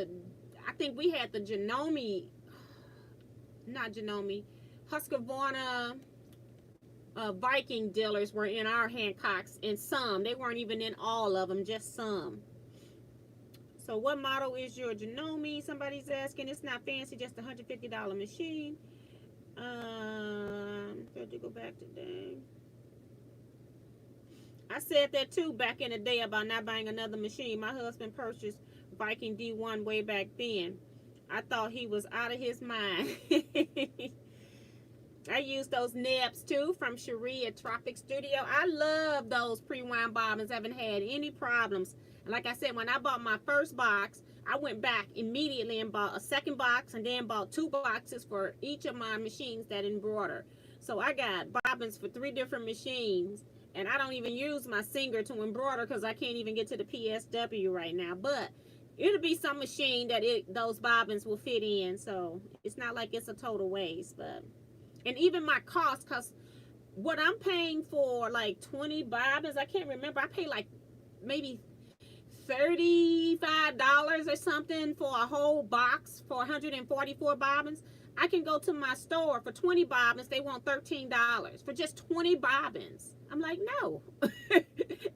I think we had the Husqvarna Viking dealers were in our Hancocks, and some. They weren't even in all of them, just some. So what model is your Janome? Somebody's asking. It's not fancy, just a $150 machine. Got to go back today. I said that too back in the day about not buying another machine. My husband purchased Viking D1 way back then. I thought he was out of his mind. I used those nibs too from Cherie at Tropic Studio. I love those pre-wind bobbins. I haven't had any problems. And like I said, when I bought my first box, I went back immediately and bought a second box and then bought 2 boxes for each of my machines that embroider. So I got bobbins for 3 different machines. And I don't even use my Singer to embroider because I can't even get to the PSW right now. But it'll be some machine that those bobbins will fit in. So it's not like it's a total waste. But and even my cost, because what I'm paying for like 20 bobbins, I can't remember. I pay like maybe $35 or something for a whole box for 144 bobbins. I can go to my store for 20 bobbins. They want $13 for just 20 bobbins. I'm like, no,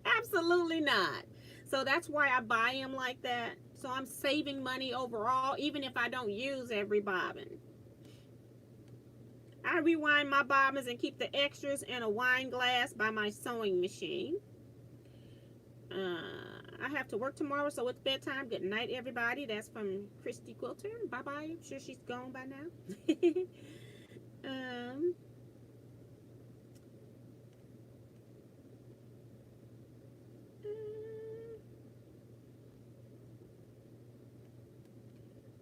absolutely not. So that's why I buy them like that. So I'm saving money overall, even if I don't use every bobbin. I rewind my bobbins and keep the extras in a wine glass by my sewing machine. I have to work tomorrow, so it's bedtime. Good night, everybody. That's from Christy Quilter. Bye-bye. I'm sure she's gone by now.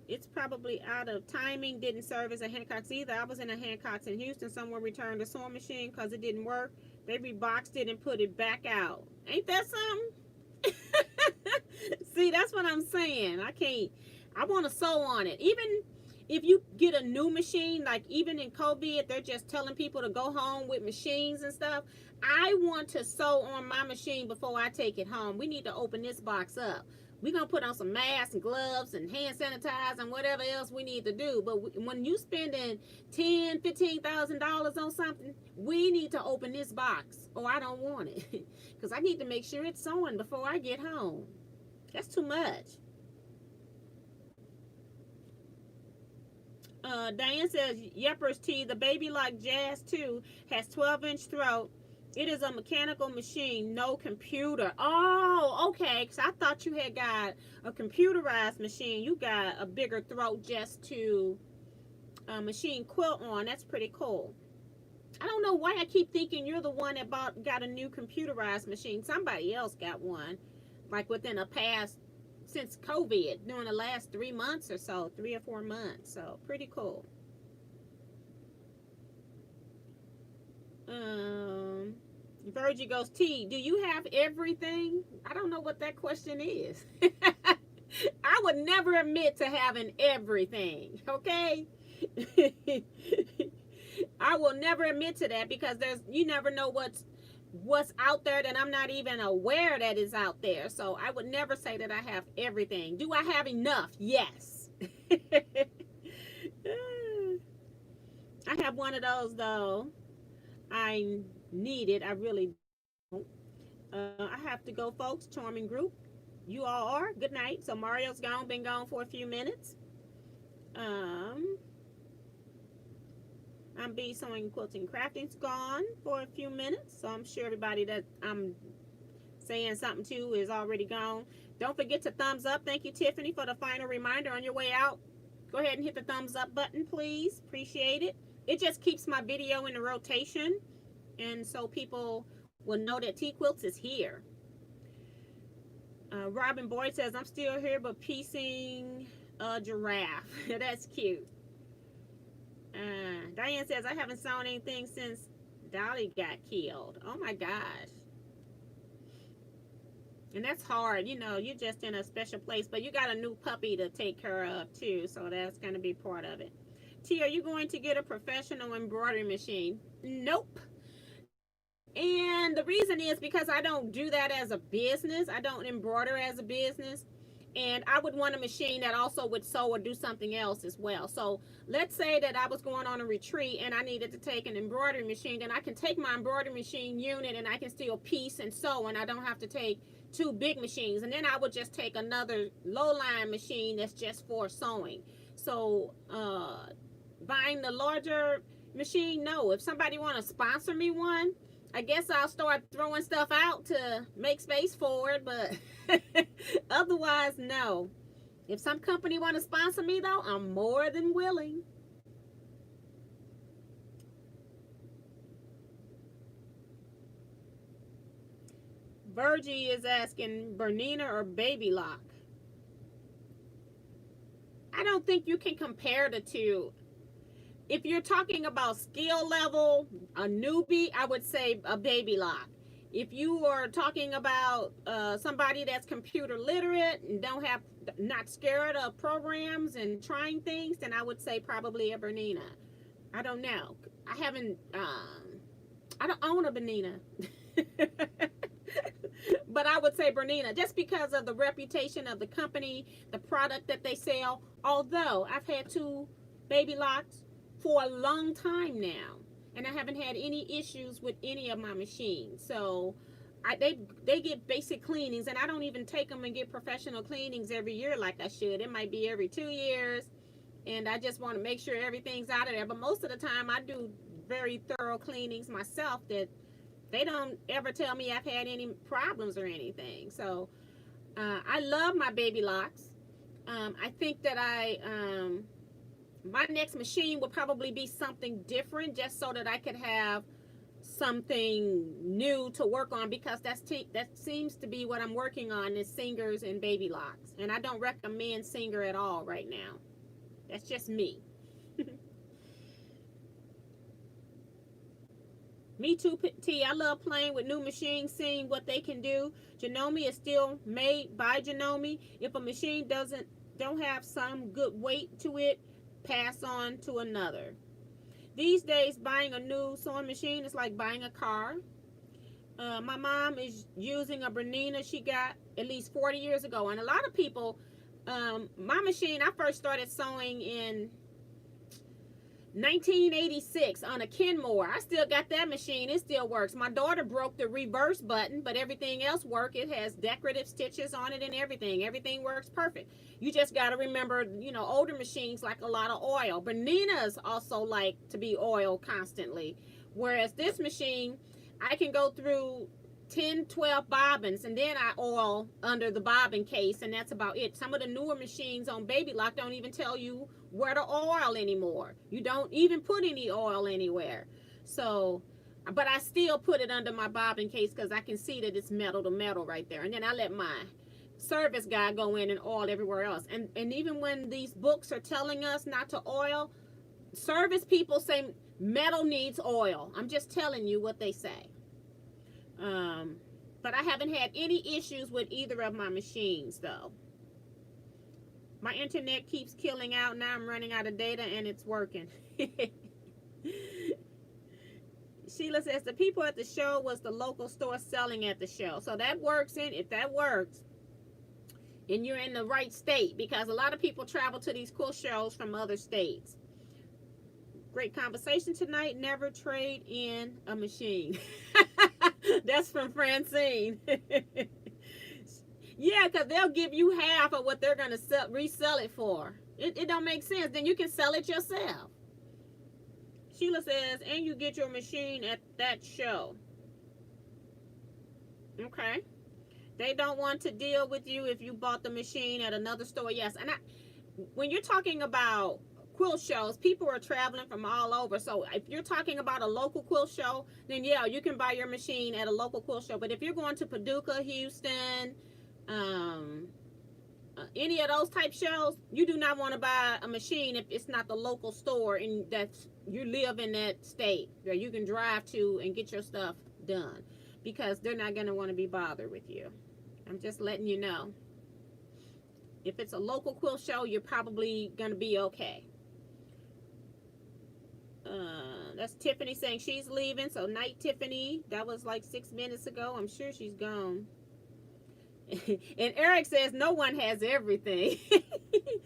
It's probably out of timing. Didn't serve as a Hancock's either. I was in a Hancock's in Houston. Someone returned the sewing machine because it didn't work. They reboxed it and put it back out. Ain't that something? See, that's what I'm saying. I want to sew on it. Even if you get a new machine, like even in COVID, they're just telling people to go home with machines and stuff. I want to sew on my machine before I take it home. We need to open this box up. We're going to put on some masks and gloves and hand sanitizer and whatever else we need to do. But when you spending $10,000, $15,000 on something, we need to open this box or I don't want it. Because I need to make sure it's sewing before I get home. That's too much. Diane says, Yepper's Tea, the Baby Like Jazz 2 has 12-inch throat. It is a mechanical machine, no computer. Oh, okay. Because I thought you had got a computerized machine. You got a bigger throat just to machine quilt on. That's pretty cool. I don't know why I keep thinking you're the one that got a new computerized machine. Somebody else got one, like within the past, since COVID, during the last 3 months or so, 3 or 4 months. So pretty cool. Um, Virgie goes, T, do you have everything? I don't know what that question is. I would never admit to having everything, okay? I will never admit to that, because you never know what's out there that I'm not even aware that is out there. So I would never say that I have everything. Do I have enough? Yes. I have one of those though. I need it. I really don't. I have to go, folks. Charming group. You all are. Good night. So Mario's gone, been gone for a few minutes. I'm B Sewing, Quilting, Crafting's gone for a few minutes. So I'm sure everybody that I'm saying something to is already gone. Don't forget to thumbs up. Thank you, Tiffany, for the final reminder on your way out. Go ahead and hit the thumbs up button, please. Appreciate it. It just keeps my video in the rotation, and so people will know that Teaquilts is here. Robin Boyd says, I'm still here, but piecing a giraffe. That's cute. Diane says, I haven't sewn anything since Dolly got killed. Oh my gosh. And that's hard. You know, you're just in a special place, but you got a new puppy to take care of too, so that's going to be part of it. T, are you going to get a professional embroidery machine? Nope. And the reason is because I don't do that as a business. I don't embroider as a business. And I would want a machine that also would sew or do something else as well. So let's say that I was going on a retreat and I needed to take an embroidery machine. Then I can take my embroidery machine unit and I can still piece and sew, and I don't have to take two big machines. And then I would just take another low-line machine that's just for sewing. So buying the larger machine, no. If somebody want to sponsor me one, I guess I'll start throwing stuff out to make space for it, but otherwise, no. If some company want to sponsor me, though, I'm more than willing. Virgie is asking, Bernina or Baby Lock? I don't think you can compare the two. If you're talking about skill level, a newbie, I would say a Baby Lock. If you are talking about somebody that's computer literate and not scared of programs and trying things, then I would say probably a Bernina. I don't know. I don't own a Bernina. But I would say Bernina, just because of the reputation of the company, the product that they sell. Although I've had two Baby Locks for a long time now, and I haven't had any issues with any of my machines. So they get basic cleanings, and I don't even take them and get professional cleanings every year like I should. It might be every 2 years, and I just want to make sure everything's out of there. But most of the time I do very thorough cleanings myself that they don't ever tell me I've had any problems or anything. So I love my Baby Locks. I think that my next machine would probably be something different, just so that I could have something new to work on, because that seems to be what I'm working on, is Singers and Baby Locks. And I don't recommend Singer at all right now. That's just me. Me too, T. I love playing with new machines, seeing what they can do. Janome is still made by Janome. If a machine don't have some good weight to it, pass on to another. These days, buying a new sewing machine is like buying a car. My mom is using a Bernina she got at least 40 years ago. And a lot of people, my machine, I first started sewing in 1986 on a Kenmore. I still got that machine. It still works. My daughter broke the reverse button, but everything else works. It has decorative stitches on it and everything. Everything works perfect. You just got to remember, older machines like a lot of oil. Berninas also like to be oiled constantly. Whereas this machine, I can go through 10, 12 bobbins, and then I oil under the bobbin case, and that's about it. Some of the newer machines on Baby Lock don't even tell you where to oil anymore. You don't even put any oil anywhere. So, but I still put it under my bobbin case because I can see that it's metal to metal right there. And then I let my service guy go in and oil everywhere else. And even when these books are telling us not to oil, service people say metal needs oil. I'm just telling you what they say. But I haven't had any issues with either of my machines though. My internet keeps killing out. Now I'm running out of data and it's working. Sheila says the people at the show was the local store selling at the show. So that works in, if that works, and you're in the right state, because a lot of people travel to these cool shows from other states. Great conversation tonight. Never trade in a machine. That's from Francine. Yeah, because they'll give you half of what they're going to resell it for. It don't make sense. Then you can sell it yourself. Sheila says, and you get your machine at that show. Okay. They don't want to deal with you if you bought the machine at another store. Yes. And when you're talking about quilt shows, people are traveling from all over. So if you're talking about a local quilt show, then yeah, you can buy your machine at a local quilt show. But if you're going to Paducah, Houston, any of those type shows, you do not want to buy a machine if it's not the local store and that you live in that state where you can drive to and get your stuff done, because they're not going to want to be bothered with you. I'm just letting you know. If it's a local quilt show, you're probably going to be okay. That's Tiffany saying she's leaving. So night, Tiffany. That was like 6 minutes ago. I'm sure she's gone. And Eric says no one has everything.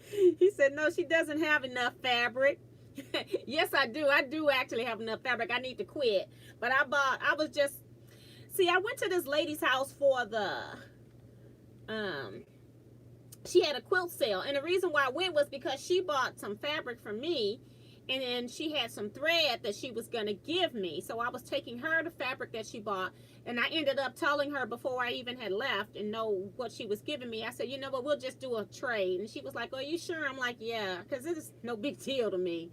He said no, she doesn't have enough fabric. Yes, I do. I do actually have enough fabric. I need to quit. But I went to this lady's house for the she had a quilt sale, and the reason why I went was because she bought some fabric from me, and then she had some thread that she was going to give me. So I was taking her the fabric that she bought, and I ended up telling her before I even had left and know what she was giving me. I said, you know what, we'll just do a trade. And she was like, are you sure? I'm like, yeah, because it is no big deal to me.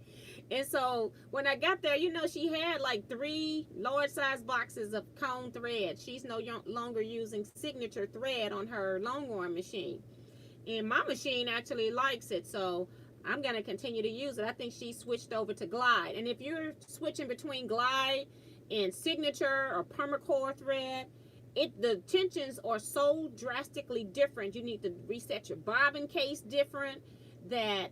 And so when I got there, you know, she had like 3 large size boxes of cone thread. She's no longer using signature thread on her Longhorn machine. And my machine actually likes it, so I'm going to continue to use it. I think she switched over to Glide. And if you're switching between Glide and signature or permacore thread, the tensions are so drastically different. You need to reset your bobbin case different, that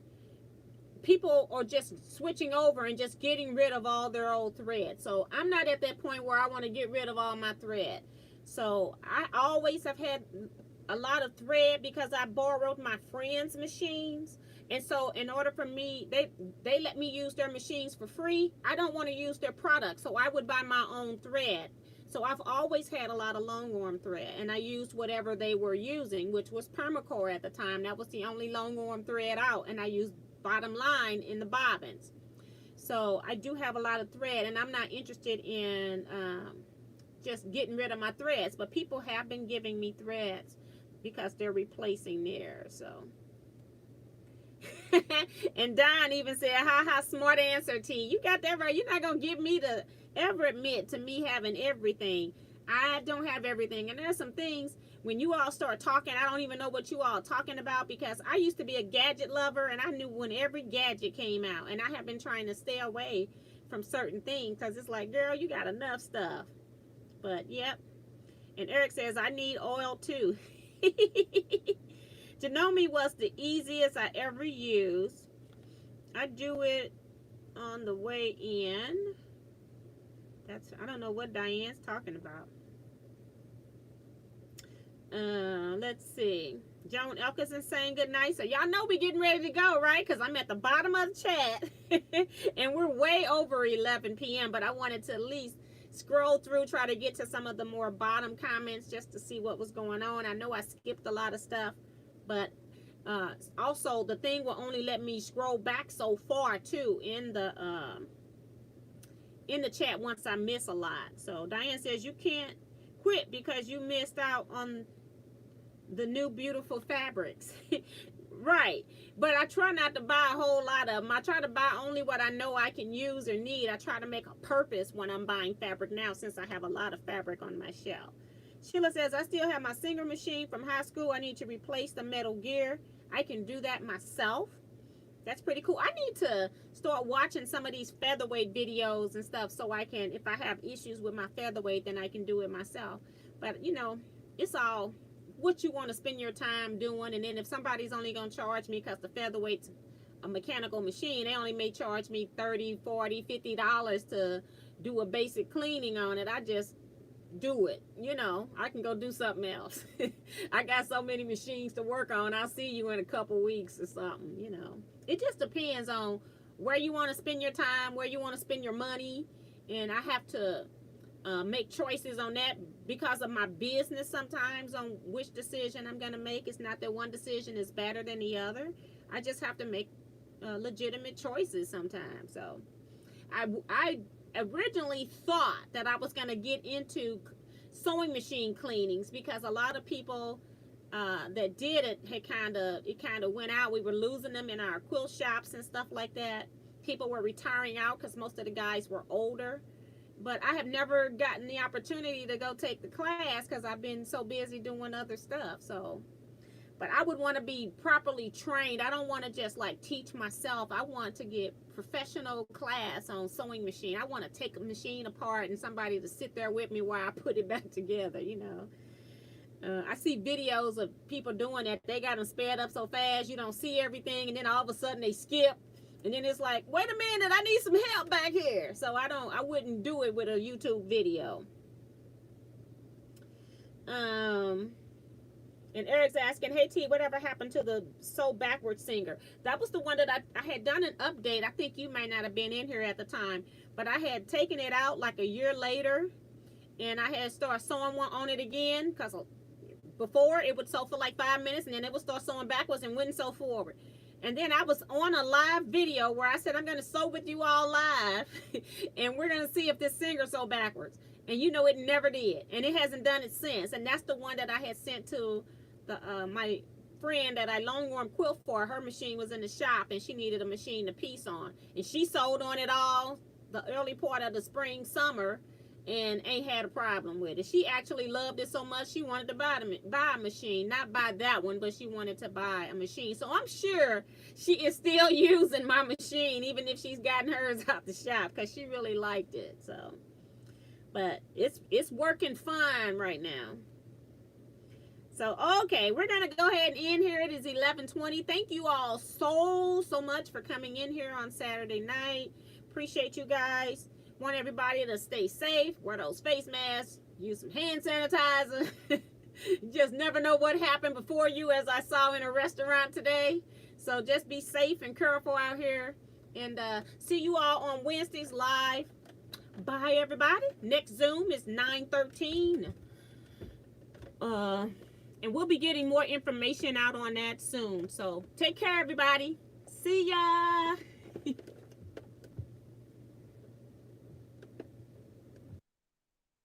people are just switching over and just getting rid of all their old thread. So I'm not at that point where I want to get rid of all my thread. So I always have had a lot of thread because I borrowed my friends' machines. And so in order for me, they let me use their machines for free. I don't want to use their products, so I would buy my own thread. So I've always had a lot of Longhorn thread, and I used whatever they were using, which was permacore at the time. That was the only Longhorn thread out, and I used bottom line in the bobbins. So I do have a lot of thread, and I'm not interested in just getting rid of my threads. But people have been giving me threads because they're replacing theirs. So. And Don even said, ha, smart answer, T. You got that right. You're not going to give me to ever admit to me having everything. I don't have everything. And there's some things, when you all start talking, I don't even know what you all are talking about, because I used to be a gadget lover, and I knew when every gadget came out. And I have been trying to stay away from certain things, because it's like, girl, you got enough stuff. But, yep. And Eric says, I need oil, too. Janome was the easiest I ever used. I do it on the way in. I don't know what Diane's talking about. Let's see. Joan Elkison saying good night. So y'all know we getting ready to go, right? Because I'm at the bottom of the chat. And we're way over 11 p.m. But I wanted to at least scroll through, try to get to some of the more bottom comments just to see what was going on. I know I skipped a lot of stuff. But also the thing will only let me scroll back so far too in the chat once I miss a lot. So Diane says you can't quit because you missed out on the new beautiful fabrics. Right. But I try not to buy a whole lot of them. I try to buy only what I know I can use or need. I try to make a purpose when I'm buying fabric now, since I have a lot of fabric on my shelf. Sheila says, I still have my singer machine from high school. I need to replace the metal gear. I can do that myself. That's pretty cool. I need to start watching some of these featherweight videos and stuff, so I can, if I have issues with my featherweight, then I can do it myself. But, you know, it's all what you want to spend your time doing. And then if somebody's only going to charge me, because the featherweight's a mechanical machine, they only may charge me $30, $40, $50 to do a basic cleaning on it. I just do it. You know, I can go do something else. I got so many machines to work on. I'll see you in a couple weeks or something. You know, it just depends on where you want to spend your time, where you want to spend your money. And I have to make choices on that because of my business sometimes, on which decision I'm going to make. It's not that one decision is better than the other. I just have to make legitimate choices sometimes. So I originally thought that I was going to get into sewing machine cleanings, because a lot of people that did it had kind of went out. We were losing them in our quilt shops and stuff like that. People were retiring out because most of the guys were older. But I have never gotten the opportunity to go take the class because I've been so busy doing other stuff. So, but I would want to be properly trained. I don't want to just like teach myself. I want to get professional class on sewing machine. I want to take a machine apart and somebody to sit there with me while I put it back together, you know. I see videos of people doing that. They got them sped up so fast you don't see everything, and then all of a sudden they skip. And then it's like, wait a minute, I need some help back here. So I wouldn't do it with a YouTube video. And Eric's asking, hey T, whatever happened to the Sew Backwards singer? That was the one that I had done an update. I think you might not have been in here at the time, but I had taken it out like a year later, and I had started sewing one on it again, because before it would sew for like 5 minutes, and then it would start sewing backwards and wouldn't sew forward. And then I was on a live video where I said, I'm going to sew with you all live and we're going to see if this singer sew backwards. And you know, it never did. And it hasn't done it since. And that's the one that I had sent to my friend that I long-arm quilt for. Her machine was in the shop and she needed a machine to piece on. And she sewed on it all the early part of the spring, summer, and ain't had a problem with it. She actually loved it so much she wanted to buy a machine. Not buy that one, but she wanted to buy a machine. So I'm sure she is still using my machine, even if she's gotten hers out the shop, because she really liked it. So, but it's working fine right now. So, okay, we're going to go ahead and end here. It is 11:20. Thank you all so much for coming in here on Saturday night. Appreciate you guys. Want everybody to stay safe, wear those face masks, use some hand sanitizer. You just never know what happened before you, as I saw in a restaurant today. So just be safe and careful out here. And see you all on Wednesdays live. Bye, everybody. Next Zoom is 9/13. And we'll be getting more information out on that soon. So take care, everybody. See ya.